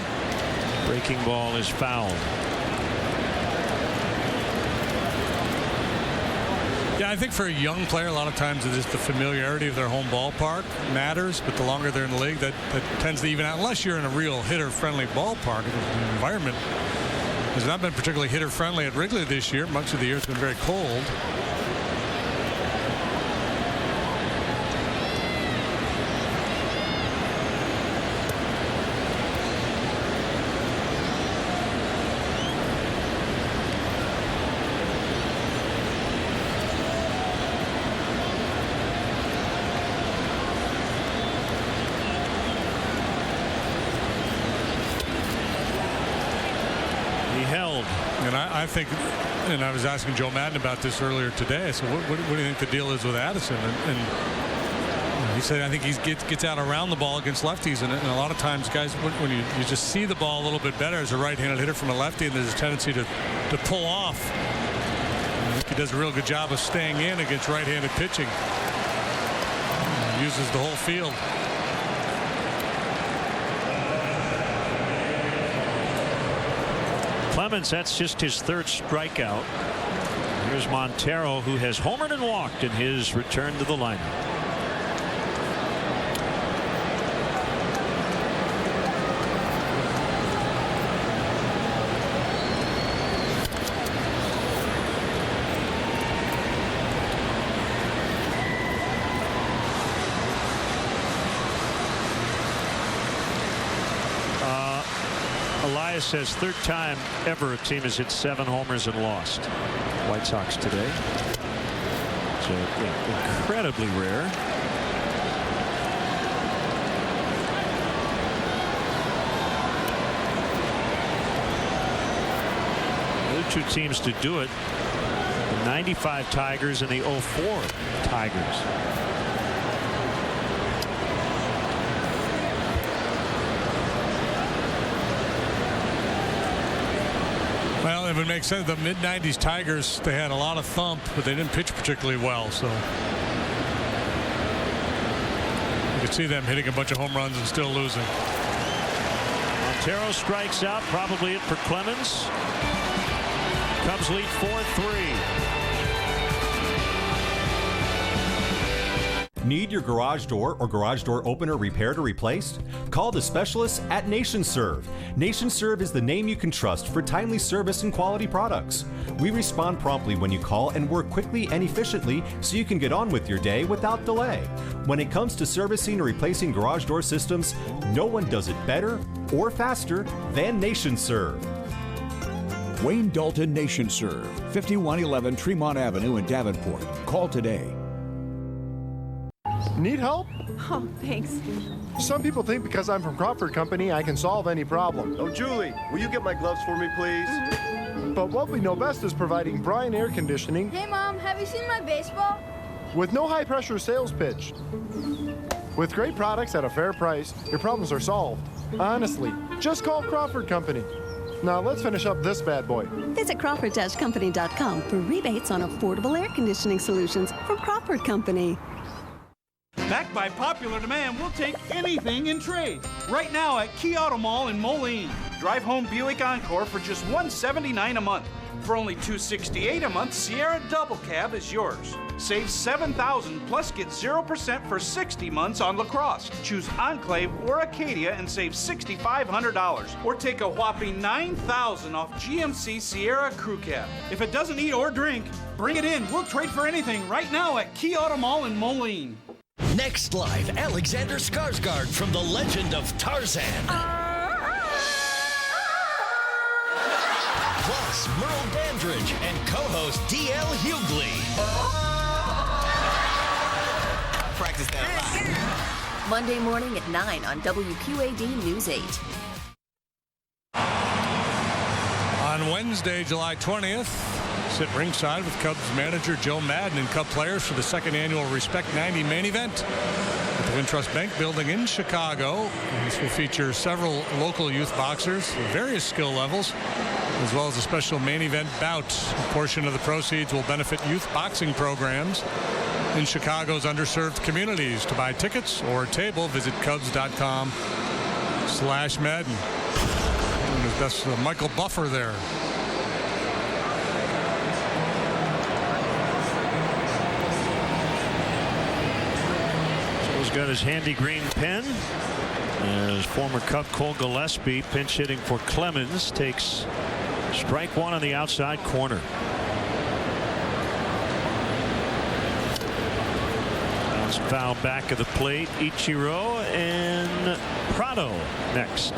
S8: Breaking ball is fouled.
S5: Yeah, I think for a young player, a lot of times it's just the familiarity of their home ballpark matters, but the longer they're in the league, that tends to even out. Unless you're in a real hitter-friendly ballpark, the environment has not been particularly hitter-friendly at Wrigley this year. Much of the year it's been very cold. I think, and I was asking Joe Madden about this earlier today. So what do you think the deal is with Addison? And he said, I think he gets out around the ball against lefties. And a lot of times, guys, when you just see the ball a little bit better as a right-handed hitter from a lefty, and there's a tendency to pull off. I think he does a real good job of staying in against right-handed pitching. He uses the whole field.
S8: Clemens, that's just his third strikeout. Here's Montero, who has homered and walked in his return to the lineup. Says third time ever a team has hit 7 homers and lost. White Sox today. So incredibly rare. The other 2 teams to do it, the 95 Tigers and the 04 Tigers.
S5: Well, it would make sense. The mid-90s Tigers, they had a lot of thump, but they didn't pitch particularly well. So you could see them hitting a bunch of home runs and still losing.
S8: Montero strikes out, probably it for Clemens. Cubs lead 4-3.
S6: Need your garage door or garage door opener repaired or replaced? Call the specialists at NationServe. NationServe is the name you can trust for timely service and quality products. We respond promptly when you call and work quickly and efficiently so you can get on with your day without delay. When it comes to servicing or replacing garage door systems, no one does it better or faster than NationServe.
S10: Wayne Dalton NationServe, 5111 Tremont Avenue in Davenport. Call today.
S13: Need help?
S12: Oh, thanks.
S13: Some people think because I'm from Crawford Company, I can solve any problem.
S20: Oh, Julie, will you get my gloves for me, please?
S13: But what we know best is providing Bryan Air Conditioning.
S1: Hey, Mom, have you seen my baseball?
S13: With no high-pressure sales pitch. With great products at a fair price, your problems are solved. Honestly, just call Crawford Company. Now let's finish up this bad boy.
S23: Visit Crawford-Company.com for rebates on affordable air conditioning solutions from Crawford Company.
S25: Backed by popular demand, we'll take anything in trade. Right now at Key Auto Mall in Moline. Drive home Buick Encore for just $179 a month. For only $268 a month, Sierra Double Cab is yours. Save $7,000 plus get 0% for 60 months on LaCrosse. Choose Enclave or Acadia and save $6,500. Or take a whopping $9,000 off GMC Sierra Crew Cab. If it doesn't eat or drink, bring it in. We'll trade for anything right now at Key Auto Mall in Moline.
S26: Next live, Alexander Skarsgård from The Legend of Tarzan. Plus, Merle Dandridge and co-host D.L. Hughley.
S27: Practice that live. Monday morning at 9 on WQAD News 8.
S5: On Wednesday, July 20th, sit ringside with Cubs manager Joe Madden and Cub players for the second annual Respect 90 main event at the Wintrust Bank building in Chicago. This will feature several local youth boxers with various skill levels. as well as a special main event bout. A portion of the proceeds will benefit youth boxing programs in Chicago's underserved communities. To buy tickets or a table, visit Cubs.com/Madden. That's Michael Buffer there.
S8: So he's got his handy green pen. As former Cub Cole Gillespie, pinch hitting for Clemens, takes strike one on the outside corner. Bounce foul back of the plate. Ichiro and Prado next.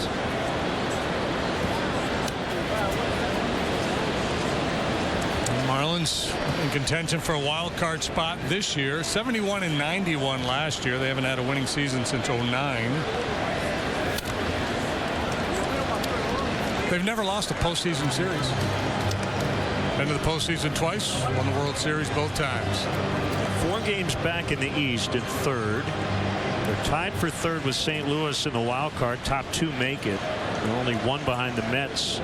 S5: Marlins in contention for a wild card spot this year. 71-91 last year. They haven't had a winning season since '09. They've never lost a postseason series. Been to the postseason twice. Won the World Series both times.
S8: 4 games back in the East in third. They're tied for third with St. Louis in the wild card. Top 2 make it. They're only 1 behind the Mets.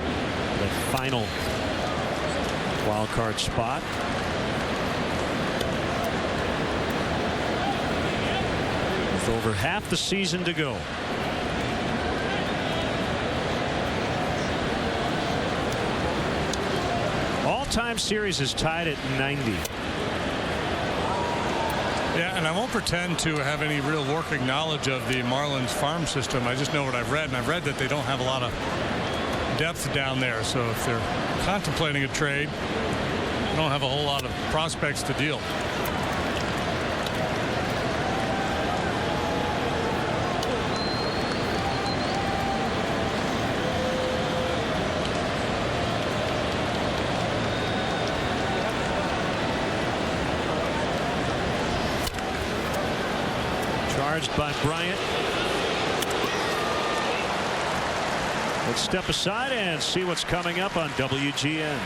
S8: The final wild card spot. With over half the season to go. All-time series is tied at 90.
S5: Yeah, and I won't pretend to have any real working knowledge of the Marlins farm system. I just know what I've read, and I've read that they don't have a lot of depth down there. So if they're contemplating a trade, they don't have a whole lot of prospects to deal.
S8: Charged by Bryant. Let's step aside and see what's coming up on WGN.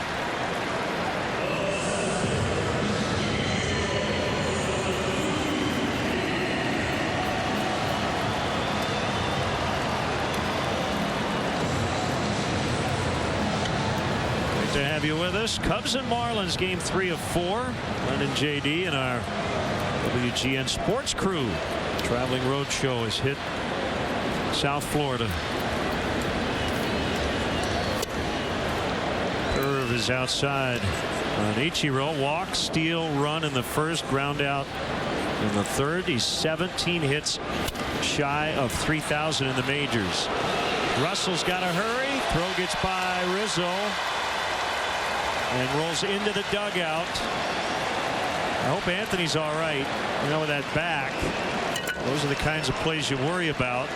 S8: Great to have you with us. Cubs and Marlins, game 3 of 4. Len and JD and our WGN sports crew. Traveling road show has hit South Florida. Curve is outside on Ichiro. Walk, steal, run in the first, ground out in the third. He's 17 hits shy of 3,000 in the majors. Russell's got to hurry. Throw gets by Rizzo and rolls into the dugout. I hope Anthony's all right. You know, with that back, those are the kinds of plays you worry about.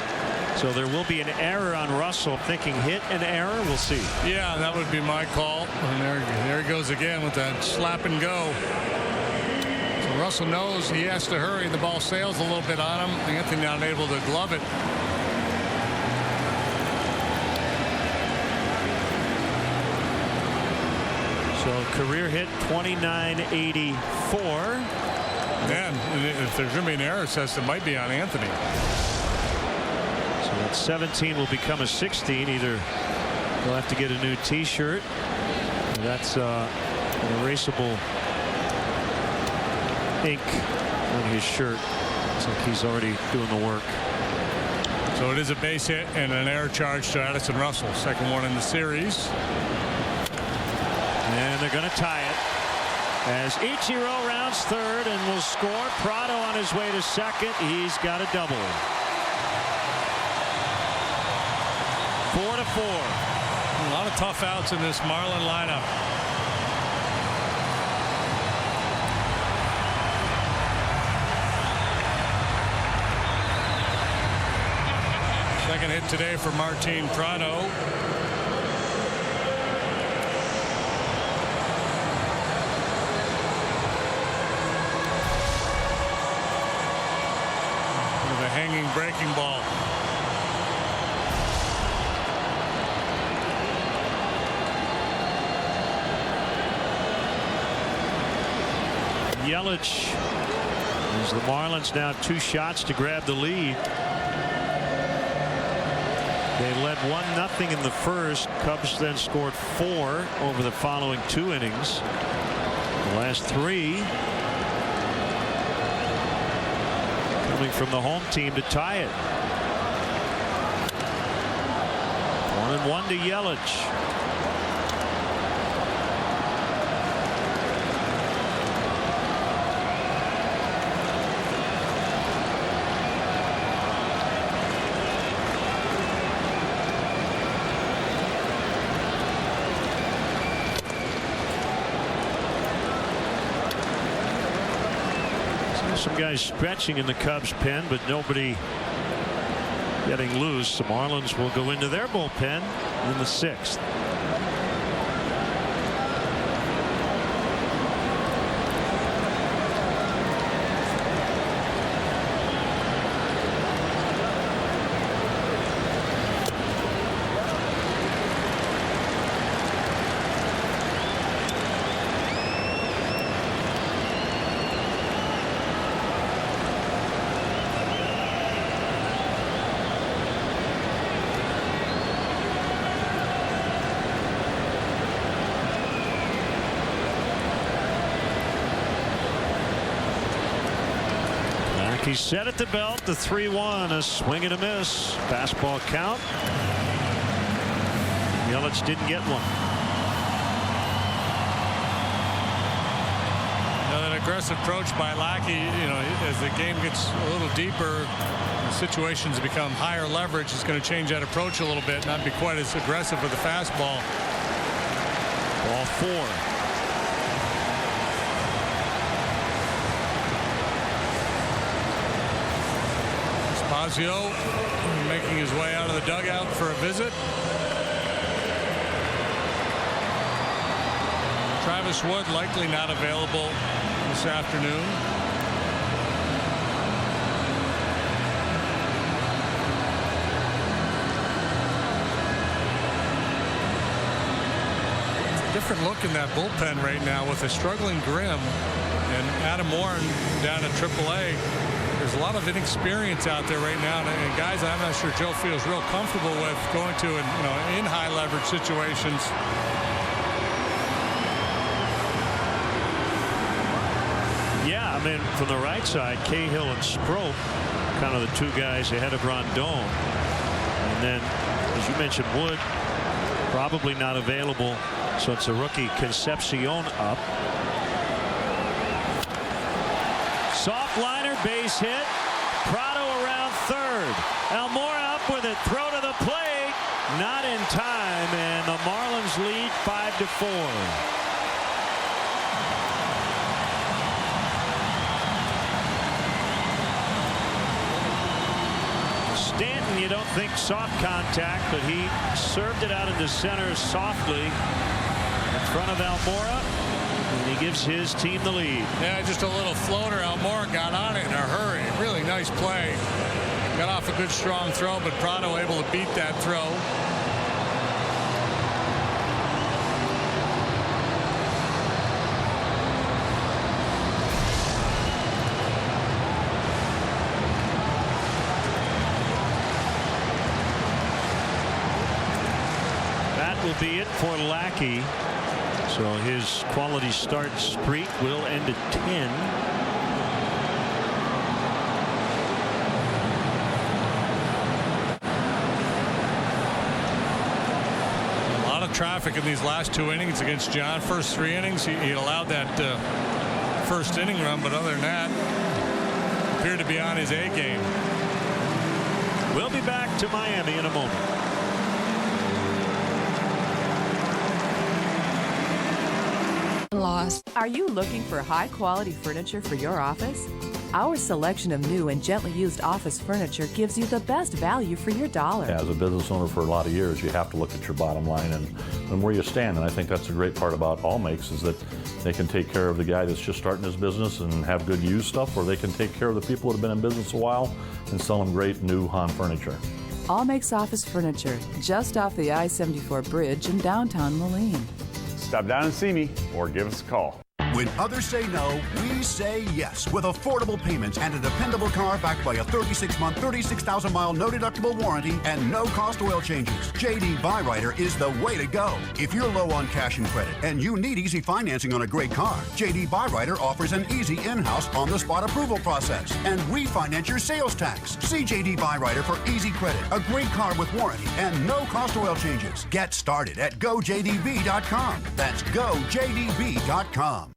S8: So there will be an error on Russell. Thinking hit and error. We'll see.
S5: Yeah, that would be my call. And there he goes again with that slap and go. So Russell knows he has to hurry. The ball sails a little bit on him. Anthony not able to glove it.
S8: So career hit 2984.
S5: Man, if there's going to be an error, it says it might be on Anthony.
S8: So that 17 will become a 16. Either he'll have to get a new T-shirt. That's an erasable ink on his shirt. Looks like he's already doing the work.
S5: So it is a base hit and an error charge to Addison Russell. Second one in the series.
S8: And they're going to tie it as Ichiro rounds third and will score. Prado on his way to second. He's got a double. 4-4.
S5: A lot of tough outs in this Marlin lineup. Second hit today for Martin Prado. With a hanging breaking ball.
S8: Yelich, as the Marlins now have 2 shots to grab the lead. They led 1-0 in the first. Cubs then scored 4 over the following 2 innings. The last 3 coming from the home team to tie it. 1-1 to Yelich. Some guys stretching in the Cubs pen, but nobody getting loose. The Marlins will go into their bullpen in the 6th. He's set at the belt. The 3-1, a swing and a miss. Fastball count. Yelich didn't get one.
S5: An aggressive approach by Lackey. As the game gets a little deeper, the situations become higher leverage. It's going to change that approach a little bit, not be quite as aggressive with the fastball.
S8: Ball 4.
S5: Fazio making his way out of the dugout for a visit. Travis Wood likely not available this afternoon. It's a different look in that bullpen right now with a struggling Grimm and Adam Warren down at AAA. There's a lot of inexperience out there right now, and guys I'm not sure Joe feels real comfortable with going to in high leverage situations.
S8: Yeah, I mean, from the right side, Cahill and Strope, kind of the 2 guys ahead of Rondon. And then, as you mentioned, Wood probably not available, so it's a rookie Concepcion up. Soft liner, base hit. Prado around third. Almora up with it. Throw to the plate. Not in time, and the Marlins lead 5-4. Stanton, you don't think soft contact, but he served it out into center softly in front of Almora. And he gives his team the lead.
S5: Yeah, just a little floater. Almora got on it in a hurry. Really nice play. Got off a good strong throw, but Prado able to beat that throw.
S8: That will be it for Lackey. So his quality start streak will end at 10.
S5: A lot of traffic in these last 2 innings against John. First 3 innings, he allowed that first inning run, but other than that, appeared to be on his A game.
S8: We'll be back to Miami in a moment.
S2: Are you looking for high-quality furniture for your office? Our selection of new and gently used office furniture gives you the best value for your dollar.
S4: As a business owner for a lot of years, you have to look at your bottom line and where you stand. And I think that's the great part about All Makes is that they can take care of the guy that's just starting his business and have good used stuff, or they can take care of the people that have been in business a while and sell them great new Han furniture.
S2: All Makes Office Furniture, just off the I-74 bridge in downtown Moline.
S7: Stop down and see me or give us a call.
S3: When others say no, we say yes with affordable payments and a dependable car backed by a 36-month, 36,000-mile no-deductible warranty and no-cost oil changes. JD Byrider is the way to go. If you're low on cash and credit and you need easy financing on a great car, JD Byrider offers an easy in-house, on-the-spot approval process and refinance your sales tax. See JD Byrider for easy credit, a great car with warranty, and no-cost oil changes. Get started at GoJDB.com. That's GoJDB.com.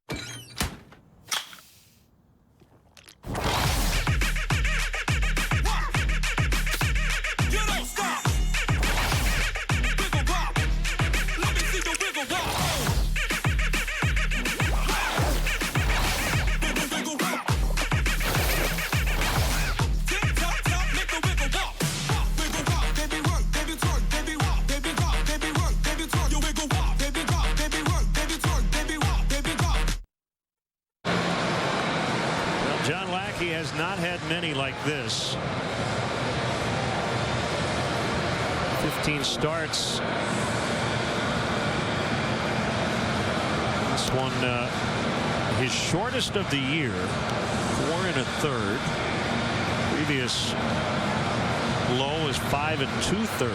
S8: Not had many like this. 15 starts. This one his shortest of the year, 4 1/3. Previous low is 5 2/3.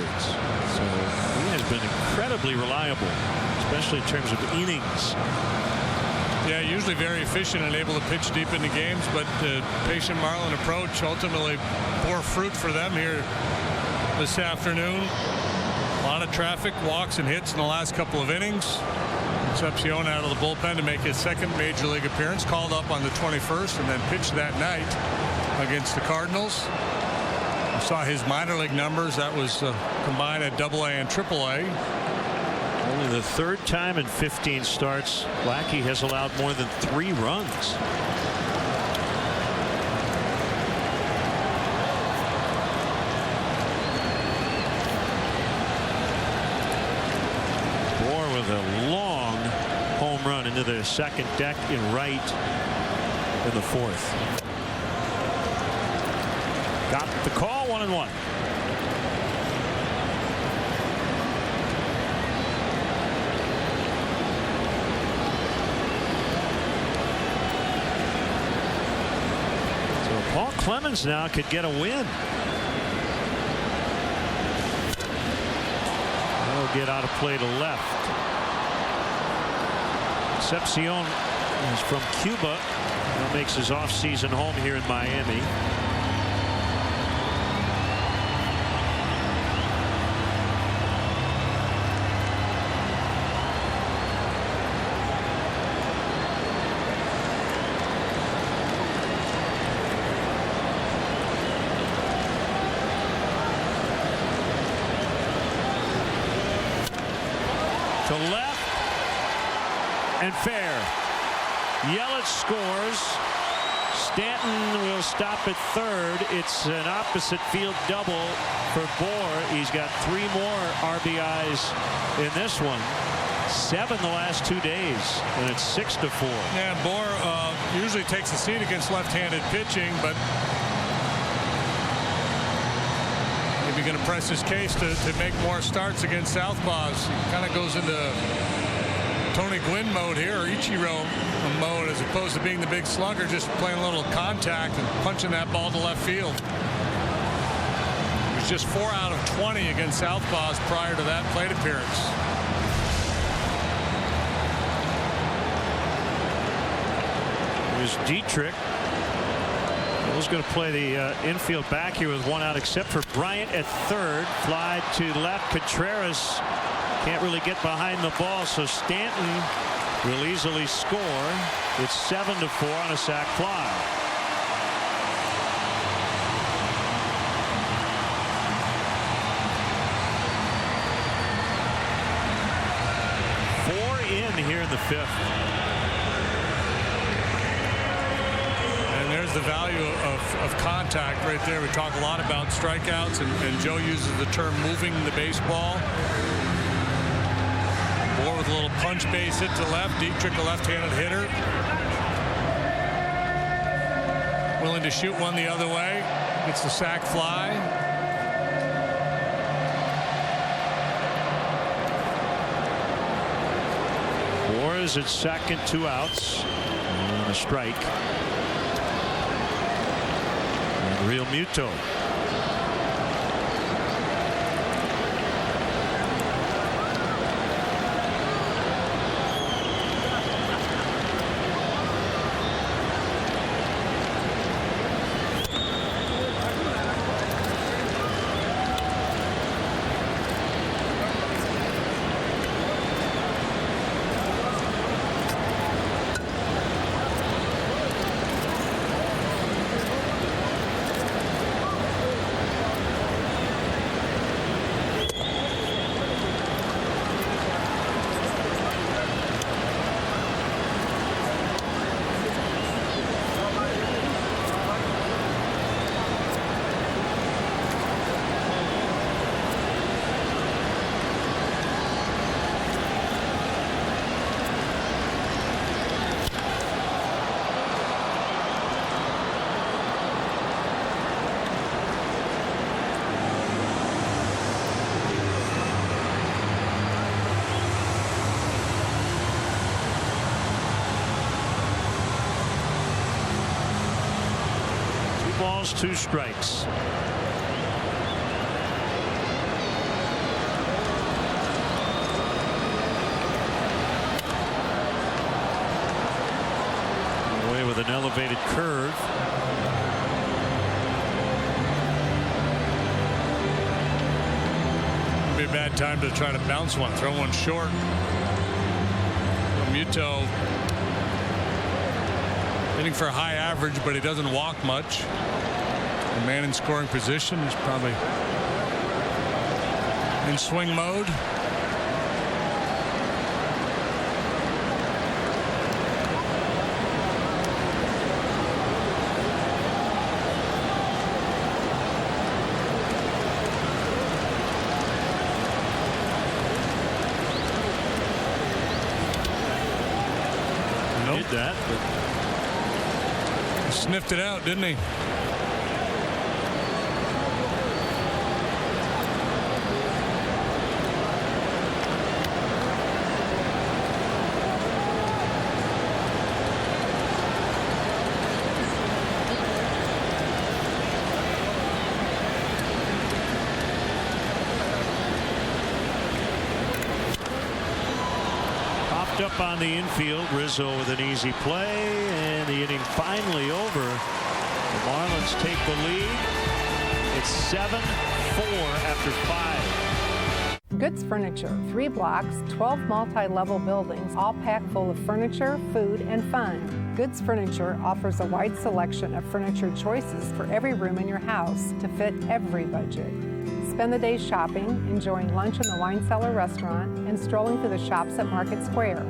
S8: So he has been incredibly reliable, especially in terms of innings.
S5: Yeah, usually very efficient and able to pitch deep into games, but the patient Marlin approach ultimately bore fruit for them here this afternoon. A lot of traffic, walks, and hits in the last couple of innings. Concepcion out of the bullpen to make his second major league appearance, called up on the 21st and then pitched that night against the Cardinals. We saw his minor league numbers. That was combined at AA and AAA.
S8: Only the third time in 15 starts Lackey has allowed more than 3 runs. Bohr with a long home run into the second deck in right in the 4th. Got the call, 1-1. Paul Clemens now could get a win. He'll get out of play to left. Concepcion is from Cuba. He makes his off-season home here in Miami. To left and fair. Yelich scores. Stanton will stop at third. It's an opposite field double for Bohr. He's got 3 more RBIs in this one. 7 the last 2 days, and it's 6-4.
S5: Yeah, Bohr usually takes a seat against left-handed pitching, but maybe going to press his case to make more starts against southpaws. He kind of goes into Tony Gwynn mode here, or Ichiro mode, as opposed to being the big slugger, just playing a little contact and punching that ball to left field. He was just 4 out of 20 against southpaws prior to that plate appearance.
S8: Here's Dietrich. Bill's going to play the infield back here with 1 out, except for Bryant at third. Fly to left. Contreras can't really get behind the ball, so Stanton will easily score. It's 7-4 on a sac fly. Four in here in the 5th.
S5: There's the value of contact right there. We talk a lot about strikeouts, and Joe uses the term moving the baseball. Bohr with a little punch base hit to left. Dietrich, a left-handed hitter, willing to shoot one the other way. Gets the sac fly.
S8: Bohr Torres at second, 2 outs. And a strike. And Real Muto. Balls, 2 strikes. Away with an elevated curve.
S5: It'd be a bad time to try to bounce one, throw one short. Muto hitting for a high average, but he doesn't walk much. The man in scoring position is probably in swing mode.
S8: Nope. Did that, but
S5: sniffed it out, didn't he?
S8: Up on the infield. Rizzo with an easy play, and the inning finally over. The Marlins take the lead. It's 7-4 after 5.
S7: Goods Furniture, 3 blocks, 12 multi-level buildings, all packed full of furniture, food, and fun. Goods Furniture offers a wide selection of furniture choices for every room in your house to fit every budget. Spend the day shopping, enjoying lunch in the Wine Cellar restaurant, and strolling through the shops at Market Square.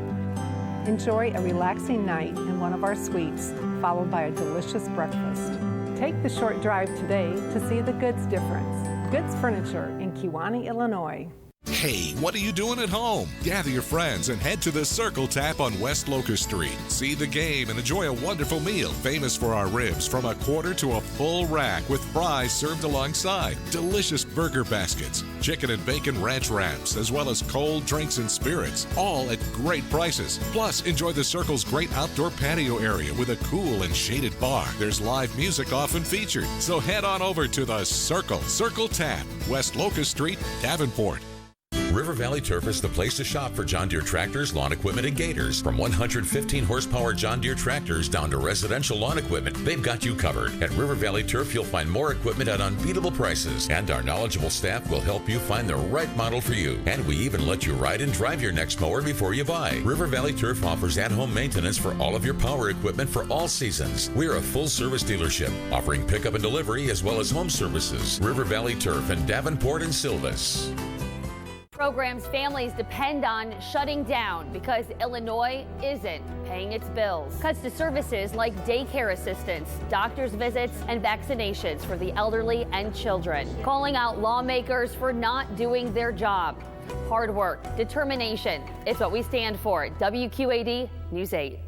S7: Enjoy a relaxing night in one of our suites, followed by a delicious breakfast. Take the short drive today to see the Goods difference. Goods Furniture in Kewanee, Illinois.
S11: Hey, what are you doing at home? Gather your friends and head to the Circle Tap on West Locust Street. See the game and enjoy a wonderful meal famous for our ribs from a quarter to a full rack with fries served alongside, delicious burger baskets, chicken and bacon ranch wraps, as well as cold drinks and spirits, all at great prices. Plus, enjoy the Circle's great outdoor patio area with a cool and shaded bar. There's live music often featured. So head on over to the Circle Tap, West Locust Street, Davenport.
S14: River Valley Turf is the place to shop for John Deere tractors, lawn equipment, and gators. From 115 horsepower John Deere tractors down to residential lawn equipment, they've got you covered. At River Valley Turf, you'll find more equipment at unbeatable prices, and our knowledgeable staff will help you find the right model for you. And we even let you ride and drive your next mower before you buy. River Valley Turf offers at-home maintenance for all of your power equipment for all seasons. We're a full-service dealership, offering pickup and delivery as well as home services. River Valley Turf in Davenport and Silvis.
S15: Programs families depend on shutting down because Illinois isn't paying its bills. Cuts to services like daycare assistance, doctor's visits, and vaccinations for the elderly and children. Calling out lawmakers for not doing their job. Hard work, determination, it's what we stand for. WQAD News 8.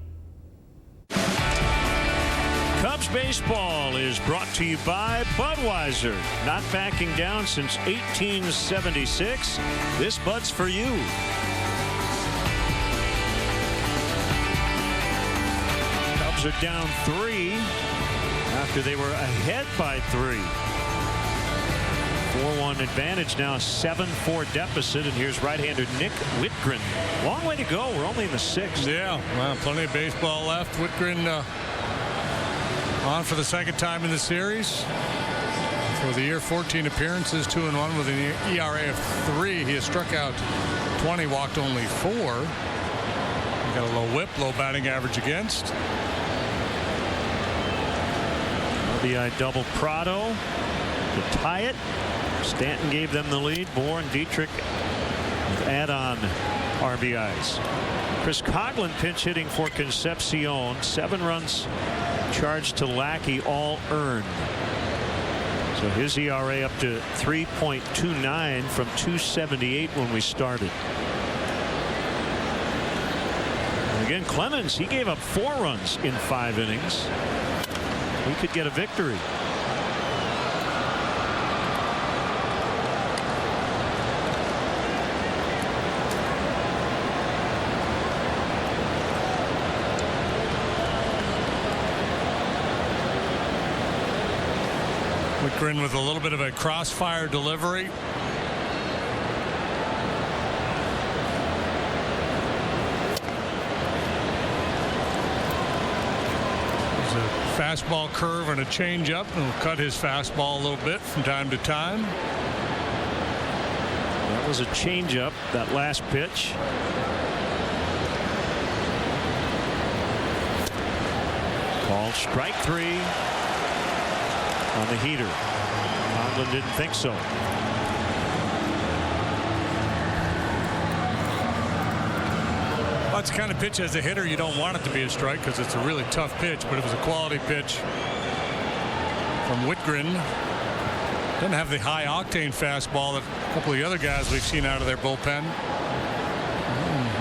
S8: Cubs baseball is brought to you by Budweiser. Not backing down since 1876. This Bud's for you. Cubs are down 3 after they were ahead by 3. 4-1 advantage now, 7-4 deficit, and here's right-hander Nick Whitgren. Long way to go. We're only in the 6th.
S5: Yeah, well, plenty of baseball left. Whitgren on for the second time in the series. For the year, 14 appearances, 2-1 with an ERA of 3. He has struck out 20, walked only 4. He got a low whip, low batting average against.
S8: RBI double Prado to tie it. Stanton gave them the lead. Moore and Dietrich with add-on RBIs. Chris Coughlin pinch hitting for Concepcion. 7 runs charged to Lackey, all earned. So his ERA up to 3.29 from 2.78 when we started. And again, Clemens, he gave up 4 runs in 5 innings. He could get a victory.
S5: Whitgren with a little bit of a crossfire delivery. There's a fastball curve and a changeup, and will cut his fastball a little bit from time to time.
S8: That was a changeup, that last pitch. Called strike 3. On the heater. Coughlin didn't think so.
S5: Well, it's the kind of pitch as a hitter you don't want it to be a strike because it's a really tough pitch, but it was a quality pitch from Whitgren. Doesn't have the high octane fastball that a couple of the other guys we've seen out of their bullpen.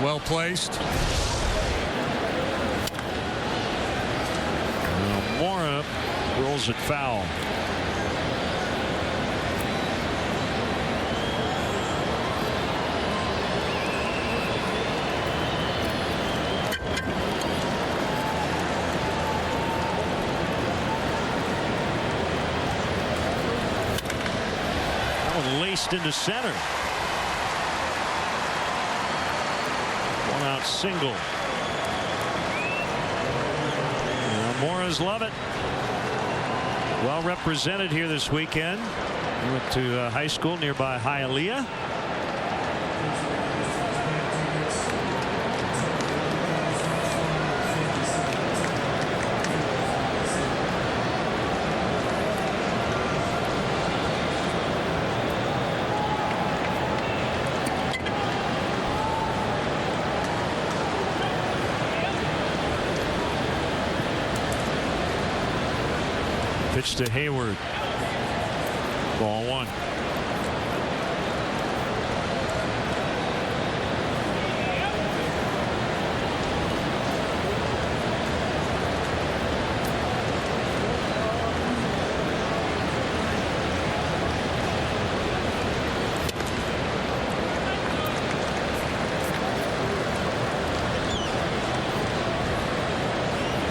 S5: Well placed.
S8: Mora rolls it foul. That one laced into center. 1 out single. Moras love it. Well represented here this weekend. He went to high school nearby Hialeah. Pitch to Hayward. Ball 1.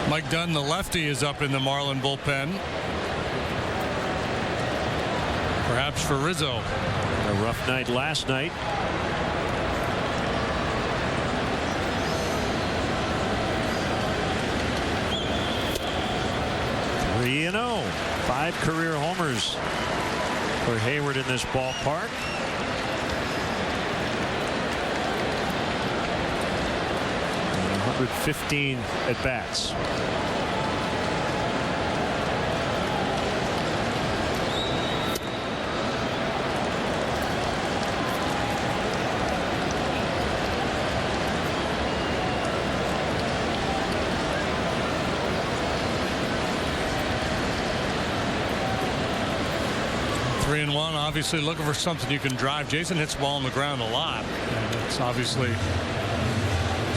S5: Mike Dunn, the lefty, is up in the Marlin bullpen. Perhaps for Rizzo.
S8: A rough night last night. (3-0). 5 career homers for Hayward in this ballpark. And 115 at bats.
S5: Obviously looking for something you can drive. Jason hits the ball on the ground a lot, and it's obviously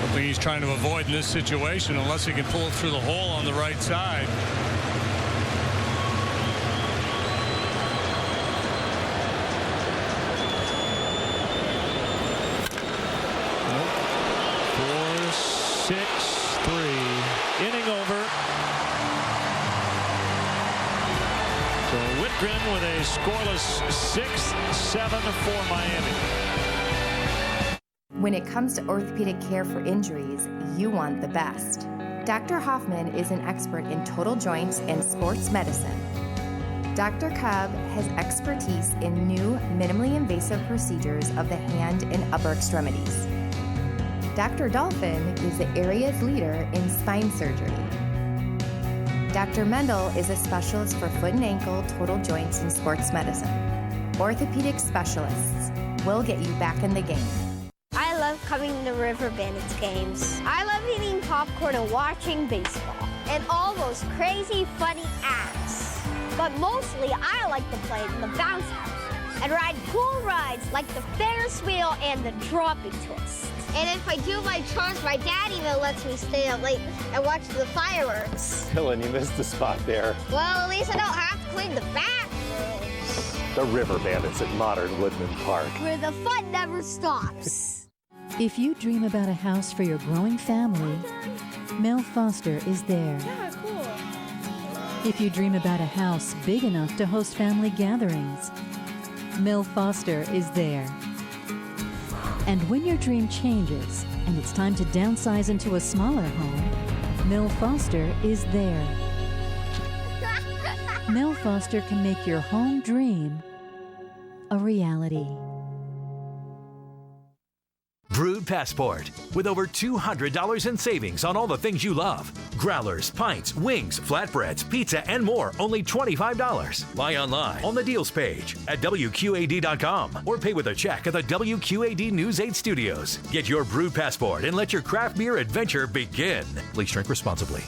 S5: something he's trying to avoid in this situation unless he can pull it through the hole on the right side.
S8: Nope. 4-6-3. Inning over. Whitgren with a scoreless 6-7 for Miami.
S9: When it comes to orthopedic care for injuries, you want the best. Dr. Hoffman is an expert in total joints and sports medicine. Dr. Cobb has expertise in new, minimally invasive procedures of the hand and upper extremities. Dr. Dolphin is the area's leader in spine surgery. Dr. Mendel is a specialist for foot and ankle, total joints, and sports medicine. Orthopedic specialists will get you back in the game.
S1: I love coming to River Bandits games. I love eating popcorn and watching baseball. And all those crazy, funny acts. But mostly, I like to play in the bounce houses and ride cool rides like the Ferris wheel and the dropping twist. And if I do my chores, my dad even lets me stay up late and watch the fireworks.
S16: Dylan, you missed the spot there.
S1: Well, at least I don't have to clean the bathrooms.
S16: The River Bandits at Modern Woodman Park,
S1: Where the fun never stops.
S17: If you dream about a house for your growing family, Mel Foster is there.
S1: Yeah, cool.
S17: If you dream about a house big enough to host family gatherings, Mel Foster is there. And when your dream changes and it's time to downsize into a smaller home, Mel Foster is there. Mel Foster can make your home dream a reality.
S26: Brood Passport, with over $200 in savings on all the things you love. Growlers, pints, wings, flatbreads, pizza, and more, only $25. Buy online on the deals page at WQAD.com or pay with a check at the WQAD News 8 studios. Get your Brood Passport and let your craft beer adventure begin. Please drink responsibly.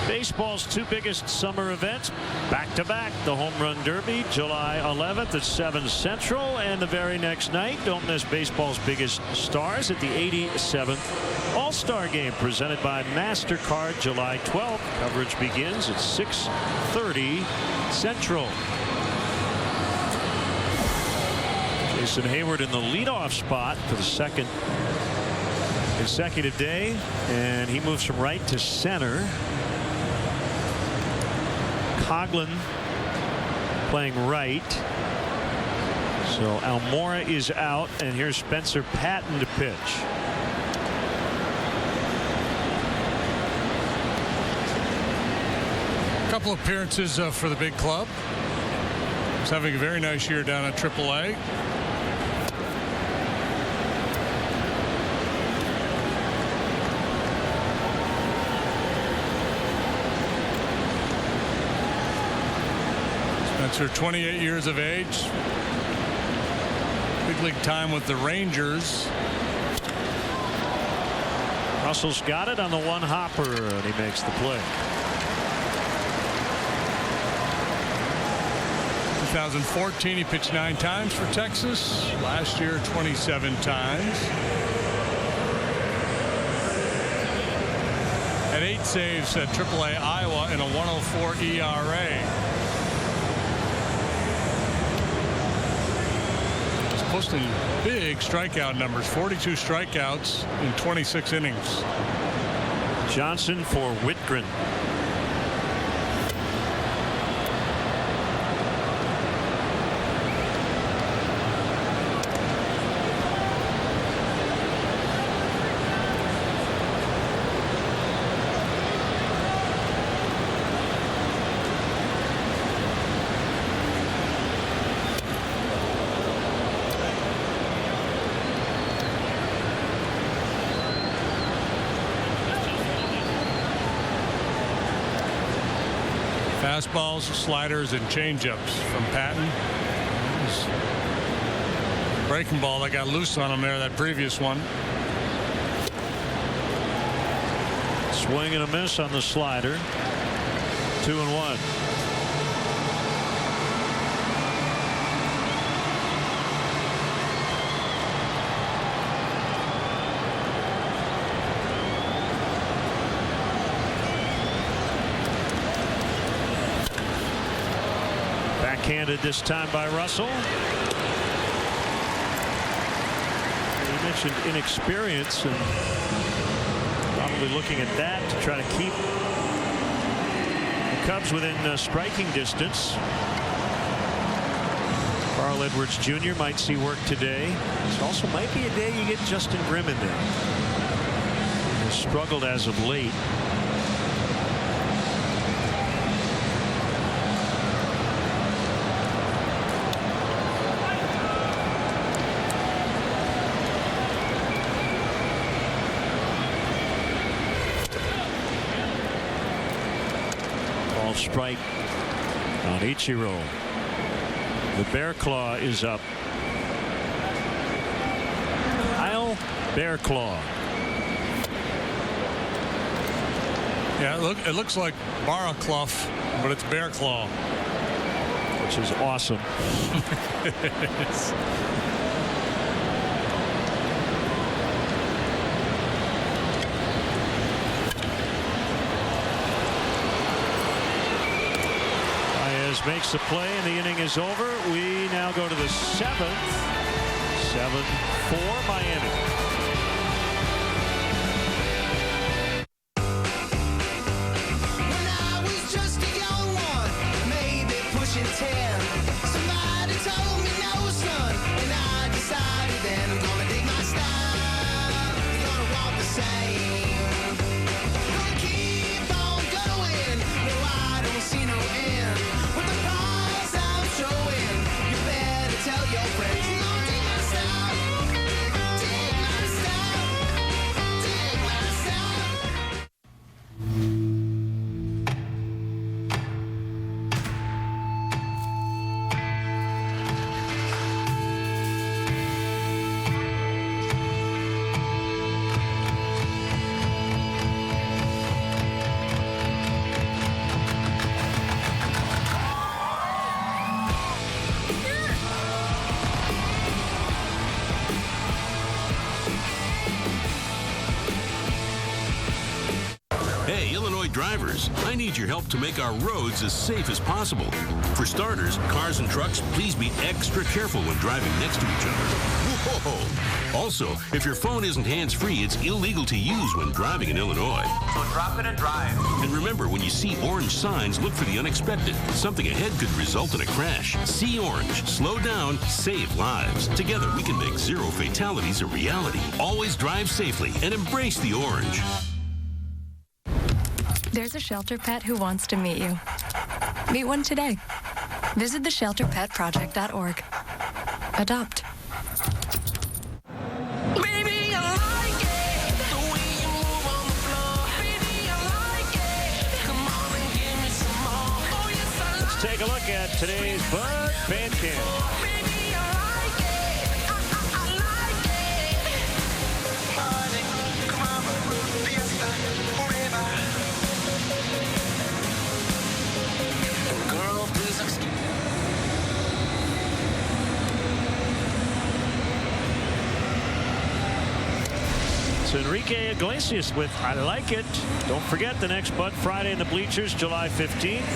S8: Baseball's two biggest summer events back-to-back. The Home Run Derby, July 11th at 7 Central. And the very next night, don't miss baseball's biggest stars at the 87th All-Star Game presented by MasterCard, July 12th. Coverage begins at 6:30 Central. Jason Hayward in the leadoff spot for the second consecutive day. And he moves from right to center. Coughlin playing right. So Almora is out, and here's Spencer Patton to pitch.
S5: A couple appearances for the big club. He's having a very nice year down at AAA. Spencer, 28 years of age. Big league time with the Rangers.
S8: Russell's got it on the one hopper, and he makes the play.
S5: 2014, he pitched 9 times for Texas. Last year, 27 times. Had 8 saves at AAA Iowa in a 104 ERA. Posting big strikeout numbers, 42 strikeouts in 26 innings.
S8: Johnson for Whitgren.
S5: Fastballs, sliders, and changeups from Patton. Breaking ball that got loose on him there, that previous one.
S8: Swing and a miss on the slider. 2-1. Backhanded this time by Russell. You mentioned inexperience, and probably looking at that to try to keep the Cubs within striking distance. Carl Edwards Jr. might see work today. This also might be a day you get Justin Grimm in there. He has struggled as of late. Ball strike on Ichiro. The Bear Claw is up. Kyle Bear Claw.
S5: Yeah, it looks like Baraclough, but it's Bear Claw.
S8: Which is awesome.
S5: It's
S8: makes the play, and the inning is over. We now go to the 7th. 7-4 Miami.
S6: When I was just a young one, maybe pushing 10, somebody told me no, son, and I decided then I'm gonna dig my style, gonna walk the same, gonna keep on going, no, I don't see no end. Tell your friends, you know, dig my style, dig my style, dig my style.
S10: Hey, Illinois drivers, I need your help to make our roads as safe as possible. For starters, cars and trucks, please be extra careful when driving next to each other. Whoa! Also, if your phone isn't hands-free, it's illegal to use when driving in Illinois.
S18: So drop it and drive.
S10: And remember, when you see orange signs, look for the unexpected. Something ahead could result in a crash. See orange. Slow down. Save lives. Together, we can make zero fatalities a reality. Always drive safely and embrace the orange.
S19: There's a shelter pet who wants to meet you. Meet one today. Visit theshelterpetproject.org. Adopt.
S8: Let's take a look at today's Bud Bandcamp. It's Enrique Iglesias with I Like It. Don't forget the next Bud Friday in the bleachers, July 15th,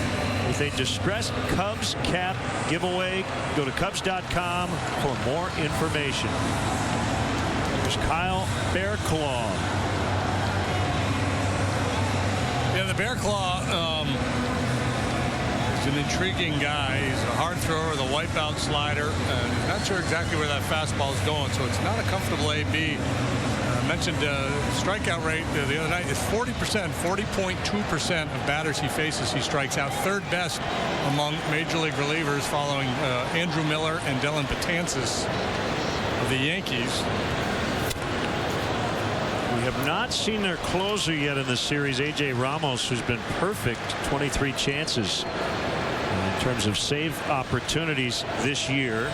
S8: with a distressed Cubs cap giveaway. Go to Cubs.com for more information. There's Kyle Bear Claw.
S5: Yeah, the Bear Claw is an intriguing guy. He's a hard thrower, the wipeout slider. Not sure exactly where that fastball is going, so it's not a comfortable AB. I mentioned strikeout rate the other night is 40%, 40.2% of batters he faces he strikes out. Third best among Major League relievers, following Andrew Miller and Dylan Betances of the Yankees.
S8: We have not seen their closer yet in the series, A.J. Ramos, who's been perfect, 23 chances in terms of save opportunities this year.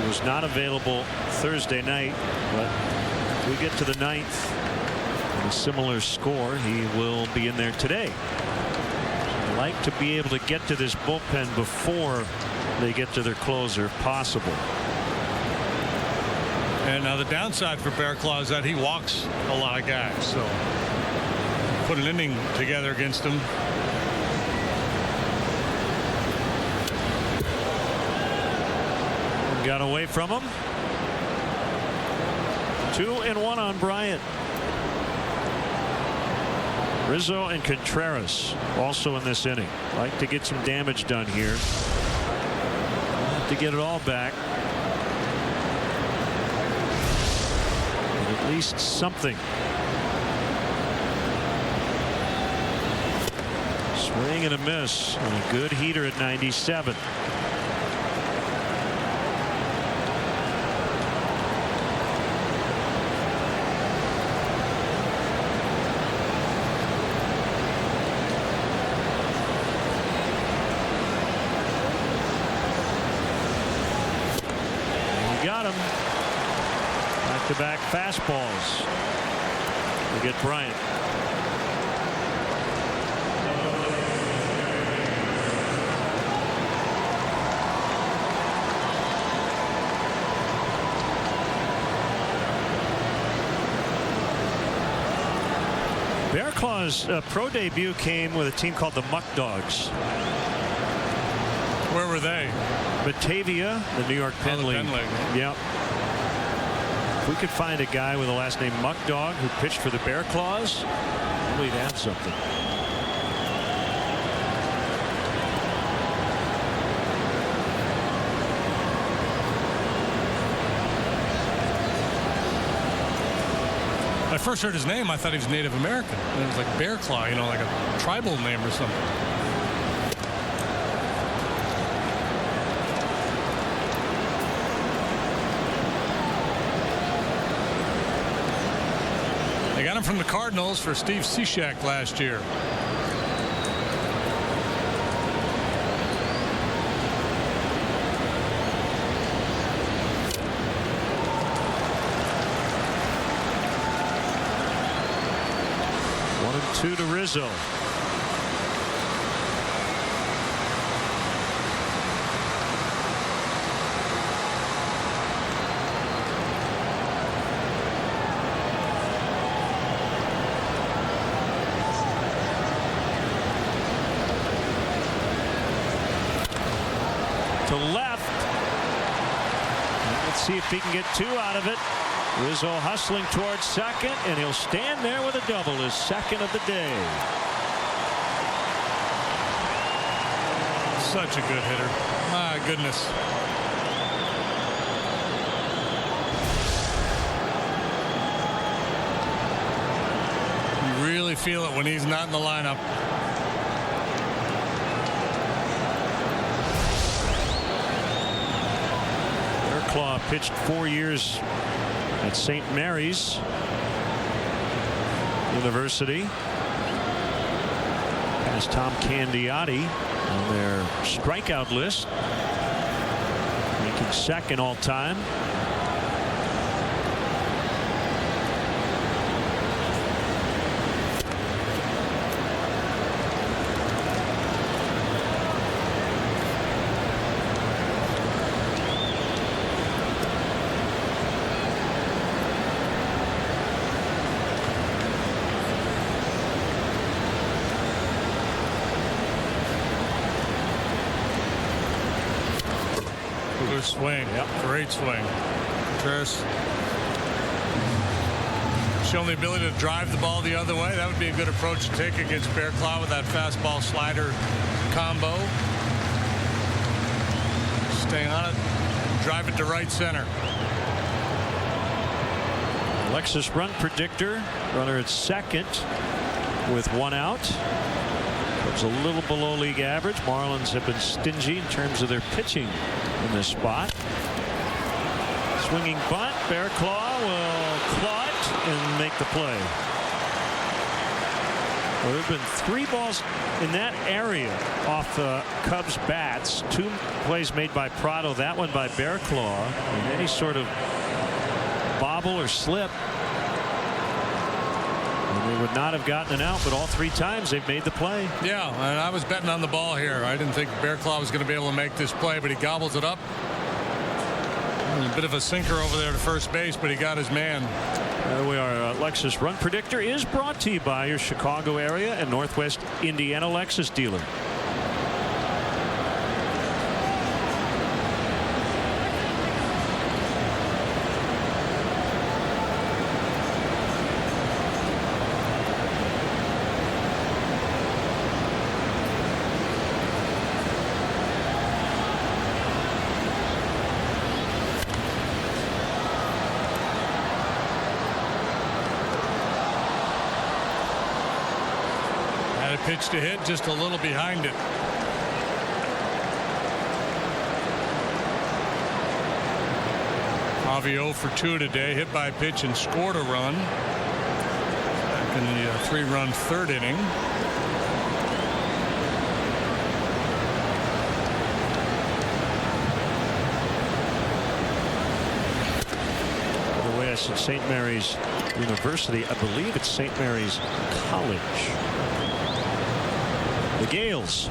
S8: He was not available Thursday night, but we get to the 9th and a similar score, he will be in there today. I'd like to be able to get to this bullpen before they get to their closer if possible.
S5: And the downside for Bear Claw is that he walks a lot of guys, so put an inning together against him.
S8: Got away from him. 2-1 on Bryant. Rizzo and Contreras also in this inning. Like to get some damage done here. Have to get it all back. At least something. Swing and a miss, and a good heater at 97. You got him. Back-to-back fastballs. We get Bryant. Bearclaw's pro debut came with a team called the Muck Dogs.
S5: Where were they? Batavia,
S8: the New York Penn League. Yep. If we could find a guy with the last name Muck Dog who pitched for the Bearclaws, we'd have something.
S5: When I first heard his name, I thought he was Native American. And it was like Bearclaw, you know, like a tribal name or something. They got him from the Cardinals for Steve Cishek last year.
S8: Two to Rizzo. To left. Let's see if he can get two out of it. Rizzo hustling towards second, and he'll stand there with a double, his second of the day.
S5: Such a good hitter. My goodness. You really feel it when he's not in the lineup.
S8: Bearclaw pitched 4 years at St. Mary's University. As Tom Candiotti on their strikeout list, making second all time.
S5: Swing. Yep. Great swing. Contreras showing the ability to drive the ball the other way. That would be a good approach to take against Bearclaw with that fastball slider combo. Stay on it. Drive it to right center.
S8: Alexis run predictor. Runner at second with one out. It's a little below league average. Marlins have been stingy in terms of their pitching in this spot. Swinging bunt. Bearclaw will claw it and make the play. Well, there have been 3 balls in that area off the Cubs bats. 2 plays made by Prado, that one by Bearclaw. And any sort of bobble or slip, and they would not have gotten an out, but all 3 times they've made the play.
S5: Yeah, and I was betting on the ball here. I didn't think Bearclaw was going to be able to make this play, but he gobbles it up. A bit of a sinker over there to first base, but he got his man.
S8: There we are. Lexus Run Predictor is brought to you by your Chicago area and Northwest Indiana Lexus dealer.
S5: pitch to hit, just a little behind it. Javi 0 for 2 today, hit by a pitch and scored a run back in the 3-run third inning.
S8: By the way, I said St. Mary's University. I believe it's St. Mary's College. The Gales.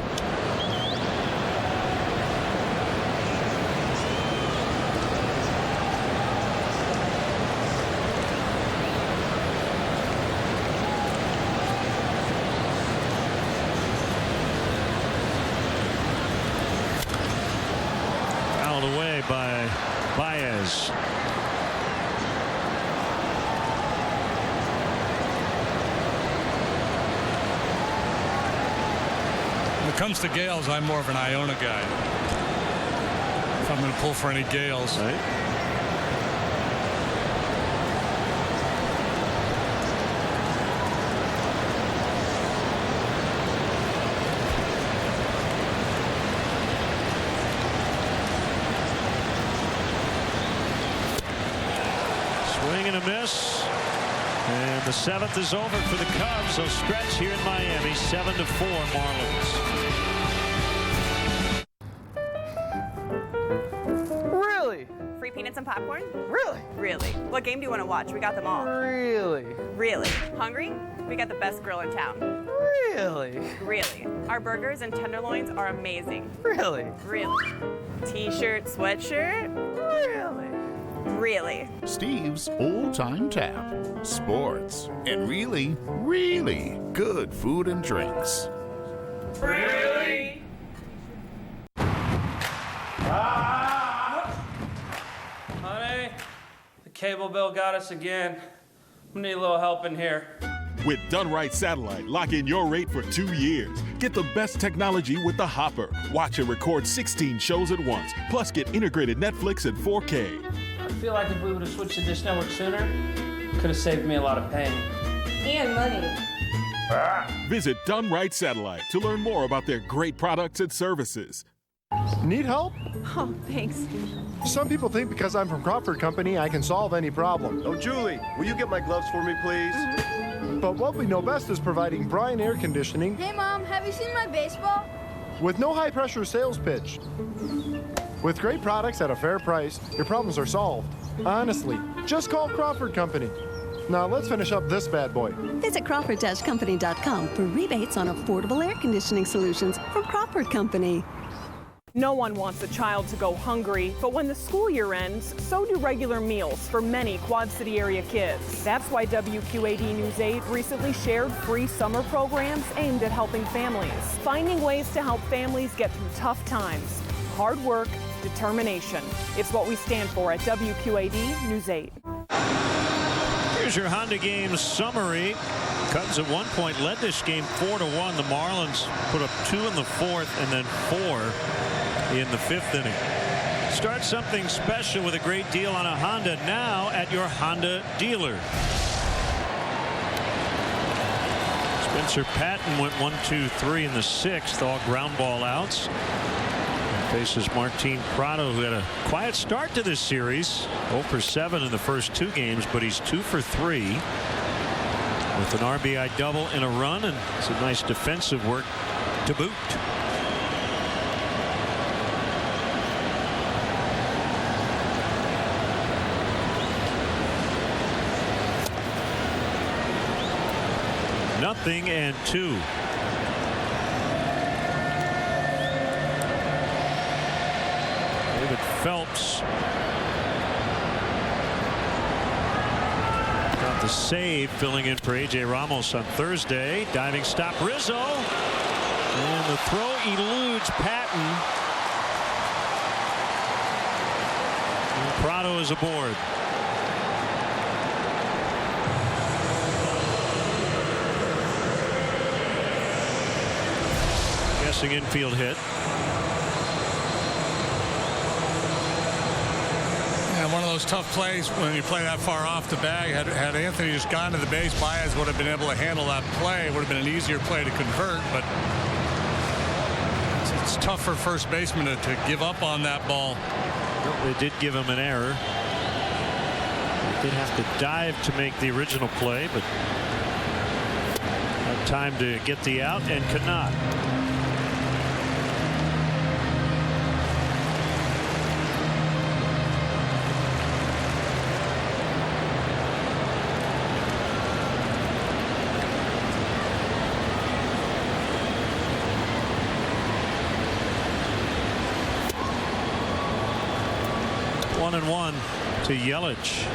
S8: Away by Baez.
S5: When it comes to Gales, I'm more of an Iona guy. If I'm going to pull for any Gales.
S8: Right. Swing and a miss. And the 7th is over for the Cubs. They'll stretch here in Miami. 7-4 Marlins.
S12: Really?
S13: Free peanuts and popcorn?
S12: Really?
S13: Really. What game do you want to watch? We got them all.
S12: Really?
S13: Really. Hungry? We got the best grill in town.
S12: Really?
S13: Really. Our burgers and tenderloins are amazing.
S12: Really?
S13: Really. T-shirt, sweatshirt?
S12: Really?
S13: Really.
S18: Steve's Old Time Tap. Sports. And really, really good food and drinks.
S13: Really?
S20: Honey, the cable bill got us again. We need a little help in here.
S21: With Done Right Satellite, lock in your rate for 2 years. Get the best technology with the Hopper. Watch and record 16 shows at once. Plus, get integrated Netflix and 4K.
S20: I feel like if we would have switched to Dish Network sooner, could have saved me a lot of pain.
S13: And money.
S21: Visit Done Right Satellite to learn more about their great products and services.
S22: Need help?
S13: Oh, thanks.
S22: Some people think because I'm from Crawford Company, I can solve any problem.
S24: Oh, Julie, will you get my gloves for me, please?
S22: But what we know best is providing Bryan Air Conditioning.
S1: Hey, Mom, have you seen my baseball?
S22: With no high-pressure sales pitch. With great products at a fair price, your problems are solved. Honestly, just call Crawford Company. Now let's finish up this bad boy.
S23: Visit Crawford-Company.com for rebates on affordable air conditioning solutions from Crawford Company.
S28: No one wants a child to go hungry, but when the school year ends, so do regular meals for many Quad City area kids. That's why WQAD News 8 recently shared free summer programs aimed at helping families, finding ways to help families get through tough times. Hard work, determination. It's what we stand for at WQAD News 8.
S8: Here's your Honda Games summary. Cubs at one point led this game 4-1. The Marlins put up 2 in the 4th and then 4 in the 5th inning. Start something special with a great deal on a Honda now at your Honda dealer. Spencer Patton went 1-2-3 in the 6th, all ground ball outs. Faces Martin Prado, who had a quiet start to this series. 0 for 7 in the first 2 games, but he's 2 for 3 with an RBI double and a run, and some nice defensive work to boot. Nothing and 2. David Phelps got the save, filling in for A.J. Ramos on Thursday. Diving stop, Rizzo. And the throw eludes Patton. And Prado is aboard. Guessing infield hit.
S5: One of those tough plays when you play that far off the bag. Had Anthony just gone to the base, Baez would have been able to handle that play. It would have been an easier play to convert, but it's tough for first baseman to give up on that ball.
S8: They did give him an error. He did have to dive to make the original play, but had time to get the out and could not. One and one to Yelich.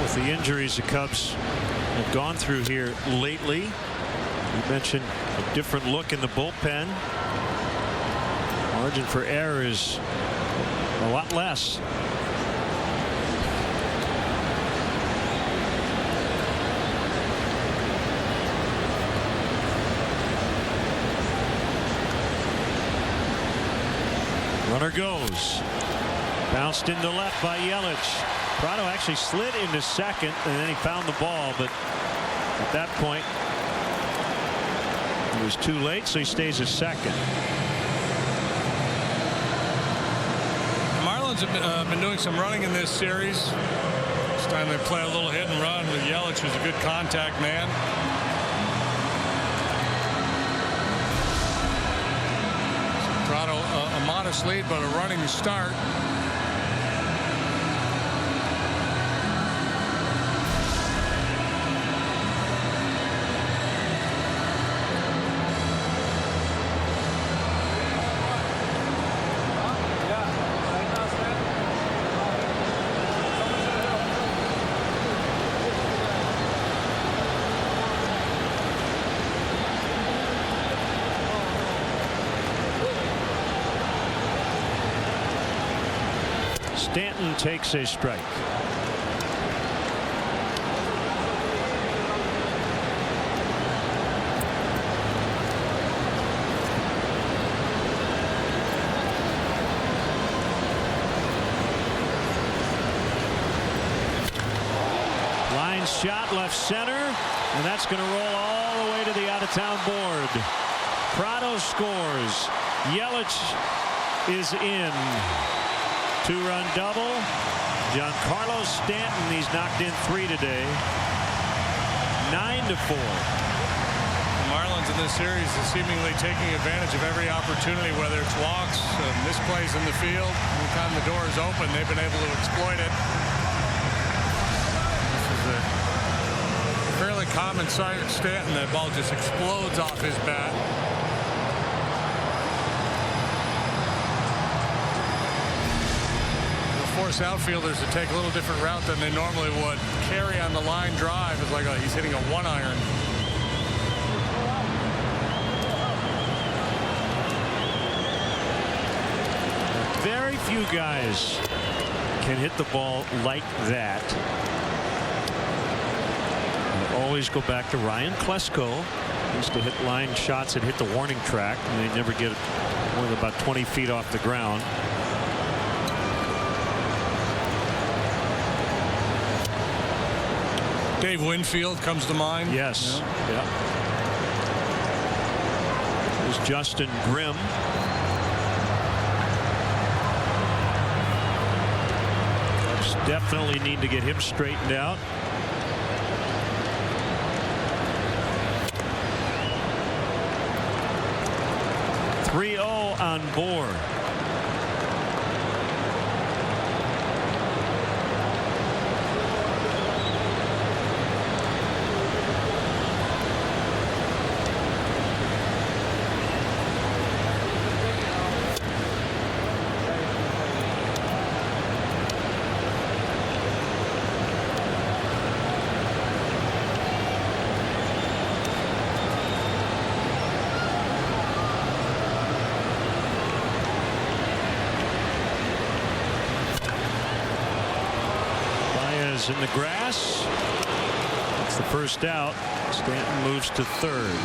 S8: With the injuries the Cubs have gone through here lately, you mentioned a different look in the bullpen. Margin for error is a lot less. Runner goes. Bounced into left by Yelich. Prado actually slid into second, and then he found the ball, but at that point it was too late, so he stays at second.
S5: The Marlins have been doing some running in this series. This time they play a little hit and run with Yelich, who's a good contact man. Prado a modest lead, but a running start.
S8: Stanton takes a strike. Line shot left center, and that's going to roll all the way to the out-of-town board. Prado scores. Yelich is in. Two-run double. Giancarlo Stanton, he's knocked in 3 today. 9-4.
S5: The Marlins in this series is seemingly taking advantage of every opportunity, whether it's walks, misplays in the field. Anytime the door is open, they've been able to exploit it. This is a fairly common sight at Stanton. That ball just explodes off his bat. Force outfielders to take a little different route than they normally would. Carry on the line drive is like he's hitting a 1-iron.
S8: Very few guys can hit the ball like that. I always go back to Ryan Klesko. He used to hit line shots that hit the warning track, and they never get more than about 20 feet off the ground.
S5: Dave Winfield comes to mind.
S8: Yes. Yeah. There's Justin Grimm. Cubs definitely need to get him straightened out. .30 on board. is in the grass. It's the first out. Stanton moves to third.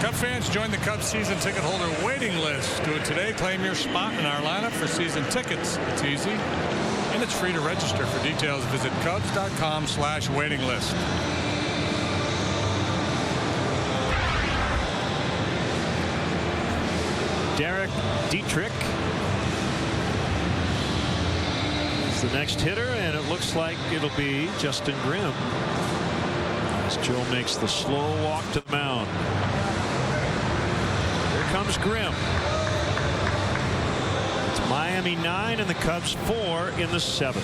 S5: Cub fans, join the Cubs season ticket holder waiting list. Do it today. Claim your spot in our lineup for season tickets. It's easy, and it's free to register. For details, visit Cubs.com/waiting list.
S8: Derek Dietrich is the next hitter, and it looks like it'll be Justin Grimm as Joe makes the slow walk to the mound. Here comes Grimm. It's Miami 9 and the Cubs 4 in the 7th.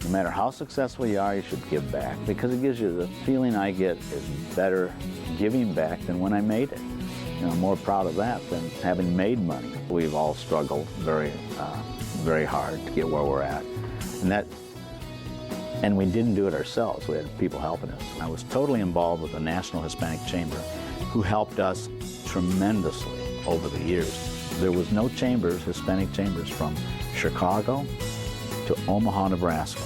S2: No matter how successful you are, you should give back, because it gives you the feeling I get is better giving back than when I made it. You know, I'm more proud of that than having made money. We've all struggled very hard to get where we're at, and we didn't do it ourselves. We had people helping us. I was totally involved with the National Hispanic Chamber, who helped us tremendously over the years. There was no chambers, Hispanic chambers, from Chicago to Omaha, Nebraska.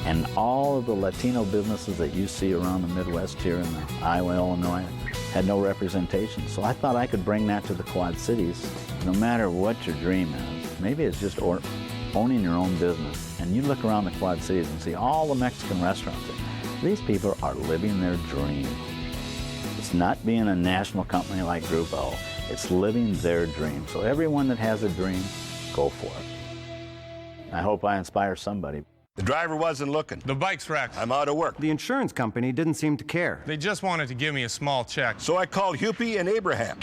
S2: And all of the Latino businesses that you see around the Midwest here in Iowa, Illinois, had no representation. So I thought I could bring that to the Quad Cities. No matter what your dream is, maybe it's just owning your own business. And you look around the Quad Cities and see all the Mexican restaurants. These people are living their dream. It's not being a national company like Grupo. It's living their dream. So everyone that has a dream, go for it. I hope I inspire somebody.
S24: The driver wasn't looking.
S3: The bike's wrecked.
S24: I'm out of work.
S3: The insurance company didn't seem to care. They just wanted to give me a small check.
S24: So I called Huppy and Abraham.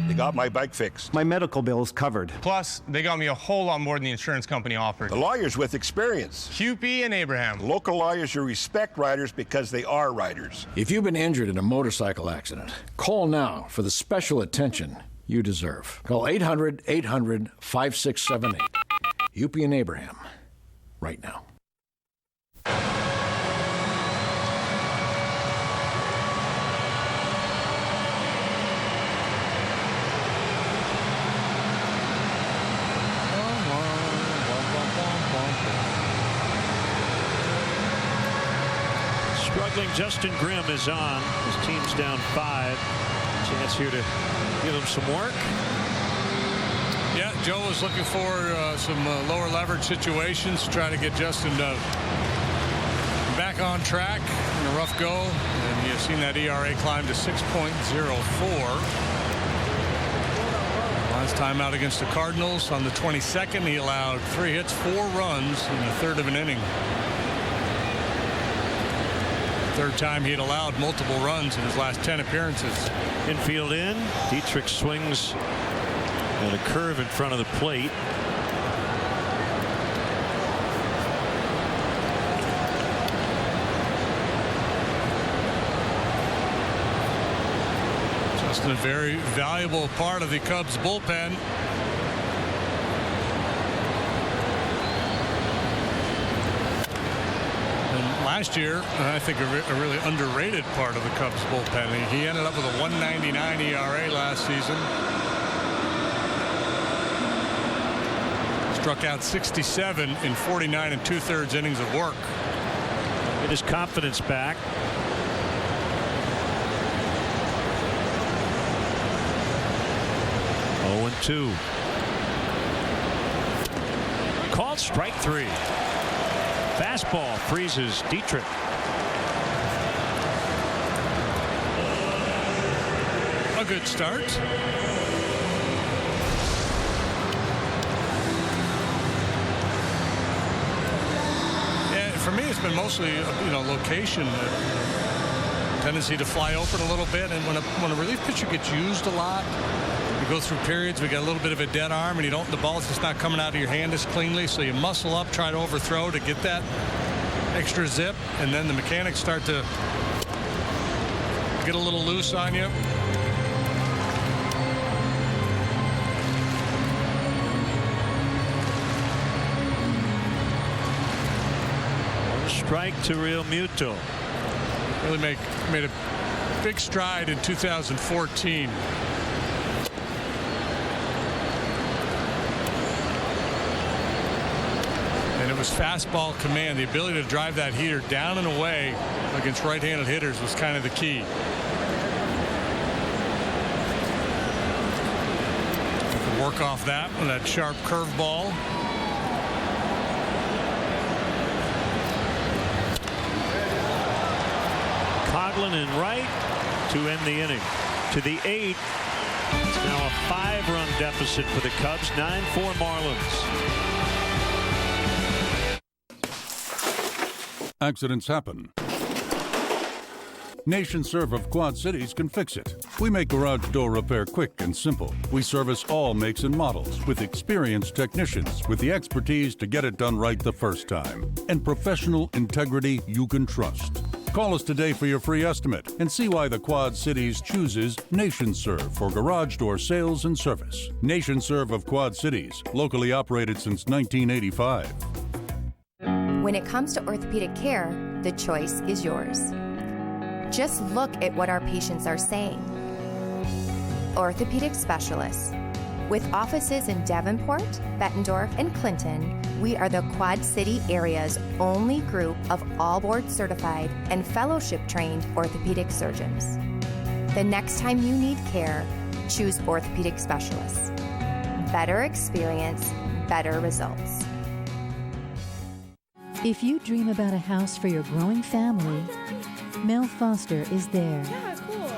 S24: They got my bike fixed.
S3: My medical bill's covered. Plus, they got me a whole lot more than the insurance company offered.
S24: The lawyers with experience.
S3: Huppy and Abraham.
S24: Local lawyers who respect riders because they are riders.
S4: If you've been injured in a motorcycle accident, call now for the special attention you deserve. Call 800-800-5678. Huppy and Abraham. Right now.
S8: Struggling Justin Grimm is on. His team's down 5. Chance here to give him some work.
S5: Yeah, Joe was looking for some lower leverage situations to try to get Justin back on track in a rough go. And you've seen that ERA climb to 6.04. Last time out against the Cardinals on the 22nd, he allowed 3 hits, 4 runs in a third of an inning. Third time he had allowed multiple runs in his last 10 appearances.
S8: Infield in. Dietrich swings and a curve in front of the plate.
S5: Just a very valuable part of the Cubs bullpen. And last year, I think a really underrated part of the Cubs bullpen. He ended up with a 1.99 ERA last season. Struck out 67 in 49 2/3 innings of work.
S8: Get his confidence back. Oh, 0-2. Called strike 3. Fastball freezes Dietrich.
S5: A good start. For me, it's been mostly, location, tendency to fly open a little bit. And when a relief pitcher gets used a lot, you go through periods, we got a little bit of a dead arm, and the ball's just not coming out of your hand as cleanly. So you muscle up, try to overthrow to get that extra zip, and then the mechanics start to get a little loose on you.
S8: Strike to Real Muto.
S5: Really made a big stride in 2014. was fastball command. The ability to drive that heater down and away against right-handed hitters was kind of the key. Work off that with that sharp curveball.
S8: Coughlin in right to end the inning. To the 8th. It's now a 5-run deficit for the Cubs. 9-4 Marlins.
S7: Accidents happen. NationServe of Quad Cities can fix it. We make garage door repair quick and simple. We service all makes and models with experienced technicians with the expertise to get it done right the first time and professional integrity you can trust. Call us today for your free estimate and see why the Quad Cities chooses NationServe for garage door sales and service. NationServe of Quad Cities, locally operated since 1985.
S9: When it comes to orthopedic care, the choice is yours. Just look at what our patients are saying. Orthopedic specialists. With offices in Davenport, Bettendorf, and Clinton, we are the Quad City area's only group of all board certified and fellowship trained orthopedic surgeons. The next time you need care, choose orthopedic specialists. Better experience, better results.
S17: If you dream about a house for your growing family, Mel Foster is there.
S1: Yeah, cool.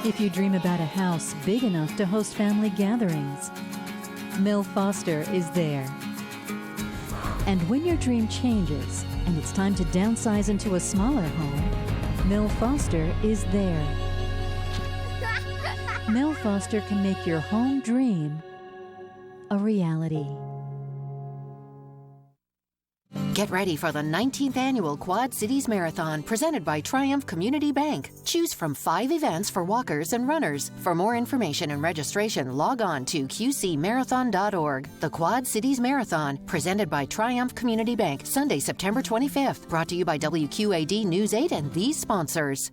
S17: If you dream about a house big enough to host family gatherings, Mel Foster is there. And when your dream changes and it's time to downsize into a smaller home, Mel Foster is there. Mel Foster can make your home dream a reality.
S11: Get ready for the 19th annual Quad Cities Marathon presented by Triumph Community Bank. Choose from 5 events for walkers and runners. For more information and registration, log on to qcmarathon.org. The Quad Cities Marathon presented by Triumph Community Bank, Sunday, September 25th. Brought to you by WQAD News 8 and these sponsors.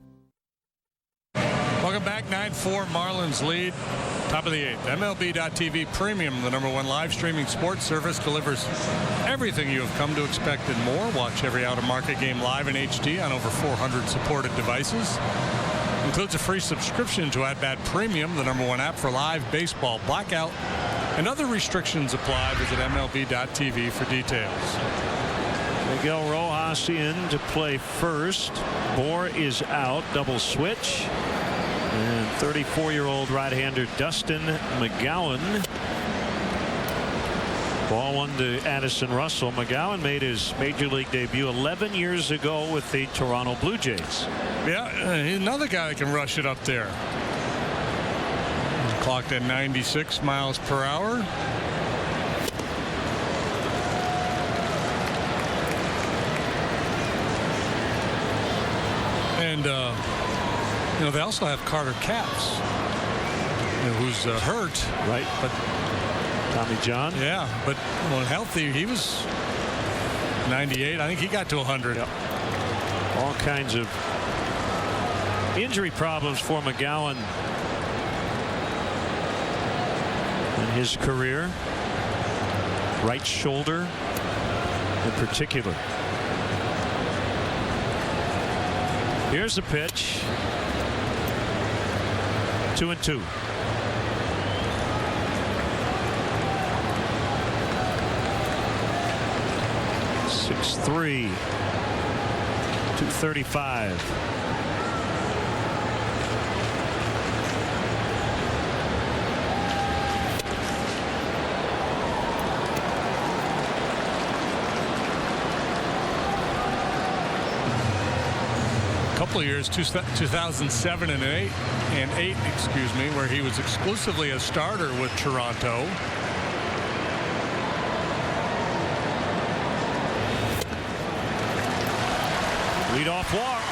S5: Welcome back. 9-4 Marlins lead. Top of the 8th. MLB.TV Premium, the #1 live streaming sports service, delivers everything you have come to expect and more. Watch every out-of-market game live in HD on over 400 supported devices. Includes a free subscription to At-Bat Premium, the #1 app for live baseball blackout. And other restrictions apply. Visit MLB.TV for details.
S8: Miguel Rojas in to play first. Moore is out. Double switch. And 34-year-old right-hander Dustin McGowan. Ball one to Addison Russell. McGowan made his major league debut 11 years ago with the Toronto Blue Jays.
S5: Yeah, he's another guy that can rush it up there. He's clocked at 96 miles per hour. And you know, they also have Carter Capps, who's hurt.
S8: Right.
S5: But
S8: Tommy John.
S5: Yeah, but when healthy, he was 98. I think he got to 100.
S8: Yep. All kinds of injury problems for McGowan in his career. Right shoulder in particular. Here's the pitch. 2-2. .6'3", 235.
S5: Couple of years, 2007 and 8, where he was exclusively a starter with Toronto.
S8: Leadoff walk.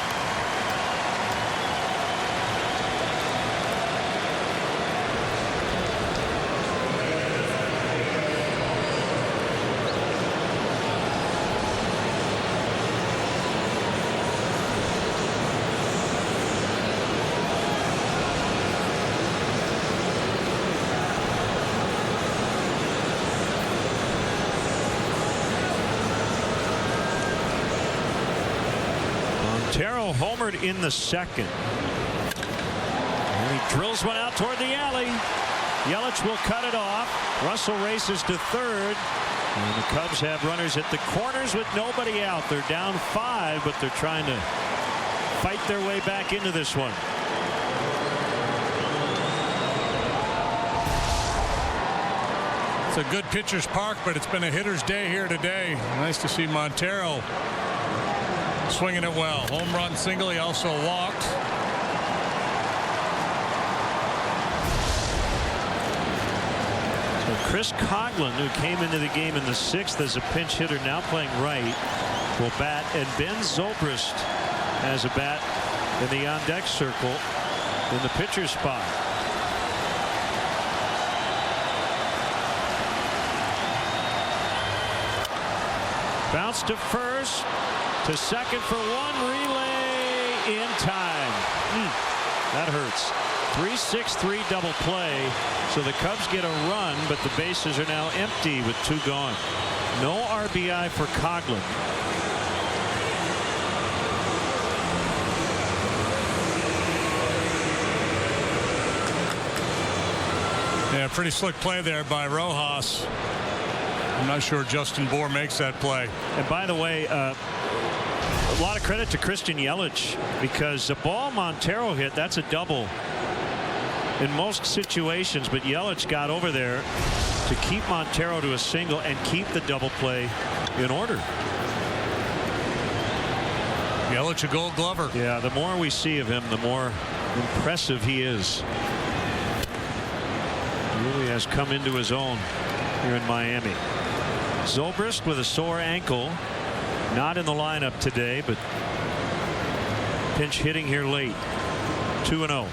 S8: Montero homered in the second. And he drills one out toward the alley. Yelich will cut it off. Russell races to third. And the Cubs have runners at the corners with nobody out. They're down 5, but they're trying to fight their way back into this one.
S5: It's a good pitcher's park, but it's been a hitter's day here today. Nice to see Montero swinging it well. Home run single. He also walked.
S8: So Chris Coghlan, who came into the game in the 6th as a pinch hitter, now playing right, will bat. And Ben Zobrist has a bat in the on-deck circle in the pitcher's spot. Bounce to first, to second for one, relay in time. That hurts. 3-6-3 double play. So the Cubs get a run, but the bases are now empty with 2 gone. No RBI for Coghlan.
S5: Yeah, pretty slick play there by Rojas. I'm not sure Justin Bour makes that play.
S8: And by the way, a lot of credit to Christian Yelich, because the ball Montero hit, that's a double in most situations, but Yelich got over there to keep Montero to a single and keep the double play in order.
S5: Yelich a Gold Glover.
S8: Yeah, the more we see of him, the more impressive he is. He really has come into his own here in Miami. Zobrist with a sore ankle, not in the lineup today, but pinch hitting here late. 2-0. Well,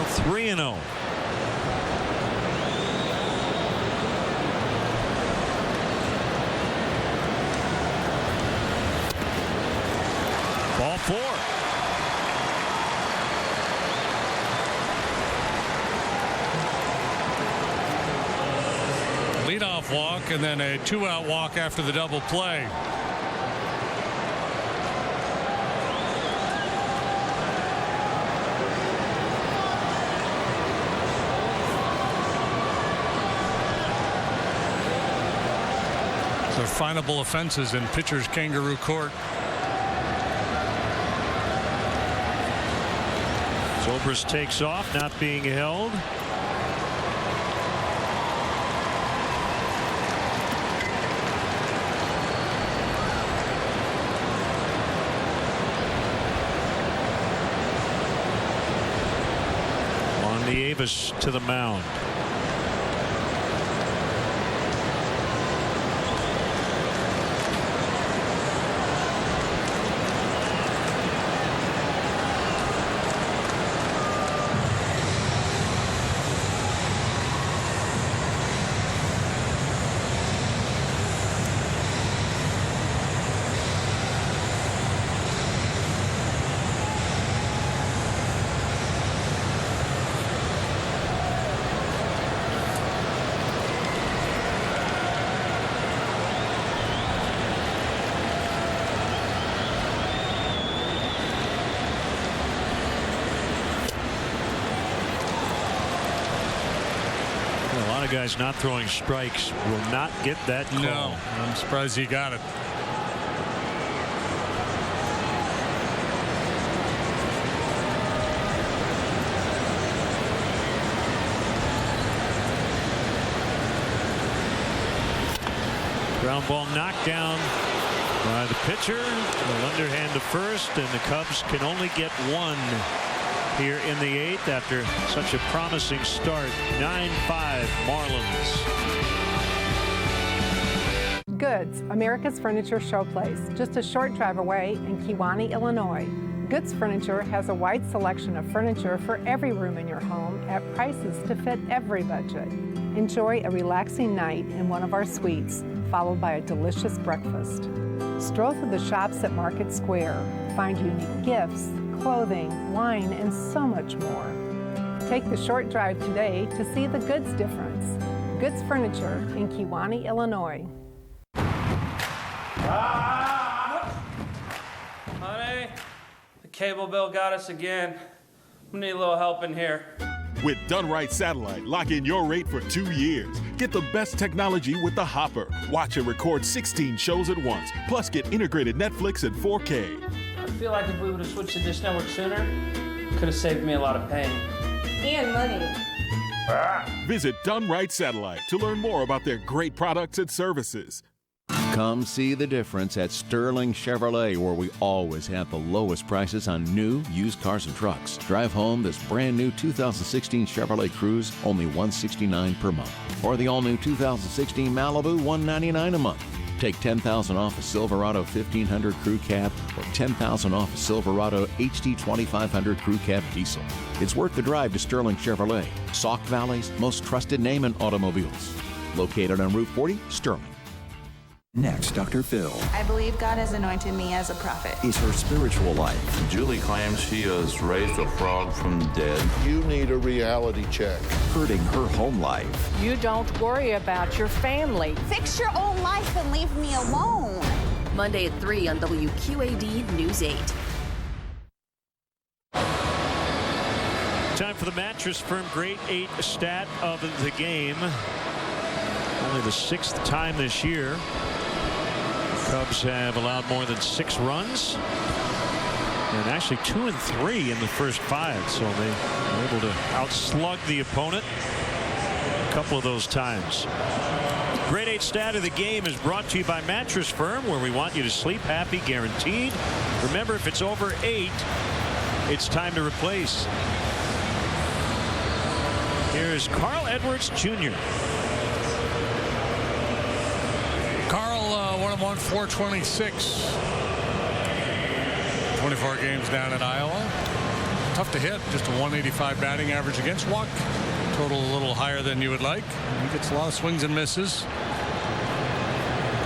S8: 3-0. Ball 4.
S5: Leadoff walk and then a 2-out walk after the double play. So finable offenses in pitcher's kangaroo court.
S8: Zobrist takes off, not being held. Davis to the mound. Guys not throwing strikes will not get that call.
S5: No, I'm surprised he got it.
S8: Ground ball knocked down by the pitcher. The underhand to first, and the Cubs can only get one here in the 8th after such a promising start. 9-5 Marlins.
S6: Goods, America's Furniture Showplace, just a short drive away in Kewanee, Illinois. Goods Furniture has a wide selection of furniture for every room in your home at prices to fit every budget. Enjoy a relaxing night in one of our suites, followed by a delicious breakfast. Stroll through the shops at Market Square. Find unique gifts, clothing, wine, and so much more. Take the short drive today to see the goods difference. Goods Furniture in Kewanee, Illinois.
S20: Honey, the cable bill got us again. We need a little help in here.
S21: With Done Right Satellite, lock in your rate for 2 years. Get the best technology with the Hopper. Watch and record 16 shows at once. Plus, get integrated Netflix and 4K.
S20: I feel like if we would have switched to this network sooner, it could have saved me a lot of pain.
S13: And money.
S21: Visit Done Right Satellite to learn more about their great products and services.
S10: Come see the difference at Sterling Chevrolet, where we always have the lowest prices on new, used cars and trucks. Drive home this brand new 2016 Chevrolet Cruze, only $169 per month. Or the all-new 2016 Malibu, $199 a month. Take $10,000 off a Silverado 1500 Crew Cab or $10,000 off a Silverado HD 2500 Crew Cab Diesel. It's worth the drive to Sterling Chevrolet, Sauk Valley's most trusted name in automobiles. Located on Route 40, Sterling.
S14: Next, Dr. Phil.
S15: I believe God has anointed me as a prophet.
S14: Is her spiritual life.
S16: Julie claims she has raised a frog from the dead.
S19: You need a reality check.
S14: Hurting her home life.
S28: You don't worry about your family.
S15: Fix your own life and leave me alone.
S25: Monday at 3 on WQAD News 8.
S8: Time for the Mattress Firm Grade 8 stat of the game. Only the 6th time this year Cubs have allowed more than 6 runs, and actually 2 and 3 in the first 5, so they were able to outslug the opponent a couple of those times. Grade 8 stat of the game is brought to you by Mattress Firm, where we want you to sleep happy, guaranteed. Remember, if it's over 8, it's time to replace. Here's Carl Edwards Jr.
S5: Carl, 1-of-1, 426. 24 games down at Iowa. Tough to hit. Just a 185 batting average against walk. Total a little higher than you would like. He gets a lot of swings and misses.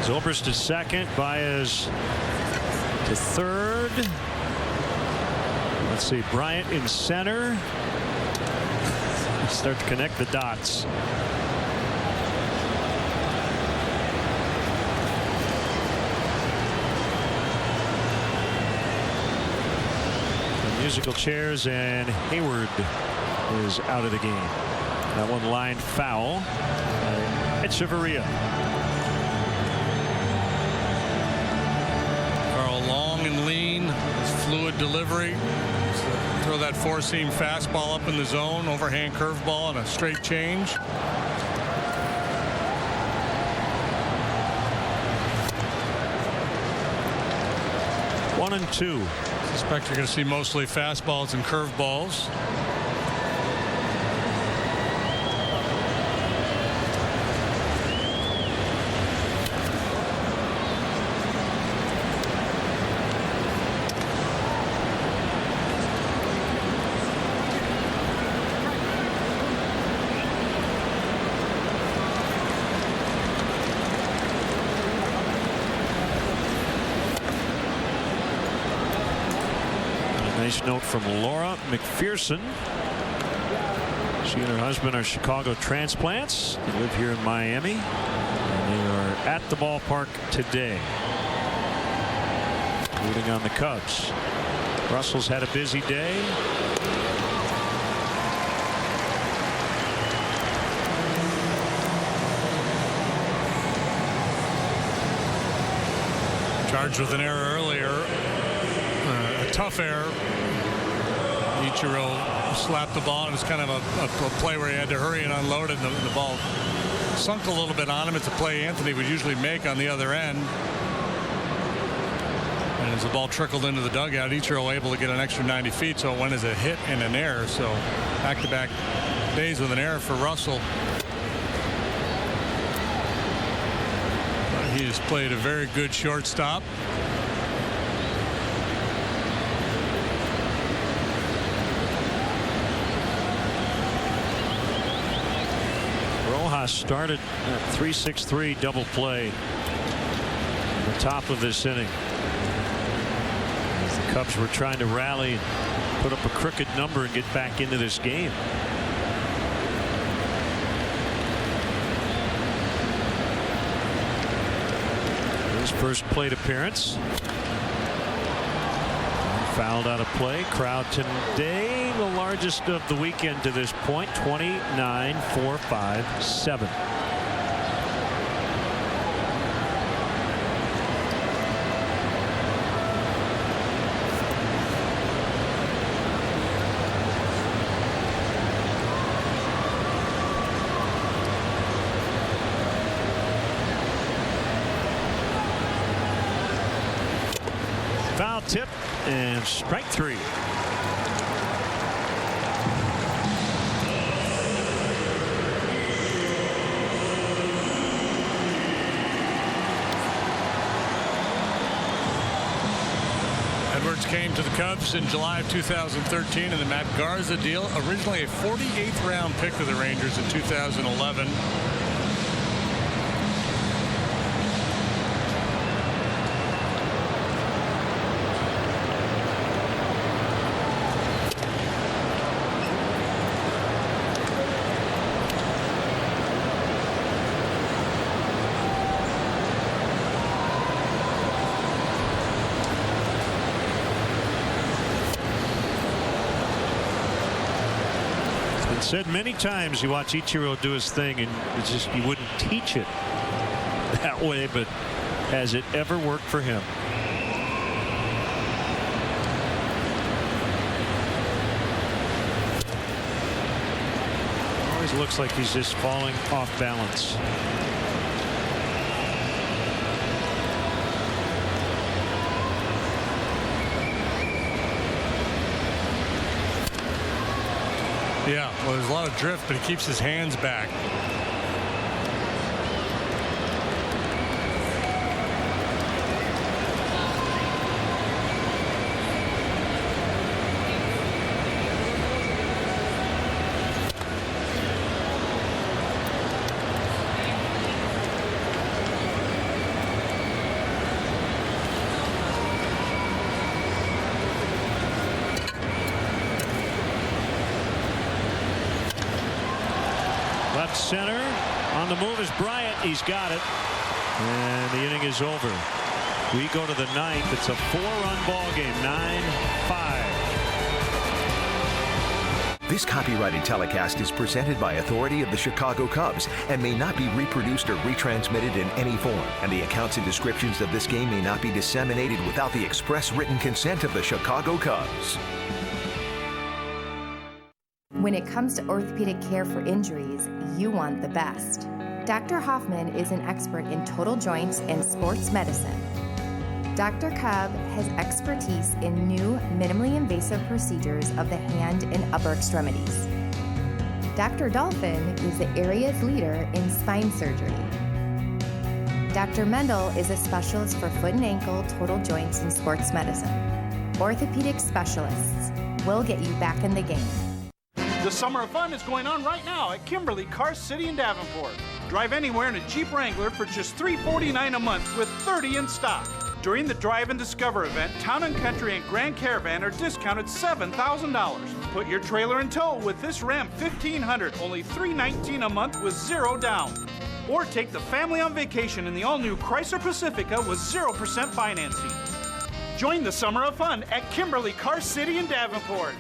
S8: Zobrist to second. Baez to third. Let's see. Bryant in center. Start to connect the dots. Musical chairs, and Hayward is out of the game. That one line foul. Echeverria.
S5: Carl, long and lean, fluid delivery. Throw that four-seam fastball up in the zone, overhand curveball, and a straight change.
S8: One and two.
S5: Suspect you're going to see mostly fastballs and curveballs.
S8: Nice note from Laura McPherson. She and her husband are Chicago transplants. They live here in Miami, and they are at the ballpark today, rooting on the Cubs. Russell's had a busy day.
S5: Charged with an error earlier. A tough error. Ichiro slapped the ball, and it's kind of a play where he had to hurry and unload it, and the ball sunk a little bit on him. It's a play Anthony would usually make on the other end. And as the ball trickled into the dugout, Ichiro able to get an extra 90 feet, so it went as a hit and an error. So back-to-back days with an error for Russell. But he has played a very good shortstop.
S8: Started at 3-6-3 double play at the top of this inning. As the Cubs were trying to rally and put up a crooked number and get back into this game. his first plate appearance. Fouled out of play. Crowd today, the largest of the weekend to this point, 29,457. Foul tip and strike three.
S5: Edwards came to the Cubs in July of 2013 in the Matt Garza deal, originally a 48th round pick of the Rangers in 2011.
S8: Said many times you watch Ichiro do his thing and it's just you wouldn't teach it that way, but has it ever worked for him? Always looks like he's just falling off balance.
S5: Yeah, well, there's a lot of drift, but he keeps his hands back.
S8: Left center. On the move is Bryant. He's got it. And the inning is over. We go to the ninth. It's a 4-run ball game. 9-5.
S14: This copyrighted telecast is presented by authority of the Chicago Cubs and may not be reproduced or retransmitted in any form. And the accounts and descriptions of this game may not be disseminated without the express written consent of the Chicago Cubs.
S9: When it comes to orthopedic care for injuries, you want the best. Dr. Hoffman is an expert in total joints and sports medicine. Dr. Cub has expertise in new, minimally invasive procedures of the hand and upper extremities. Dr. Dolphin is the area's leader in spine surgery. Dr. Mendel is a specialist for foot and ankle, total joints, and sports medicine. Orthopedic specialists will get you back in the game.
S2: The Summer of Fun is going on right now at Kimberly Car City in Davenport. Drive anywhere in a Jeep Wrangler for just $349 a month with 30 in stock. During the Drive and Discover event, Town & Country and Grand Caravan are discounted $7,000. Put your trailer in tow with this Ram 1500, only $319 a month with 0 down. Or take the family on vacation in the all-new Chrysler Pacifica with 0% financing. Join the Summer of Fun at Kimberly Car City in Davenport.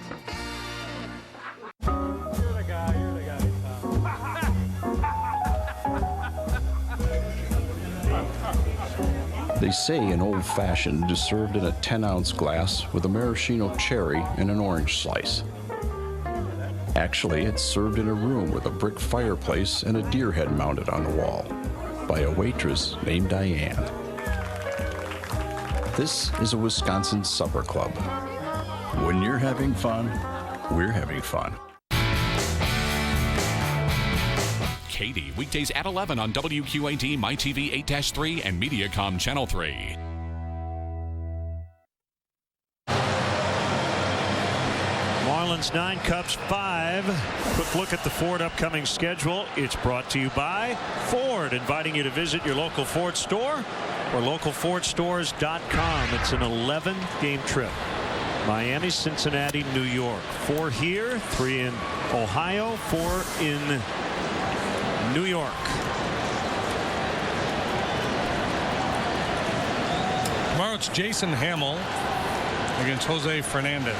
S4: They say an old-fashioned is served in a 10-ounce glass with a maraschino cherry and an orange slice. Actually, it's served in a room with a brick fireplace and a deer head mounted on the wall by a waitress named Diane. This is a Wisconsin supper club. When you're having fun, we're having fun.
S3: Katie, weekdays at 11 on WQAD, MyTV 8-3, and Mediacom Channel 3.
S8: Marlins 9, Cubs 5. Quick look at the Ford upcoming schedule. It's brought to you by Ford, inviting you to visit your local Ford store or localfordstores.com. It's an 11-game trip. Miami, Cincinnati, New York. 4 here, 3 in Ohio, 4 in New York.
S5: Tomorrow it's Jason Hamill against Jose Fernandez.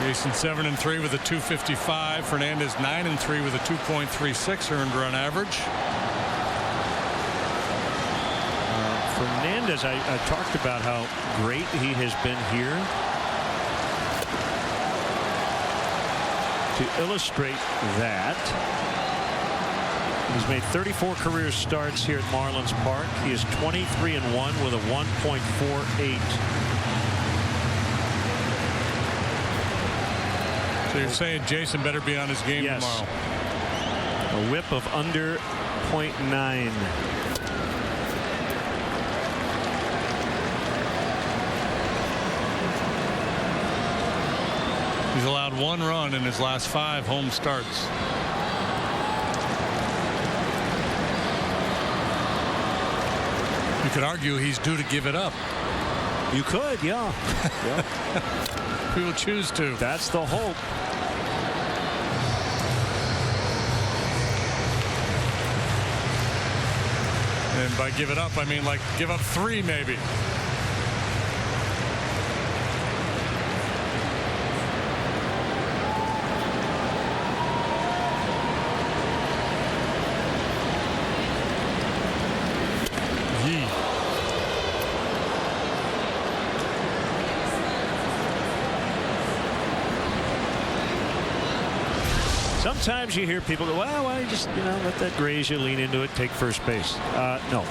S5: Jason 7-3 with a 2.55. Fernandez 9-3 with a 2.36 earned run average.
S8: Fernandez, I talked about how great he has been here. To illustrate that, he's made 34 career starts here at Marlins Park. He is 23-1 with a 1.48.
S5: So you're saying Jason better be on his game tomorrow?
S8: A whip of under .9.
S5: He's allowed 1 run in his last 5 home starts. You could argue he's due to give it up.
S8: You could, yeah.
S5: People choose to.
S8: That's the hope.
S5: And by give it up, I mean like give up 3 maybe.
S8: Sometimes you hear people go, well, why don't you just, let that graze you, lean into it, take first base. No.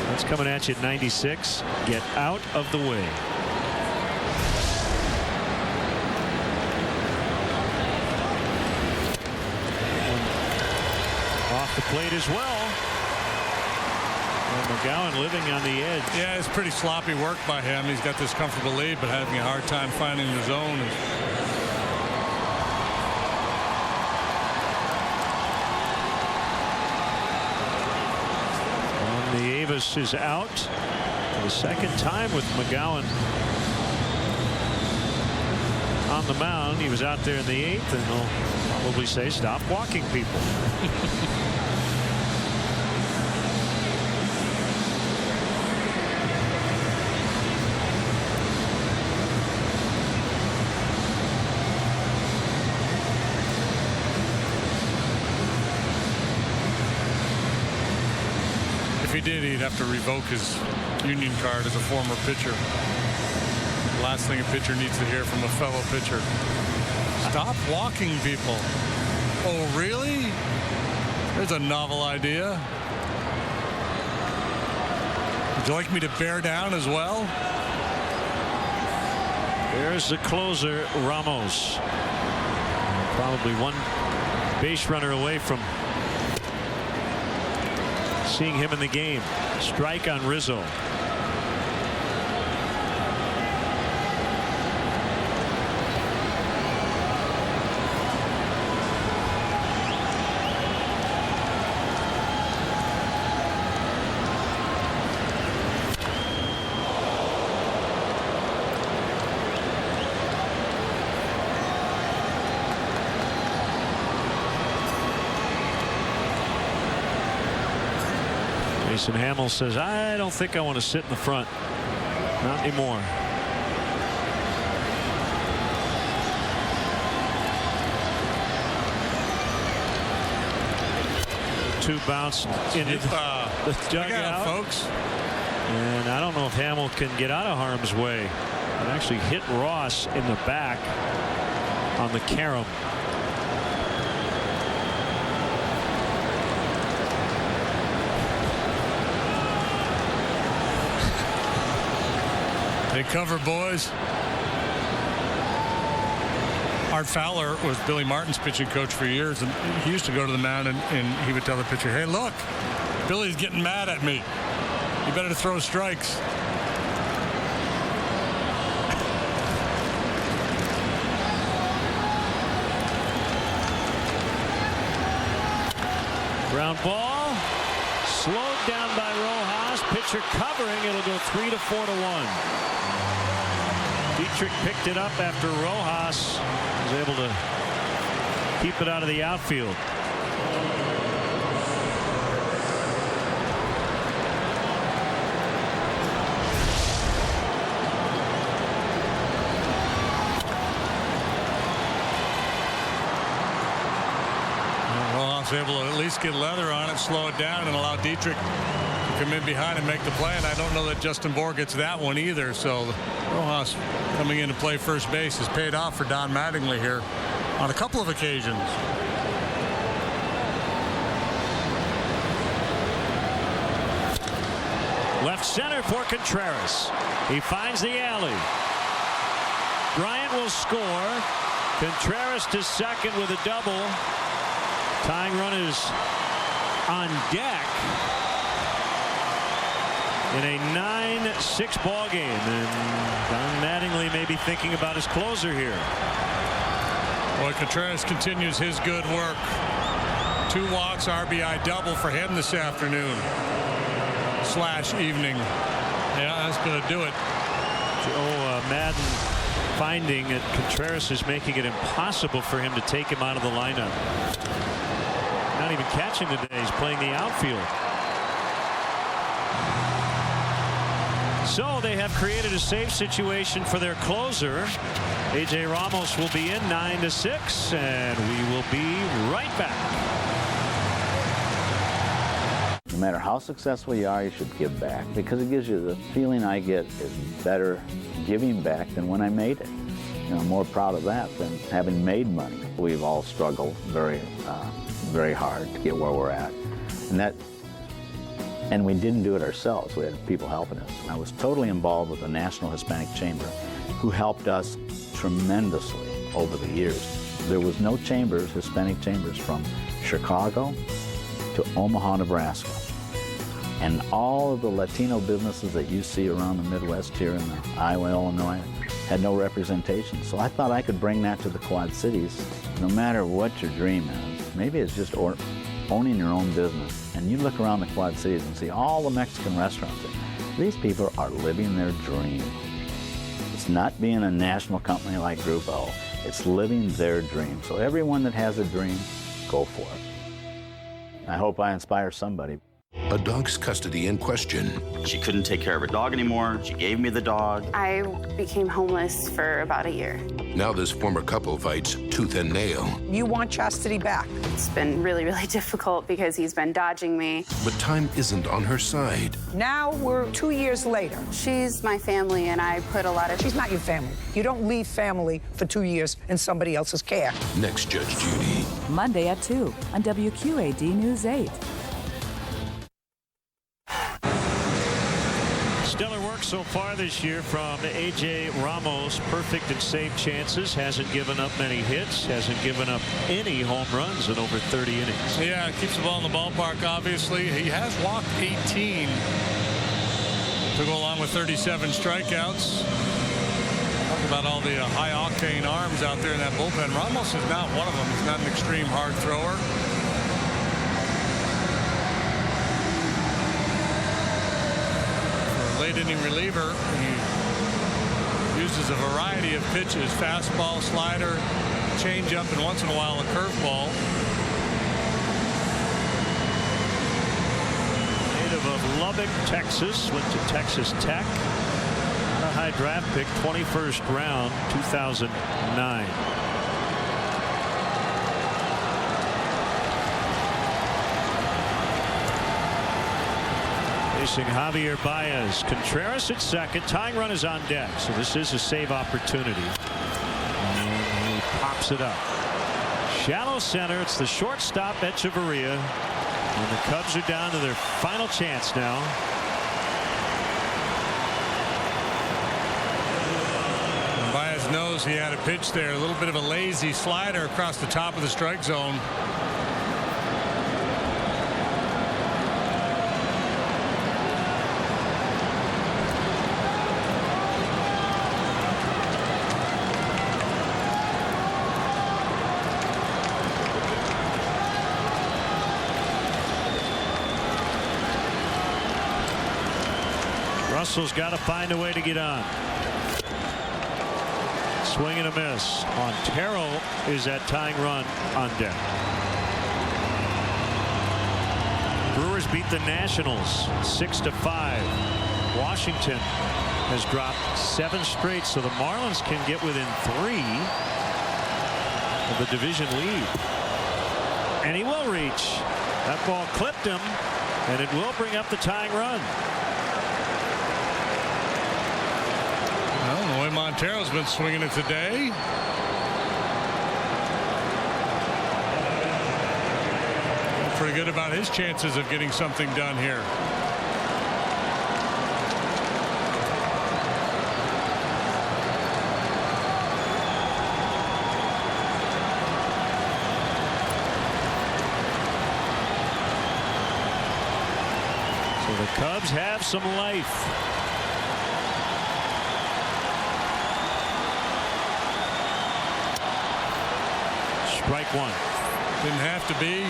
S8: That's coming at you at 96. Get out of the way. Off the plate as well. And McGowan living on the edge.
S5: Yeah, it's pretty sloppy work by him. He's got this comfortable lead, but having a hard time finding the zone.
S8: Davis is out for the second time with McGowan on the mound. He was out there in the 8th, and they'll probably say, stop walking people.
S5: If he did, he'd have to revoke his union card as a former pitcher. Last thing a pitcher needs to hear from a fellow pitcher. Stop walking people. Oh, really? There's a novel idea. Would you like me to bear down as well?
S8: There's the closer, Ramos. Probably 1 base runner away from seeing him in the game. Strike on Rizzo. Jason Hamill says, I don't think I want to sit in the front. Not anymore. Two bounce into the dugout,
S5: folks.
S8: And I don't know if Hamill can get out of harm's way. It actually hit Ross in the back on the carom.
S5: Take cover, boys. Art Fowler was Billy Martin's pitching coach for years, and he used to go to the mound and he would tell the pitcher, hey, look, Billy's getting mad at me. You better throw strikes.
S8: Ground ball. Slowed down by Rojas. Pitcher covering. It'll go 3-4-1. Dietrich picked it up after Rojas was able to keep it out of the outfield.
S5: Rojas able to at least get leather on it, slow it down, and allow Dietrich to come in behind and make the play. And I don't know that Justin Bohr gets that one either. So Rojas coming in to play first base has paid off for Don Mattingly here on a couple of occasions.
S8: Left center for Contreras. He finds the alley. Bryant will score. Contreras to second with a double. Tying run is on deck in a 9-6 ball game. And Don Mattingly may be thinking about his closer here.
S5: Boy, Contreras continues his good work. 2 walks, RBI double for him this afternoon / evening. Yeah, that's going to do it.
S8: Madden finding that Contreras is making it impossible for him to take him out of the lineup. Not even catching today. He's playing the outfield. So they have created a safe situation for their closer. A.J. Ramos will be in 9-6, and we will be right back.
S7: No matter how successful you are, you should give back, because it gives you the feeling I get is better giving back than when I made it. You know, I'm more proud of that than having made money. We've all struggled very hard to get where we're at, and we didn't do it ourselves. We had people helping us. I was totally involved with the National Hispanic Chamber, who helped us tremendously over the years. There was no chambers, Hispanic chambers, from Chicago to Omaha, Nebraska. And all of the Latino businesses that you see around the Midwest here in Iowa, Illinois, had no representation. So I thought I could bring that to the Quad Cities. No matter what your dream is, maybe it's just owning your own business. And you look around the Quad Cities and see all the Mexican restaurants. These people are living their dream. It's not being a national company like Group O. It's living their dream. So everyone that has a dream, go for it. I hope I inspire somebody.
S12: A dog's custody in question.
S18: She couldn't take care of her dog anymore. She gave me the dog.
S22: I became homeless for about a year.
S12: Now this former couple fights tooth and nail.
S23: You want Chastity back.
S22: It's been really, really difficult because he's been dodging me.
S12: But time isn't on her side.
S23: Now we're 2 years later.
S22: She's my family, and I put a lot of...
S23: She's not your family. You don't leave family for 2 years in somebody else's care.
S12: Next, Judge Judy.
S24: Monday at 2 on WQAD News 8.
S8: Stellar work so far this year from A.J. Ramos. Perfect and safe chances. Hasn't given up many hits. Hasn't given up any home runs in over 30 innings.
S5: Yeah, keeps the ball in the ballpark, obviously. He has walked 18 to go along with 37 strikeouts. Talk about all the high-octane arms out there in that bullpen. Ramos is not one of them. He's not an extreme hard thrower. Late inning reliever, he uses a variety of pitches: fastball, slider, changeup, and once in a while a curveball.
S8: Native of Lubbock, Texas, went to Texas Tech. Not a high draft pick, 21st round, 2009. Facing Javier Baez. Contreras at second. Tying run is on deck, so this is a save opportunity. And he pops it up. Shallow center. It's the shortstop, Echeverria. And the Cubs are down to their final chance now.
S5: And Baez knows he had a pitch there. A little bit of a lazy slider across the top of the strike zone.
S8: Russell's got to find a way to get on. Swing and a miss. Montero is that tying run on deck. Brewers beat the Nationals 6-5. Washington has dropped 7 straight, so the Marlins can get within 3 of the division lead. And he will reach. That ball clipped him, and it will bring up the tying run.
S5: Well, the way Montero's been swinging it today. Pretty good about his chances of getting something done here.
S8: So the Cubs have some life. Strike one.
S5: Didn't have to be.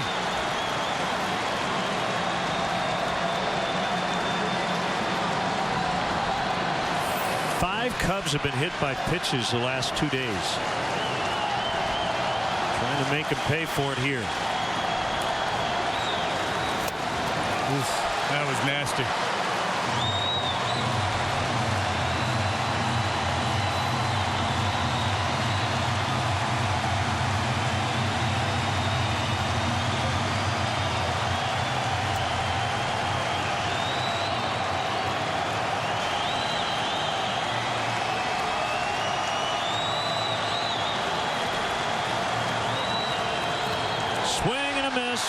S8: Five Cubs have been hit by pitches the last 2 days. Trying to make them pay for it here.
S5: That was nasty.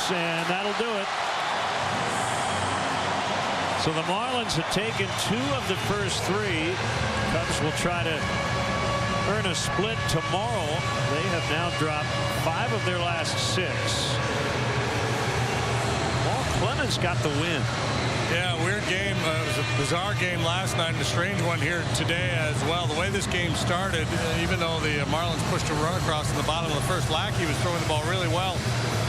S8: And that'll do it. So the Marlins have taken 2 of the first 3. Cubs will try to earn a split tomorrow. They have now dropped 5 of their last 6. Walt Clemens got the win.
S5: Yeah, weird game. It was a bizarre game last night and a strange one here today as well. The way this game started, even though the Marlins pushed a run across in the bottom of the first, Lackey was throwing the ball really well.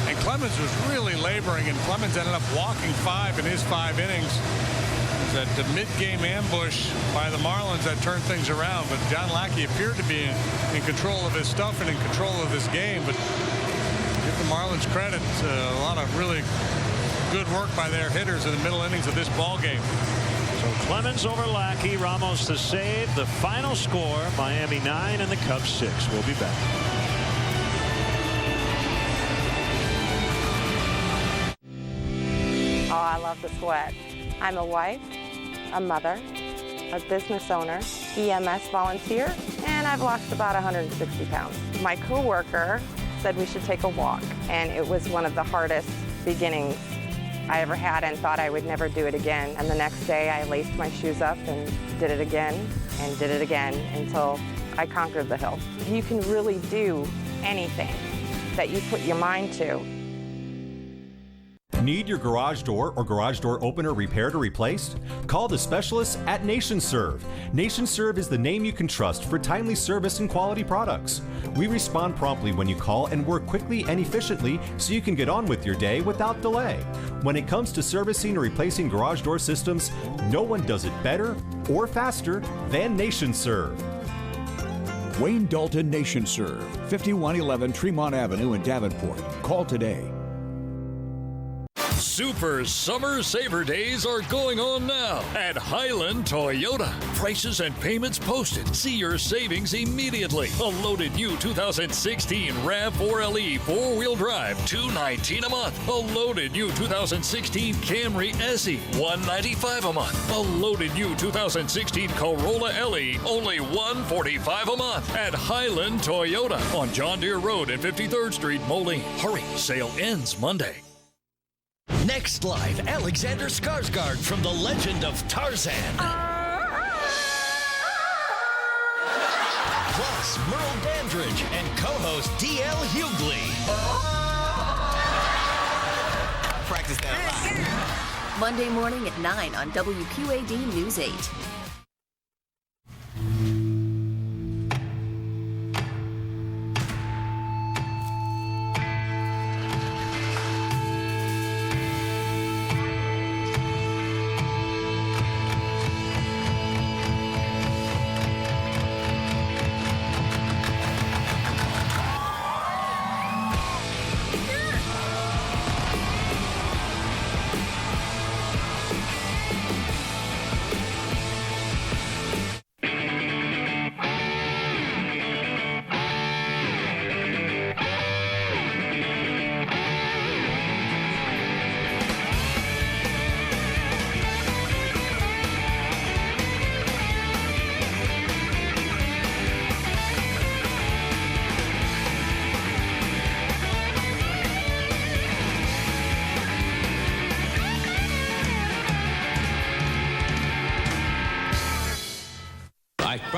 S5: And Clemens was really laboring, and Clemens ended up walking 5 in his 5 innings. That the mid-game ambush by the Marlins that turned things around, but John Lackey appeared to be in control of his stuff and in control of this game. But give the Marlins credit, a lot of really good work by their hitters in the middle innings of this ball game.
S8: So Clemens over Lackey, Ramos the save. The final score: Miami 9 and the Cubs 6. We'll be back.
S1: Oh, I love the sweat. I'm a wife, a mother, a business owner, EMS volunteer, and I've lost about 160 pounds. My coworker said we should take a walk, and it was one of the hardest beginnings I ever had and thought I would never do it again. And the next day I laced my shoes up and did it again and did it again until I conquered the hill. You can really do anything that you put your mind to.
S6: Need your garage door or garage door opener repaired or replaced? Call the specialists at NationServe. NationServe is the name you can trust for timely service and quality products. We respond promptly when you call and work quickly and efficiently so you can get on with your day without delay. When it comes to servicing or replacing garage door systems, no one does it better or faster than NationServe.
S11: Wayne Dalton NationServe, 5111 Tremont Avenue in Davenport. Call today.
S13: Super Summer Saver Days are going on now at Highland Toyota. Prices and payments posted. See your savings immediately. A loaded new 2016 RAV4 LE 4-wheel drive, $219 a month. A loaded new 2016 Camry SE, $195 a month. A loaded new 2016 Corolla LE, only $145 a month at Highland Toyota on John Deere Road and 53rd Street, Moline. Hurry, sale ends Monday.
S17: Next live, Alexander Skarsgård from The Legend of Tarzan. Plus, Merle Dandridge and co-host D.L. Hughley.
S25: Practice that live. Monday morning at 9 on WQAD News 8.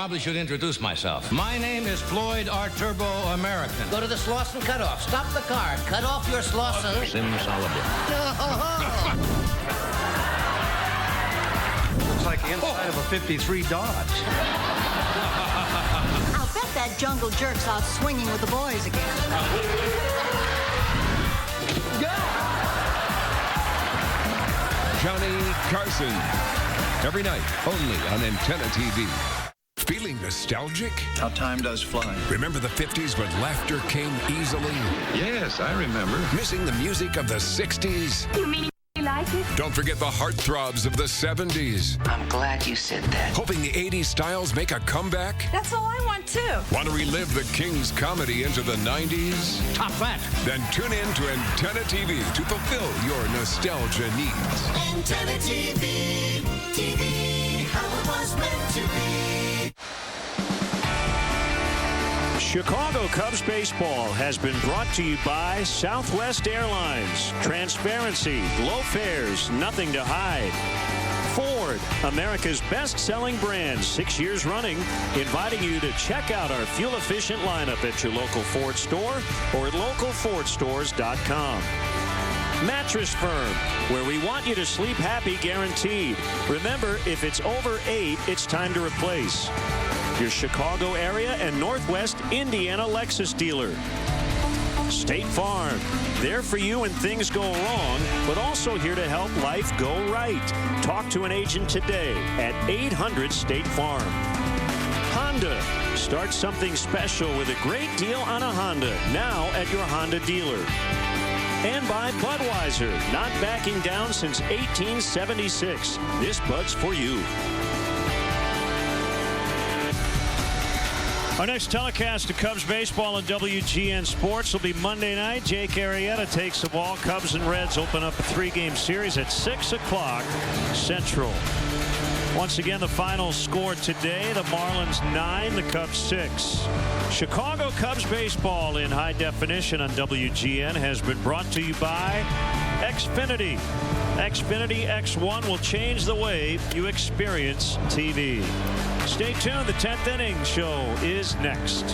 S10: probably should introduce myself. My name is Floyd R. Turbo American.
S17: Go to the Slauson cutoff. Stop the car. Cut off your Slauson.
S10: Simsalabim. Looks like the inside of a 53 Dodge.
S16: I'll bet that jungle jerk's out swinging with the boys again.
S19: Johnny Carson. Every night, only on Antenna TV. Feeling nostalgic?
S20: How time does fly.
S19: Remember the 50s when laughter came easily?
S20: Yes, I remember.
S19: Missing the music of the 60s?
S16: You mean you like it?
S19: Don't forget the heartthrobs of the 70s.
S17: I'm glad you said that.
S19: Hoping the 80s styles make a comeback?
S16: That's all I want, too.
S19: Want to relive the King's comedy into the 90s?
S10: Top that.
S19: Then tune in to Antenna TV to fulfill your nostalgia needs.
S21: Antenna TV, TV, how it was meant to be.
S8: Chicago Cubs baseball has been brought to you by Southwest Airlines. Transparency, low fares, nothing to hide. Ford, America's best-selling brand, 6 years running, inviting you to check out our fuel-efficient lineup at your local Ford store or at localfordstores.com. Mattress Firm, where we want you to sleep happy guaranteed. Remember, if it's over 8, it's time to replace. Your Chicago area and Northwest Indiana Lexus dealer. State Farm, there for you when things go wrong, but also here to help life go right. Talk to an agent today at 800 State Farm. Honda, start something special with a great deal on a Honda, now at your Honda dealer. And by Budweiser, not backing down since 1876. This Bud's for you. Our next telecast of Cubs baseball on WGN Sports will be Monday night. Jake Arrieta takes the ball. Cubs and Reds open up a 3-game series at 6 o'clock Central. Once again, the final score today, the Marlins 9, the Cubs 6. Chicago Cubs baseball in high definition on WGN has been brought to you by Xfinity. Xfinity X1 will change the way you experience TV. Stay tuned. The 10th inning show is next.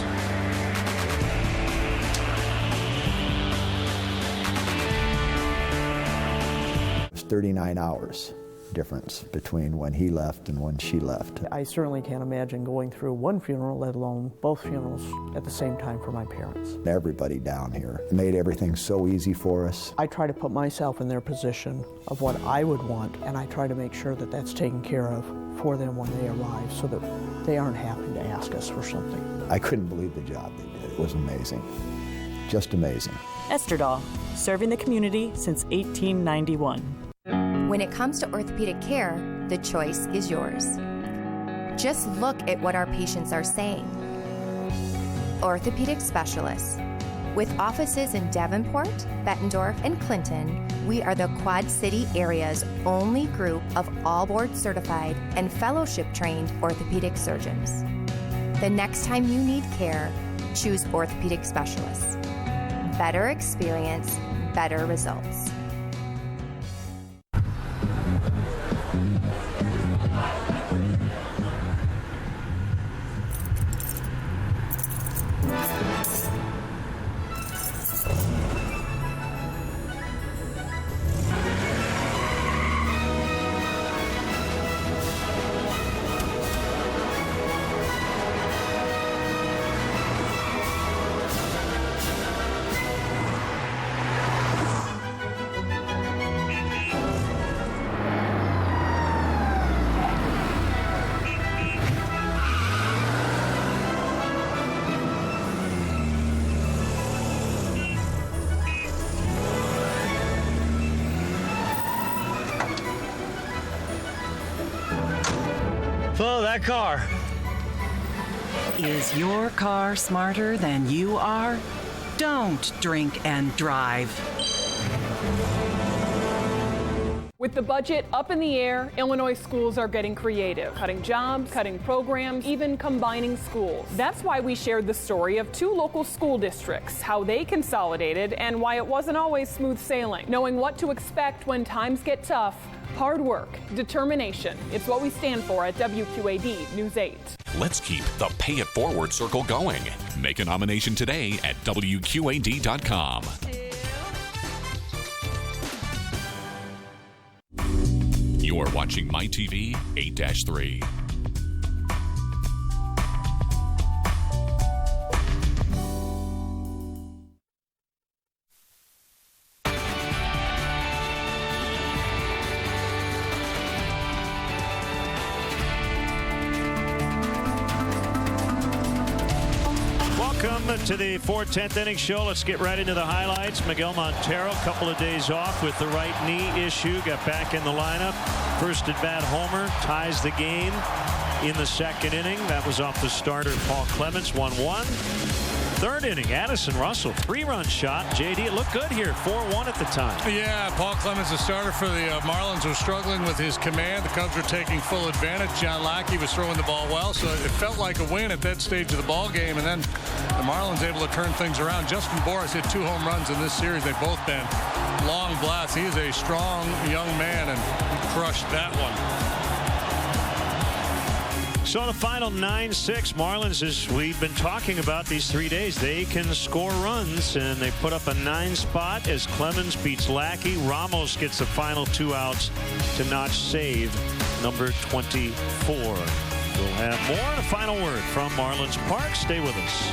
S26: It's 39 hours difference between when he left and when she left.
S23: I certainly can't imagine going through one funeral, let alone both funerals at the same time for my parents.
S26: Everybody down here made everything so easy for us.
S23: I try to put myself in their position of what I would want, and I try to make sure that that's taken care of for them when they arrive so that they aren't having to ask us for something.
S26: I couldn't believe the job they did. It was amazing. Just amazing.
S27: Esterdahl, serving the community since 1891.
S9: When it comes to orthopedic care, the choice is yours. Just look at what our patients are saying. Orthopedic specialists. With offices in Davenport, Bettendorf, and Clinton, we are the Quad City area's only group of all board certified and fellowship trained orthopedic surgeons. The next time you need care, choose orthopedic specialists. Better experience, better results.
S28: Follow that car.
S24: Is your car smarter than you are? Don't drink and drive.
S2: With the budget up in the air, Illinois schools are getting creative, cutting jobs, cutting programs, even combining schools. That's why we shared the story of 2 local school districts, how they consolidated, and why it wasn't always smooth sailing. Knowing what to expect when times get tough, hard work, determination. It's what we stand for at WQAD News 8.
S3: Let's keep the Pay It Forward circle going. Make a nomination today at WQAD.com. You're watching MyTV 8-3.
S8: Welcome to the 4/10th inning show. Let's get right into the highlights. Miguel Montero, a couple of days off with the right knee issue, got back in the lineup. First at bat homer, ties the game in the second inning. That was off the starter Paul Clemens, 1-1. Third inning, Addison Russell, 3-run shot. JD, it looked good here, 4-1 at the time.
S5: Yeah, Paul Clemens, the starter for the Marlins, was struggling with his command. The Cubs were taking full advantage. John Lackey was throwing the ball well, so it felt like a win at that stage of the ball game. And then the Marlins able to turn things around. Justin Boras hit 2 home runs in this series. They've both been long blasts. He is a strong young man, and he crushed that one.
S8: So on the final 9-6, Marlins, as we've been talking about these 3 days, they can score runs, and they put up a 9 spot as Clemens beats Lackey. Ramos gets the final 2 outs to notch save number 24. We'll have more and a final word from Marlins Park. Stay with us.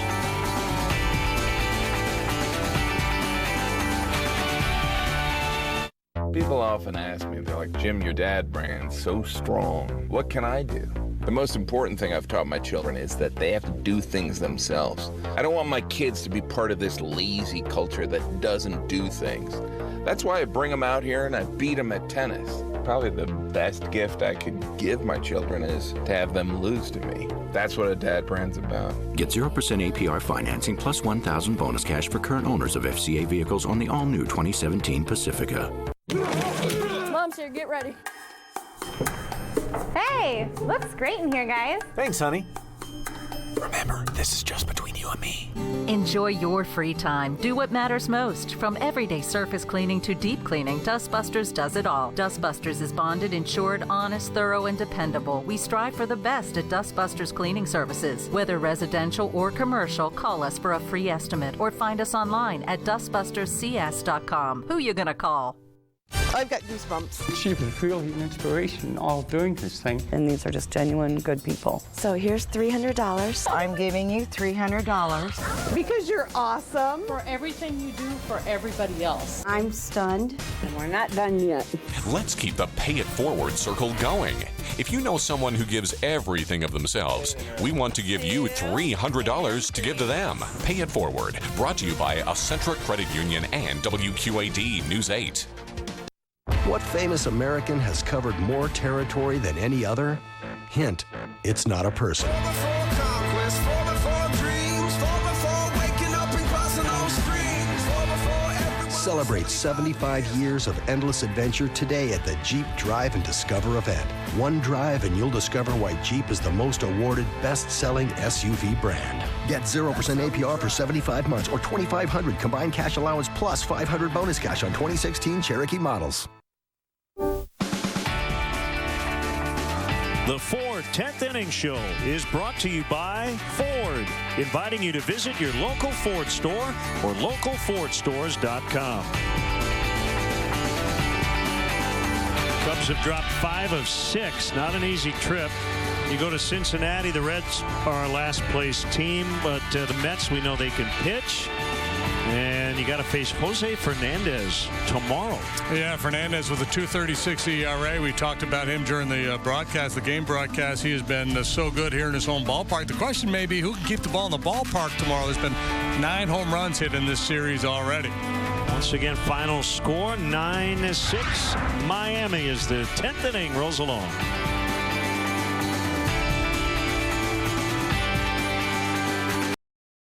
S4: People often ask me, they're like, Jim, your dad brand's so strong. What can I do? The most important thing I've taught my children is that they have to do things themselves. I don't want my kids to be part of this lazy culture that doesn't do things. That's why I bring them out here and I beat them at tennis. Probably the best gift I could give my children is to have them lose to me. That's what a dad brand's about.
S7: Get 0% APR financing plus $1,000 bonus cash for current owners of FCA vehicles on the all-new 2017 Pacifica.
S14: Mom's here, get ready.
S15: Hey, looks great in here, guys.
S18: Thanks, honey.
S22: Remember, this is just between you and me.
S29: Enjoy your free time. Do what matters most. From everyday surface cleaning to deep cleaning, Dustbusters does it all. Dustbusters is bonded, insured, honest, thorough, and dependable. We strive for the best at Dustbusters Cleaning Services. Whether residential or commercial, call us for a free estimate or find us online at dustbusterscs.com. Who you gonna call?
S30: I've got goosebumps.
S31: She was really an inspiration all doing this thing.
S32: And these are just genuine good people.
S30: So here's $300.
S31: I'm giving you $300.
S30: Because you're awesome.
S2: For everything you do for everybody else.
S30: I'm stunned. And we're not done yet.
S3: Let's keep the Pay It Forward circle going. If you know someone who gives everything of themselves, we want to give you $300 to give to them. Pay It Forward, brought to you by Accentra Credit Union and WQAD News 8.
S33: What famous American has covered more territory than any other? Hint, it's not a person. Celebrate 75 years of endless adventure today at the Jeep Drive and Discover event. One drive and you'll discover why Jeep is the most awarded best-selling SUV brand. Get 0% APR for 75 months or $2,500 combined cash allowance plus $500 bonus cash on 2016 Cherokee models.
S8: The 4/10th inning show is brought to you by Ford, inviting you to visit your local Ford store or localfordstores.com. Cubs have dropped 5 of 6. Not an easy trip. You go to Cincinnati, the Reds are our last place team, but the Mets, we know they can pitch. And you got to face Jose Fernandez tomorrow.
S5: Yeah, Fernandez with a 2.36 ERA. We talked about him during the broadcast, the game broadcast. He has been so good here in his home ballpark. The question may be who can keep the ball in the ballpark tomorrow. There's been 9 home runs hit in this series already.
S8: Once again, final score 9-6. Miami as the 10th inning rolls along.